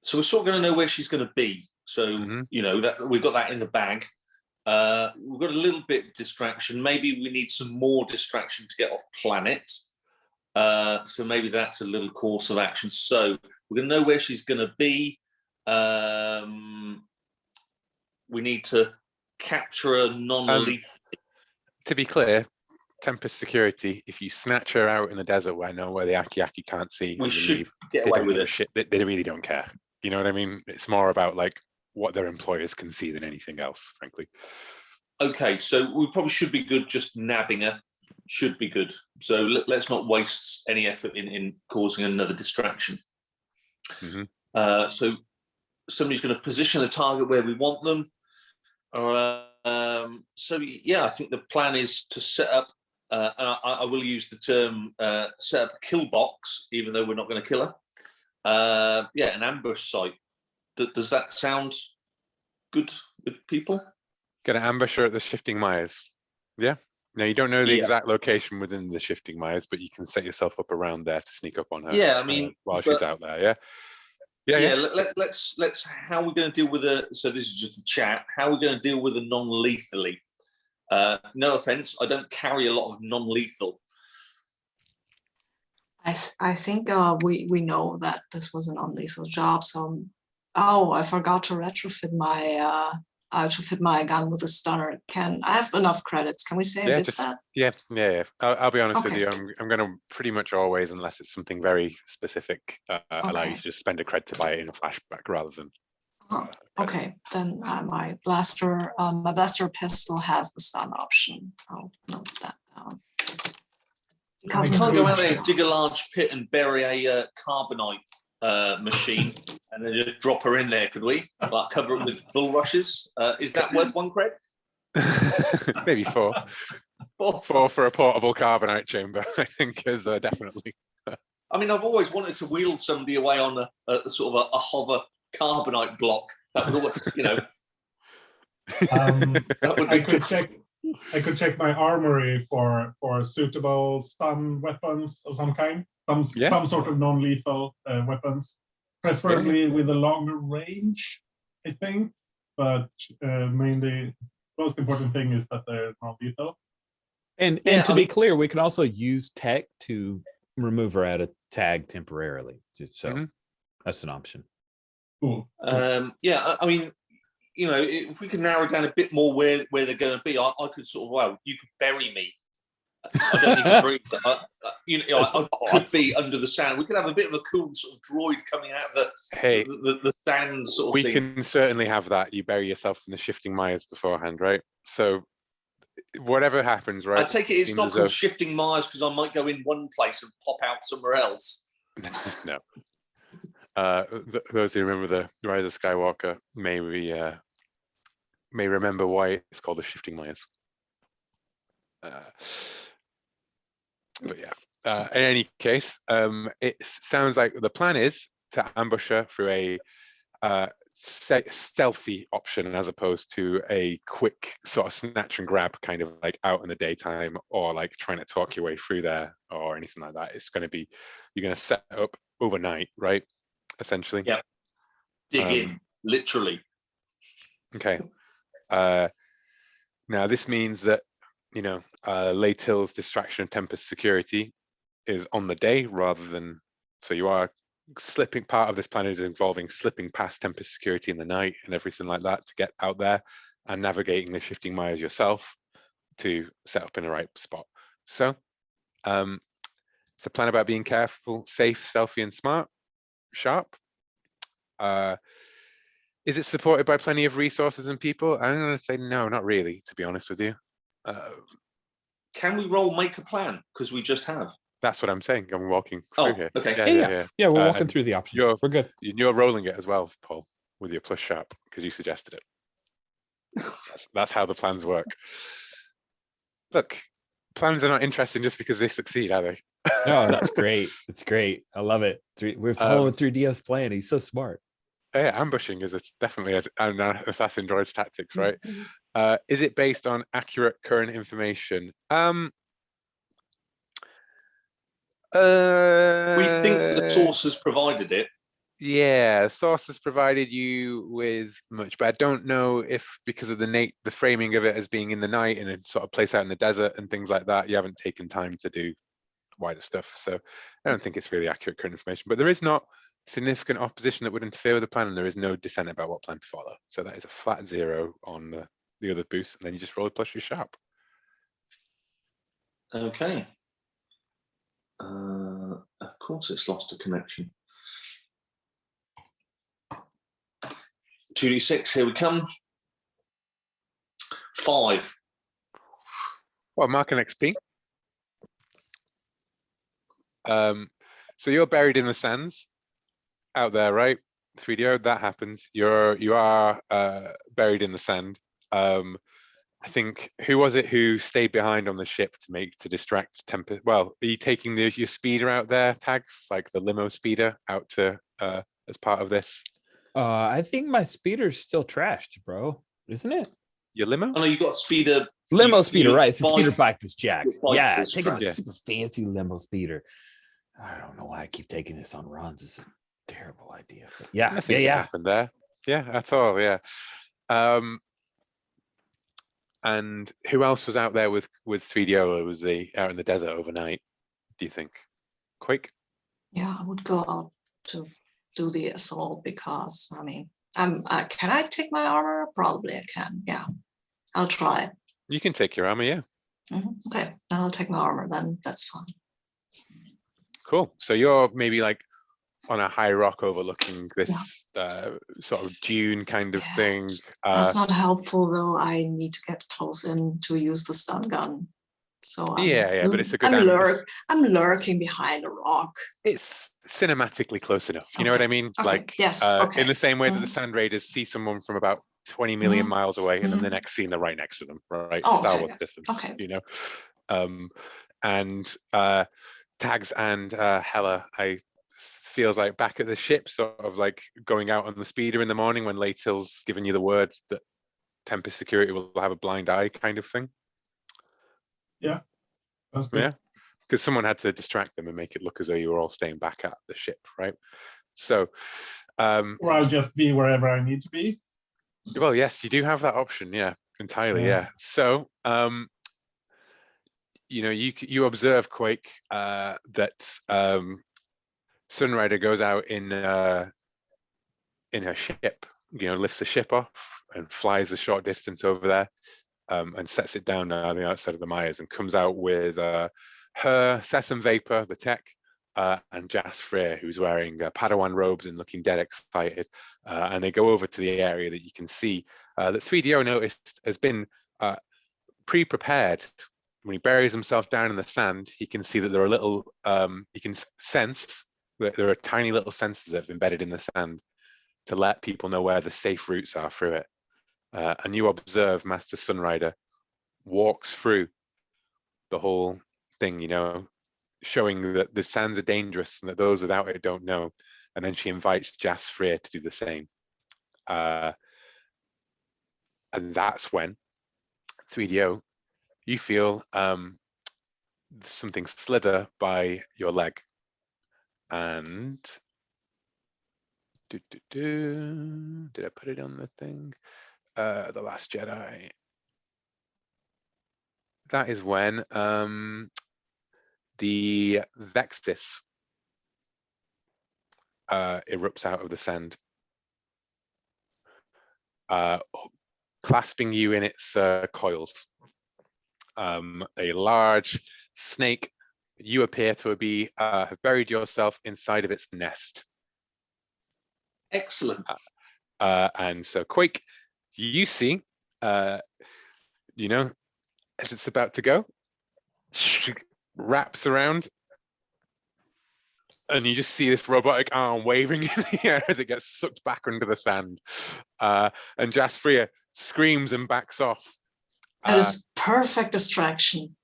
So we're sort of going to know where she's going to be. So, you know, that we've got that in the bag. We've got a little bit of distraction. Maybe we need some more distraction to get off planet. So maybe that's a little course of action. So we're going to know where she's going to be. We need to capture a non-lethal. To be clear, Tempest security, if you snatch her out in the desert where the Aki-Aki can't see, We should leave, get they away don't with give a it. shit. They really don't care. You know what I mean? It's more about like what their employers can see than anything else, frankly. Okay, so we probably should be good just nabbing her. Should be good. So let's not waste any effort in causing another distraction. So somebody's going to position the target where we want them. So yeah, I think the plan is to set up, and I will use the term set up a kill box, even though we're not going to kill her. Yeah, an ambush site. Does that sound good with people? Get an ambush her at the Shifting Mires. Yeah. Now, you don't know the Yeah. exact location within the Shifting Mires, but you can set yourself up around there to sneak up on her. Yeah, I mean, while she's out there. Yeah. Let's how we're going to deal with a. So this is just a chat. How are we going to deal with a non-lethally? No offense, I don't carry a lot of non-lethal. I think we know that this was a non-lethal job. So, I forgot to retrofit my gun with a stunner. Can I have enough credits? Can we say I did that? Yeah. I'll be honest with Okay. you. I'm going to pretty much always, unless it's something very specific, allow you to just spend a cred to buy it in a flashback rather than. Okay, then my blaster pistol has the stun option. I'll note that down. You can't go out there and dig a large pit and bury a carbonite machine and then just drop her in there, could we? Like cover it with bulrushes? Is that worth one cred? Maybe 4. 4 for a portable carbonite chamber, I think, is definitely. I mean, I've always wanted to wheel somebody away on a sort of a hover carbonite block. That would always, you know. That would be I could check my armory for suitable stun weapons of some kind, some sort of non-lethal weapons, preferably with a longer range, I think. But mainly, most important thing is that they're non-lethal. And to be clear, we can also use tech to remove her at a tag temporarily. So that's an option. Cool. Yeah, I mean, you know, if we can narrow down a bit more where they're going to be, I could sort of, well, you could bury me. I don't need to breathe. I could be under the sand. We could have a bit of a cool sort of droid coming out of the sand sort of thing. We can certainly have that. You bury yourself in the Shifting Mires beforehand, right? So whatever happens, right? I take it's not called Shifting Mires because I might go in one place and pop out somewhere else. No. Those who remember the Rise of Skywalker may remember why it's called the Shifting Mires. But yeah, in any case, it sounds like the plan is to ambush her through a stealthy option as opposed to a quick sort of snatch and grab, kind of like out in the daytime, or like trying to talk your way through there or anything like that. It's going to be, you're going to set up overnight, right? Essentially. Yeah. Dig in, literally. Okay. Now this means that, you know, Laytil's distraction of Tempest security is on the day rather than, so you are slipping, part of this plan is involving slipping past Tempest security in the night and everything like that to get out there and navigating the Shifting Mires yourself to set up in the right spot. So it's a plan about being careful, safe, stealthy, and smart. sharp. Is it supported by plenty of resources and people? I'm going to say no, not really, to be honest with you. Can we roll make a plan? Because we just have. That's what I'm saying. I'm walking through Oh, here. okay. Yeah, we're walking and through the options. You're, We're good. you're rolling it as well, Paul, with your plus sharp, because you suggested it. That's how the plans work. Look, plans are not interesting just because they succeed, are they? No, that's great. It's great. I love it. We're following through Dio's plan. He's so smart. Yeah, ambushing is definitely an assassin droid's tactics, right? Is it based on accurate current information? We think the source has provided it. Yeah, source has provided you with much, but I don't know if because of the framing of it as being in the night and a sort of place out in the desert and things like that, you haven't taken time to do wider stuff. So I don't think it's really accurate current information, but there is not significant opposition that would interfere with the plan, and there is no dissent about what plan to follow. So that is a flat 0 on the other boost, and then you just roll plus your sharp. Okay. Of course, it's lost a connection. 2d6, here we come. 5. Well, mark an XP. So you're buried in the sands out there, right? 3DO, that happens. You are buried in the sand. I think, who was it who stayed behind on the ship to distract Tempest? Well, are you taking your speeder out there, Tags, like the limo speeder out to as part of this? I think my speeder's still trashed, bro. Isn't it? Your limo? Oh no, you got speeder. Limo speeder, right? It's the speeder bike- bike that's jacked. bike Yeah, that's taking the trashed. super fancy limo speeder. I don't know why I keep taking this on runs. It's a terrible idea. But yeah, Nothing yeah. happened there. Yeah, at all. Yeah. And who else was out there with 3DO, or was they out in the desert overnight, do you think? Quake? Yeah, I would go out to do the assault because I mean, can I take my armor? Probably I can. Yeah, I'll try it. You can take your armor, yeah. Okay, then I'll take my armor. Then that's fine. Cool. So you're maybe like on a high rock overlooking this sort of dune kind of thing. That's not helpful though. I need to get close in to use the stun gun. So but it's a good. I'm lurking behind a rock. It's cinematically close enough. You know what I mean? Okay. Like, yes. In the same way that the Sand Raiders see someone from about 20 million miles away, and then the next scene they're right next to them, right? Oh, Star Wars distance. Okay. You know, and Tags and Hella, feels like back at the ship, sort of like going out on the speeder in the morning when Laytil's given you the words that Tempest Security will have a blind eye kind of thing. Yeah. That's good. Yeah, because someone had to distract them and make it look as though you were all staying back at the ship, right? So, Or I'll just be wherever I need to be. well, yes, you do have that option. Yeah, entirely. Yeah. So, you know, you observe, Quake, that Sunrider goes out in her ship, you know, lifts the ship off and flies a short distance over there, and sets it down on the outside of the Myers and comes out with her, Sesam Vapor, the tech, and Jas Freyr, who's wearing Padawan robes and looking dead excited. And they go over to the area that you can see that 3DO noticed has been pre-prepared. When he buries himself down in the sand, he can see that there are little, he can sense that there are tiny little sensors that have embedded in the sand to let people know where the safe routes are through it. And you observe Master Sunrider walks through the whole thing, you know, showing that the sands are dangerous and that those without it don't know. And then she invites Jas Freyr to do the same. And that's when 3DO, you feel something slither by your leg. And did I put it on the thing? The Last Jedi. That is when the Vexis erupts out of the sand, clasping you in its coils. A large snake. You appear to be have buried yourself inside of its nest. Excellent. And so Quake, you see, you know, as it's about to go, wraps around, and you just see this robotic arm waving in the air as it gets sucked back under the sand. And Jasfria screams and backs off. That is perfect distraction.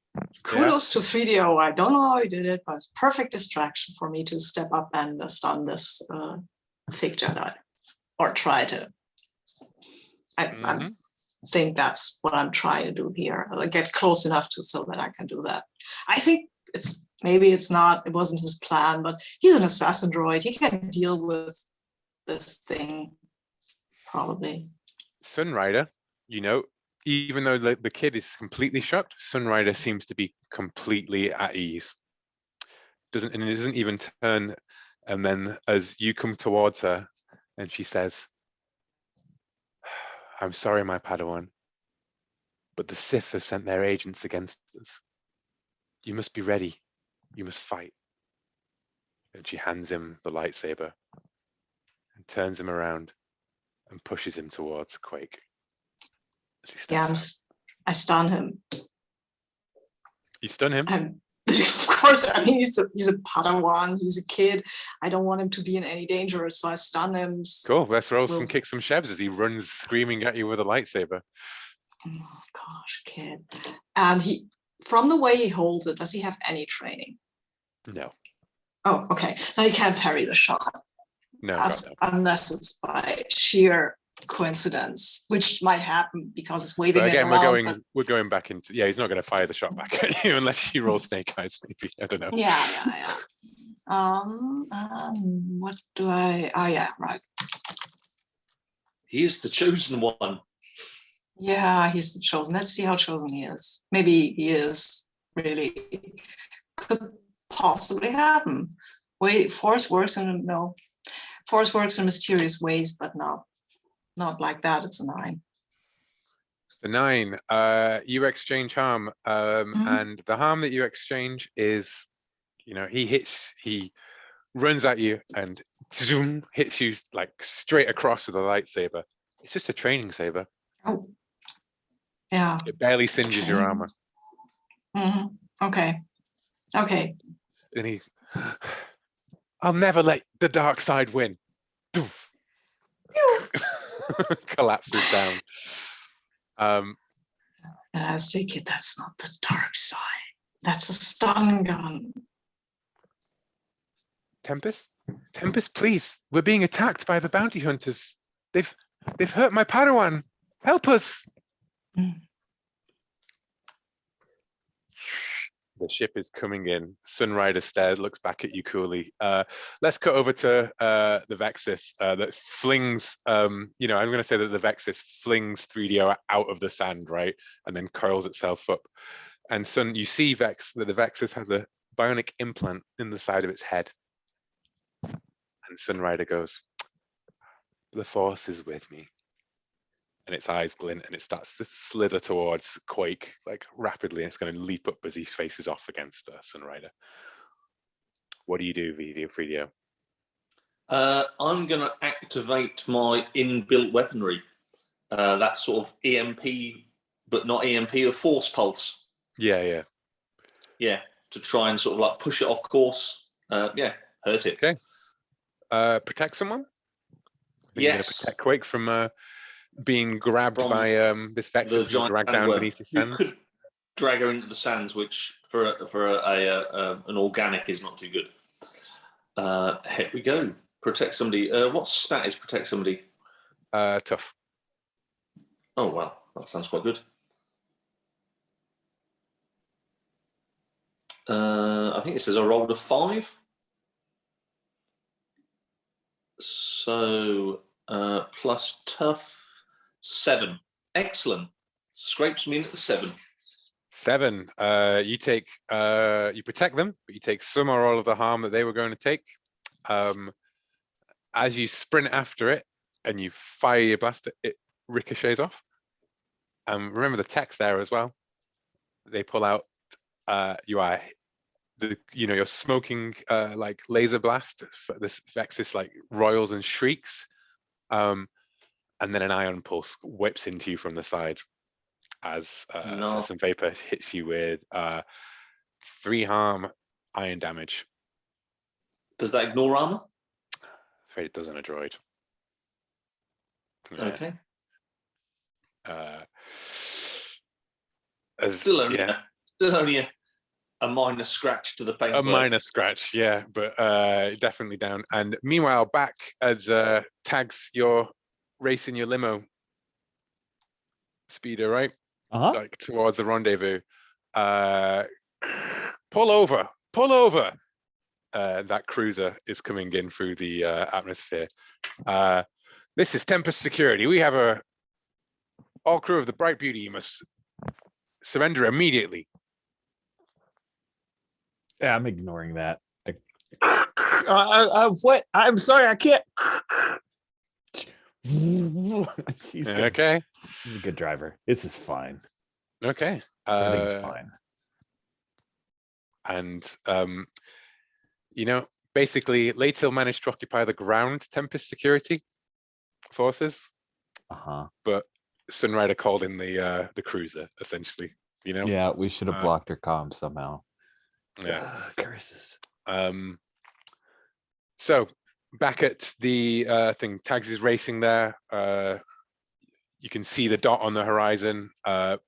Kudos to 3DO. I don't know how he did it, but it's perfect distraction for me to step up and stun this fake Jedi, or try to. I think that's what I'm trying to do here. Get close enough to so that I can do that. I think maybe it wasn't his plan, but he's an assassin droid. He can deal with this thing, probably. Sunrider, you know, even though the kid is completely shocked, Sunrider seems to be completely at ease. It doesn't even turn. And then as you come towards her, and she says, "I'm sorry, my Padawan, but the Sith have sent their agents against us. You must be ready. You must fight." And she hands him the lightsaber and turns him around and pushes him towards Quake. Yeah, I stun him. You stun him? Of course, I mean, he's a Padawan, he's a kid. I don't want him to be in any danger, so I stun him. Cool, let's roll some kick some shevs as he runs screaming at you with a lightsaber. Oh gosh, kid. And from the way he holds it, does he have any training? No. Oh, okay. Then he can't parry the shot. No. Unless it's by sheer coincidence, which might happen because it's waving but again, it around. We're going back into, he's not going to fire the shot back at you unless you roll snake eyes, maybe. I don't know. Yeah. What do I? Oh yeah, right. He's the chosen one. Yeah, he's the chosen. Let's see how chosen he is. Maybe he is really. Could possibly happen. Force works in mysterious ways, but not like that. It's a 9. The 9, you exchange harm, and the harm that you exchange is, he runs at you and zoom, hits you like straight across with a lightsaber. It's just a training saber. Oh, yeah. It barely singes your armor. Okay. And I'll never let the dark side win. Collapses down. And I was thinking, that's not the dark side. That's a stun gun. Tempest, please. We're being attacked by the bounty hunters. They've hurt my Padawan. Help us. The ship is coming in. Sunrider stares, looks back at you coolly. Let's cut over to the Vexus that flings, I'm going to say that the Vexus flings 3DO out of the sand, right? And then coils itself up. And you see that the Vexus has a bionic implant in the side of its head. And Sunrider goes, "The Force is with me." And its eyes glint and it starts to slither towards Quake, like rapidly. And it's going to leap up as he faces off against Sunrider. What do you do, 3DO? I'm going to activate my inbuilt weaponry. That sort of EMP, but not EMP, a force pulse. Yeah, to try and sort of like push it off course. Hurt it. Okay. Protect someone? Yes. Going to protect Quake from being grabbed by this Vexus and dragged down beneath the sands. You could drag her into the sands, which for an organic is not too good. Here we go. Protect somebody. What stat is protect somebody? Tough. Oh wow, that sounds quite good. I think it says I rolled a 5. So plus tough 7. Excellent. Scrapes me into the 7. 7. You protect them, but you take some or all of the harm that they were going to take. As you sprint after it and you fire your blaster, it ricochets off. Remember the text there as well. They pull out your smoking like laser blast. This Vexus like roils and shrieks, And then an ion pulse whips into you from the side as Assassin Vapor hits you with 3 harm, iron damage. Does that ignore armor? Afraid it does on a droid. Yeah. Okay. Still only a minor scratch to the paintwork. A minor scratch, yeah, but definitely down. And meanwhile, back as Tags, you're racing your limo speeder, right? Like towards the rendezvous. Pull over. That cruiser is coming in through the atmosphere. This is Tempest Security. We have all crew of the Bright Beauty. You must surrender immediately. Yeah, I'm ignoring that. What? I'm sorry, I can't. She's good. Okay. She's a good driver. This is fine. Okay. Everything's fine. And basically, Latil managed to occupy the ground Tempest security forces. But Sunrider called in the cruiser, essentially. Yeah, we should have blocked her comm somehow. Yeah. Curses. So back at the thing, Tags is racing there. You can see the dot on the horizon.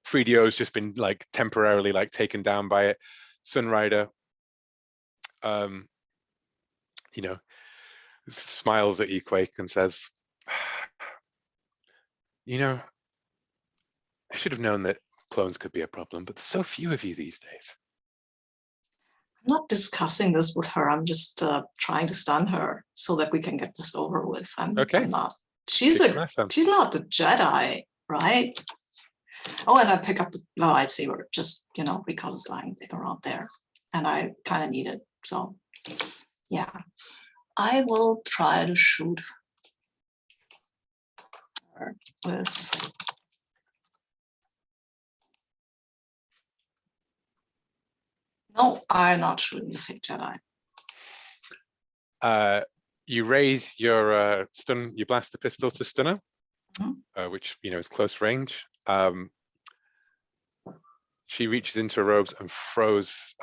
Freedio's just been like temporarily like taken down by it. Sunrider, smiles at you, Quake, and says, I should have known that clones could be a problem, but there's so few of you these days. I'm not discussing this with her. I'm just trying to stun her so that we can get this over with. I'm not. She's not the Jedi, right? Oh, and I pick up the lightsaber just because it's lying around there, and I kind of need it. So, yeah, I will try to shoot her with. No, I'm not shooting the fake Jedi. You raise your you blast the pistol to stunner, which is close range. She reaches into her robes and throws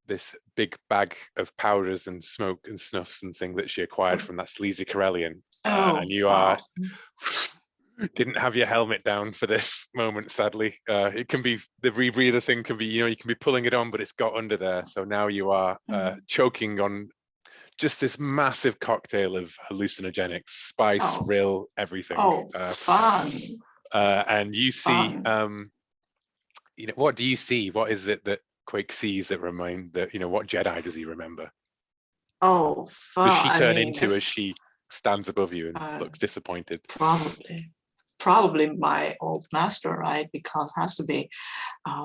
this big bag of powders and smoke and snuffs and thing that she acquired from that sleazy Corellian. And you didn't have your helmet down for this moment, sadly. It can be, the rebreather thing can be, you can be pulling it on, but it's got under there. So now you are choking on just this massive cocktail of hallucinogenics, spice, rill, everything. Fun. And you see, what do you see? What is it that Quake sees that what Jedi does he remember? Oh, fun. Does she turn into as she stands above you and looks disappointed? Probably my old master, right? Because it has to be,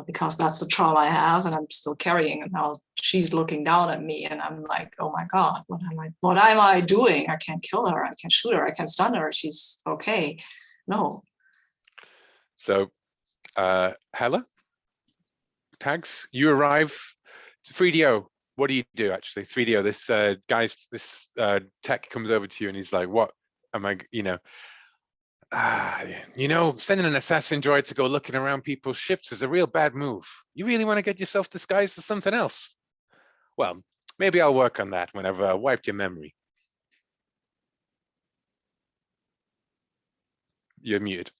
because that's the trauma I have, and I'm still carrying. And now she's looking down at me, and I'm like, oh my God, what am I doing? I can't kill her. I can't shoot her. I can't stun her. She's okay. No. So, Hella, Tags, you arrive. 3DO, what do you do actually? 3DO, this this tech comes over to you, and he's like, what am I, sending an assassin droid to go looking around people's ships is a real bad move. You really want to get yourself disguised as something else? Well, maybe I'll work on that when I've wiped your memory. You're muted.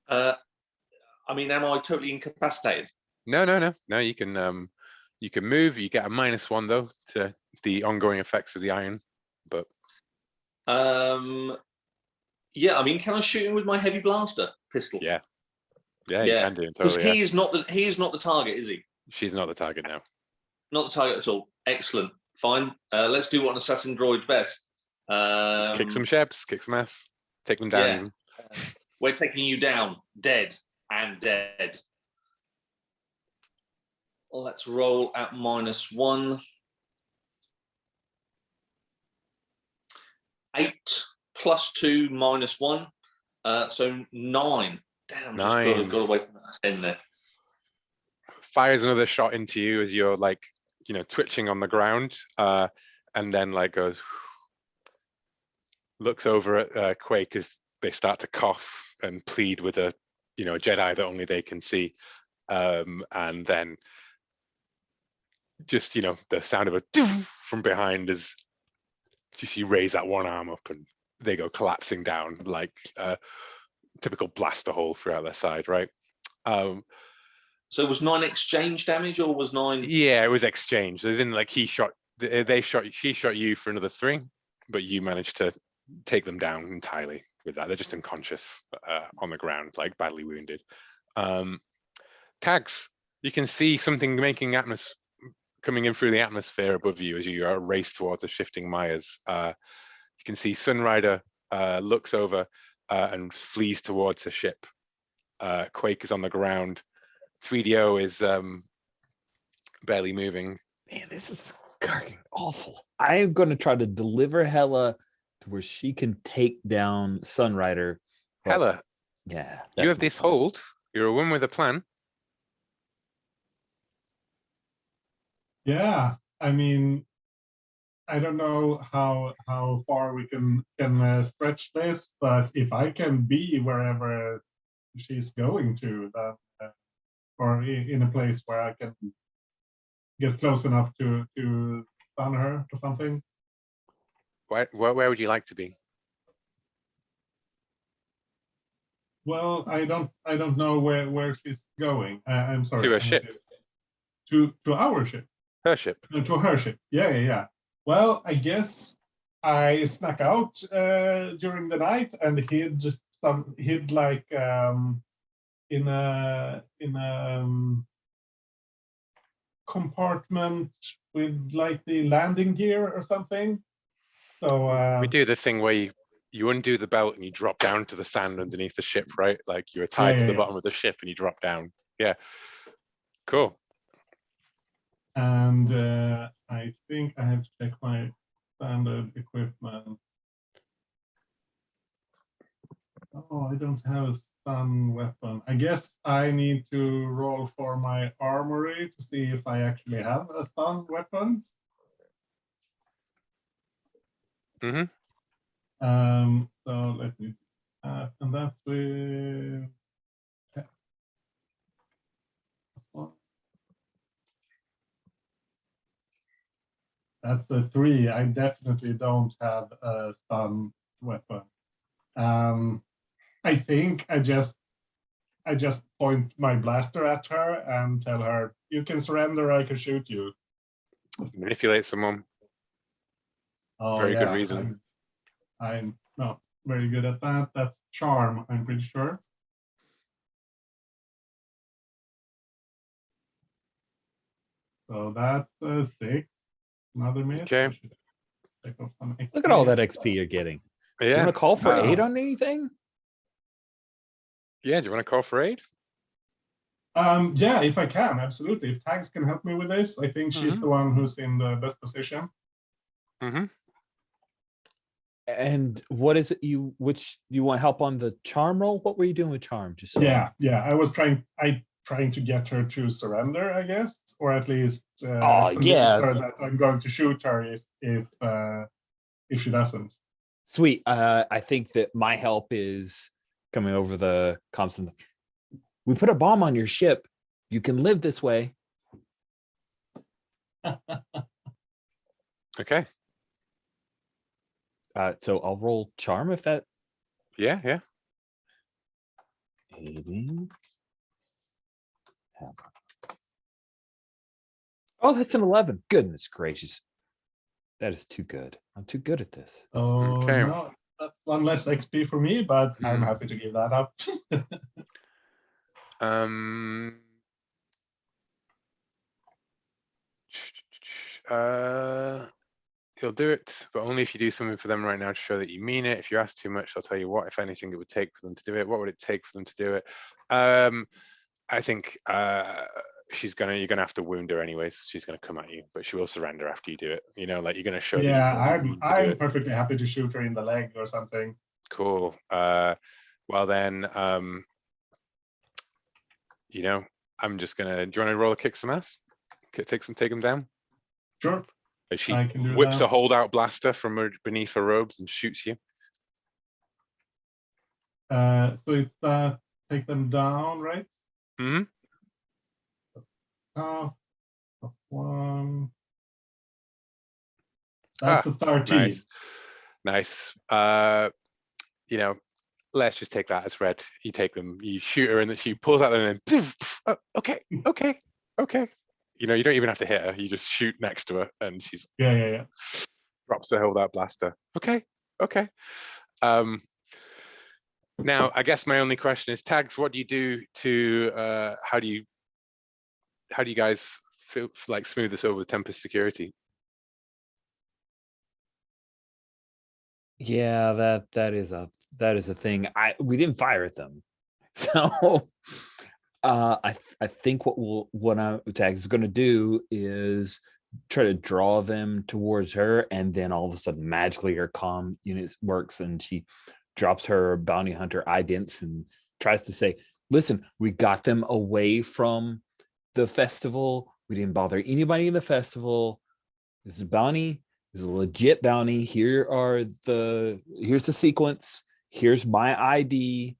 Am I totally incapacitated? No. You can move. You get a -1 though to the ongoing effects of the iron, but. Yeah, can I shoot him with my heavy blaster pistol? Yeah, you can do it totally. Because he is not the target, is he? She's not the target now. Not the target at all. Excellent. Fine. Let's do what an assassin droid's best. Kick some shebs, kick some ass, take them down. Yeah. We're taking you down, dead and dead. Let's roll at -1. 8 + 2 -1, so 9. Damn, 9. Just got away from that 10 there. Fires another shot into you as you're twitching on the ground, and then goes, looks over at Quake as they start to cough and plead with a Jedi that only they can see, and then just the sound of a doof from behind as she raise that one arm up and they go collapsing down like a typical blaster hole throughout their side, right? So was 9 exchange damage, or was 9? Yeah, it was exchange. As in, like, she shot you for another 3, but you managed to take them down entirely with that. They're just unconscious on the ground, like badly wounded. Tags, you can see something coming in through the atmosphere above you as you race towards the shifting mires. You can see Sunrider looks over and flees towards the ship. Quake is on the ground. 3DO is barely moving. Man, this is fucking awful. I am going to try to deliver Hela to where she can take down Sunrider. but- Hela, Yeah. you have this hold. You're a woman with a plan. Yeah, I mean, I don't know how far we can stretch this, but if I can be wherever she's going to, that or in a place where I can get close enough to stun her or something. Where would you like to be? Well, I don't know where she's going. I'm sorry. To a ship. To our ship. Her ship. No, to her ship. Yeah. Well, I guess I snuck out during the night and hid like in a compartment with like the landing gear or something. So We do the thing where you undo the belt and you drop down to the sand underneath the ship, right? Like you're tied to the bottom of the ship and you drop down. Yeah. Cool. and I think I have to check my standard equipment. Oh, I don't have a stun weapon. I guess I need to roll for my armory to see if I actually have a stun weapon. So let me, and that's with. That's a 3. I definitely don't have a stun weapon. I think I just point my blaster at her and tell her, "You can surrender. I can shoot you." Manipulate someone. Oh, Very good yeah, reason. I'm not very good at that. That's charm, I'm pretty sure. So that's a 6. Another miss. Okay. I should take off some Look at all XP. that XP you're getting. Do you Yeah. want to call for Wow. aid on anything? Yeah. Do you want to call for aid? Yeah, if I can, absolutely. If Tags can help me with this, I think she's the one who's in the best position. And what is it you want help on the charm roll? What were you doing with charm? Just so Yeah. I was trying to get her to surrender, I guess, or at least convince yeah. her that I'm going to shoot her if she doesn't. Sweet. I think that my help is coming over the comms. We put a bomb on your ship. You can live this way. Okay. So I'll roll charm if that. Yeah. Aiding. Oh, that's an 11. Goodness gracious. That is too good. I'm too good at this. Oh, Okay. no, that's 1 less XP for me, but I'm happy to give that up. You'll do it, but only if you do something for them right now to show that you mean it. If you ask too much, I'll tell you what, if anything, it would take for them to do it. What would it take for them to do it? I think you're gonna have to wound her anyways. She's gonna come at you, but she will surrender after you do it. Like you're gonna show. Yeah, that I'm perfectly happy to shoot her in the leg or something. Cool. Well then, I'm just gonna. Do you want to roll a kick some ass? Take them down. Sure. As she I can do whips that. a holdout blaster from beneath her robes and shoots you. So it's that take them down, right? Hmm. Plus 1. That's a 13. Nice. You know, let's just take that as read. You take them, you shoot her, and then she pulls out them, and then oh, okay. You know, you don't even have to hit her. You just shoot next to her, and she's Yeah. drops her hold out blaster. Okay. Now, I guess my only question is, Tags, what do you do to how do you guys feel like smooth this over with Tempest security? Yeah, that is a thing. We didn't fire at them, so I think what Tags is going to do is try to draw them towards her, and then all of a sudden magically her comm unit works, and she drops her bounty hunter idents and tries to say, "Listen, we got them away from the festival. We didn't bother anybody in the festival. This is a bounty. This is a legit bounty. Here's the sequence. Here's my ID.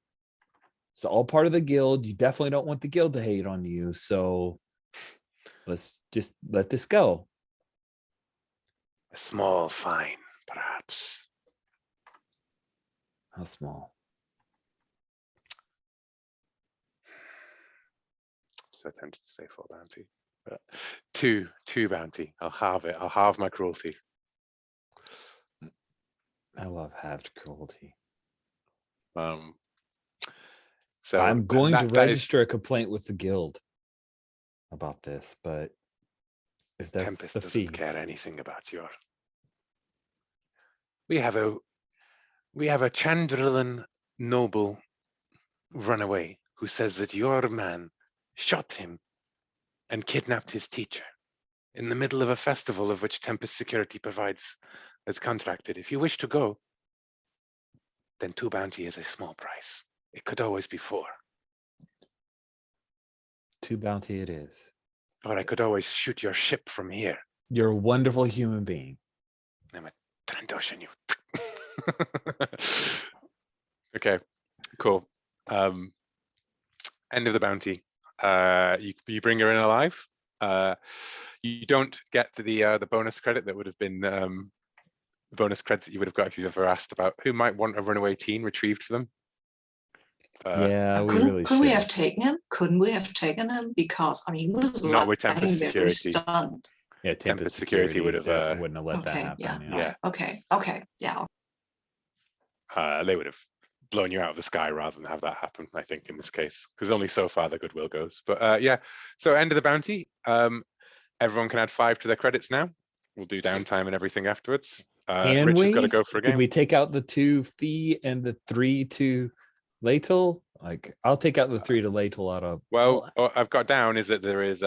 It's all part of the guild. You definitely don't want the guild to hate on you. So let's just let this go." A small fine, perhaps. How small? So tempted to say full bounty, but two bounty. I'll halve it. I'll halve my cruelty. I love halved cruelty. So I'm going to that is- register a complaint with the guild about this, but if that's Tempest the doesn't fee, care anything about your. We have a Chandrilan noble runaway who says that your man shot him and kidnapped his teacher in the middle of a festival of which Tempest Security provides as contracted. If you wish to go, then 2 bounty is a small price. It could always be 4. 2 bounty it is. Or I could always shoot your ship from here. You're a wonderful human being. I'm a Trandoshan, you. Okay, cool. End of the bounty. You bring her in alive. You don't get the bonus credit that would have been the bonus credits that you would have got if you ever asked about who might want a runaway teen retrieved for them. Yeah, we really Couldn't we should. have taken him? Couldn't we have taken him? Because I mean, he was Not with lying Tempest there Security. stunned. Yeah, Tempest Security would have, wouldn't have let that Okay, happen. yeah. Okay, yeah. They would have blown you out of the sky rather than have that happen, I think, in this case, because only so far the goodwill goes. But yeah, so end of the bounty. Everyone can add 5 to their credits now. We'll do downtime and everything afterwards. Can Rich has we? got to go for a game. Did we take out the 2 fee and the 3 to Latel? Like, I'll take out the 3 to Latel out of. Well, what I've got down is that there is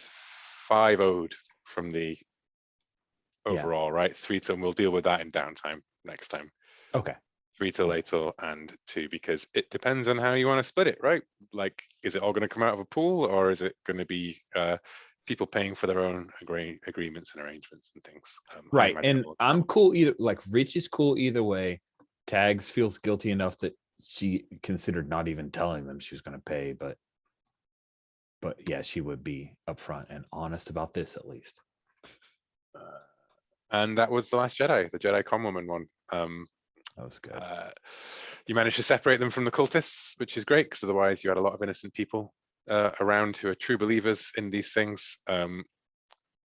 5 owed from the overall, right? 3 to, and we'll deal with that in downtime next time. Okay. 3 to Latel and 2, because it depends on how you want to split it, right? Like, is it all going to come out of a pool, or is it going to be people paying for their own agreements and arrangements and things? Right, and I'm cool either. Like, Rich is cool either way. Tags feels guilty enough that she considered not even telling them she was going to pay, but yeah, she would be upfront and honest about this at least. And that was the Last Jedi, the Jedi Conwoman one. That was good. You managed to separate them from the cultists, which is great, because otherwise you had a lot of innocent people around who are true believers in these things. There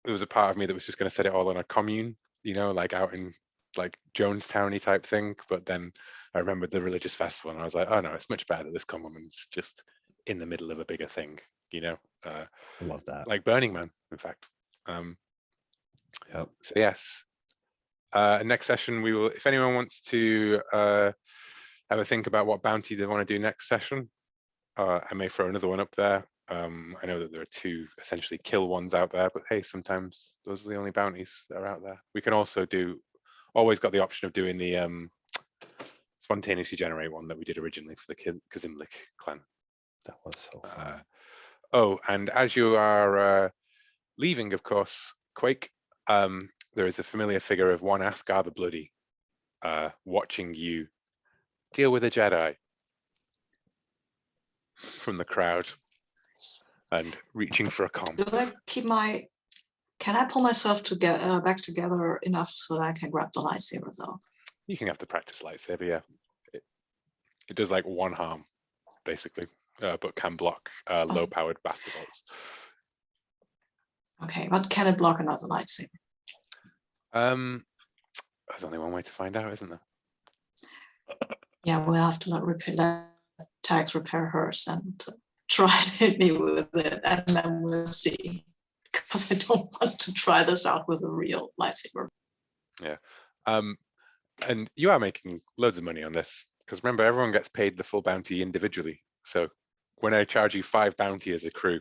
was a part of me that was just going to set it all on a commune, you know, like out in like Jonestowny type thing. But then I remembered the religious festival, and I was like, oh no, it's much better that this Conwoman's just in the middle of a bigger thing, you know. I love that. Like Burning Man, in fact. Yep. So yes. Next session, we will, if anyone wants to have a think about what bounty they want to do next session, I may throw another one up there. I know that there are 2 essentially kill ones out there, but hey, sometimes those are the only bounties that are out there. We can also always got the option of doing the spontaneously generate one that we did originally for the Kazimlik clan. That was so fun. Oh, and as you are leaving, of course, Quake, there is a familiar figure of one Askar the Bloody watching you deal with a Jedi from the crowd and reaching for a comm. Do I keep my? Can I pull myself to get back together enough so that I can grab the lightsaber though? You can have to practice lightsaber, yeah. It does like 1 harm, basically, but can block low-powered bastard bolts. Okay, but can it block another lightsaber? There's only one way to find out, isn't there? Yeah, we'll have to let Tags repair hers and try to hit me with it, and then we'll see. Because I don't want to try this out with a real lightsaber. Yeah. And you are making loads of money on this, because remember, everyone gets paid the full bounty individually. So when I charge you 5 bounty as a crew,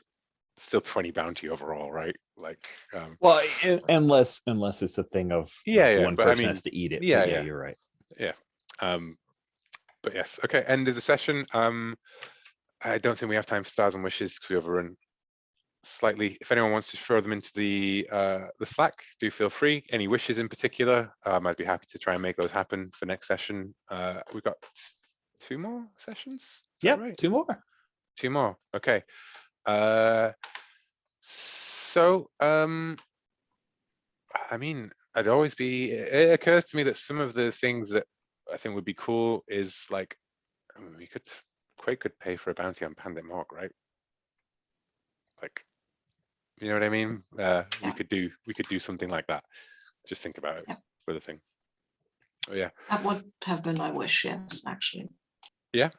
it's still 20 bounty overall, right? Like, Well, unless it's a thing of one but person has to eat it. Yeah, But yeah, you're right. Yeah. But yes, okay. End of the session. I don't think we have time for stars and wishes because we overrun slightly. If anyone wants to throw them into the Slack, do feel free. Any wishes in particular, I'd be happy to try and make those happen for next session. We've got 2 more sessions. Yeah, right? 2 more. 2 more. Okay. So I mean, I'd always be. It occurs to me that some of the things that I think would be cool is like, I mean, Quake could pay for a bounty on Pandit Morg, right? Like, you know what I mean? We could do something like that. Just think about it for the thing. Oh yeah. That would have been my wish, yes, actually. Yeah.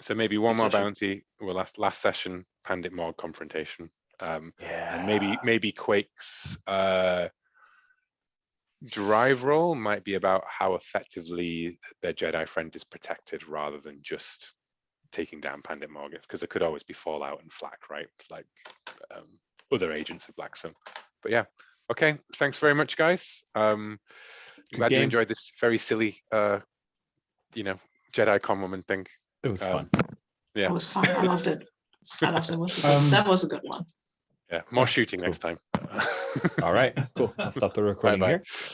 So maybe one more Session. bounty. Well, last session, Pandit Morg confrontation. And Yeah. maybe Quake's drive role might be about how effectively their Jedi friend is protected rather than just taking down Pandit Morg, because there could always be fallout and flak, right? It's like other agents of Black Sun. But yeah, okay. Thanks very much, guys. Glad you game. enjoyed this very silly, Jedi con woman thing. It was fun. Yeah, It was fun. I loved it. That was a good one. Yeah, more shooting next time. All right, cool. I'll stop the recording Bye-bye. here.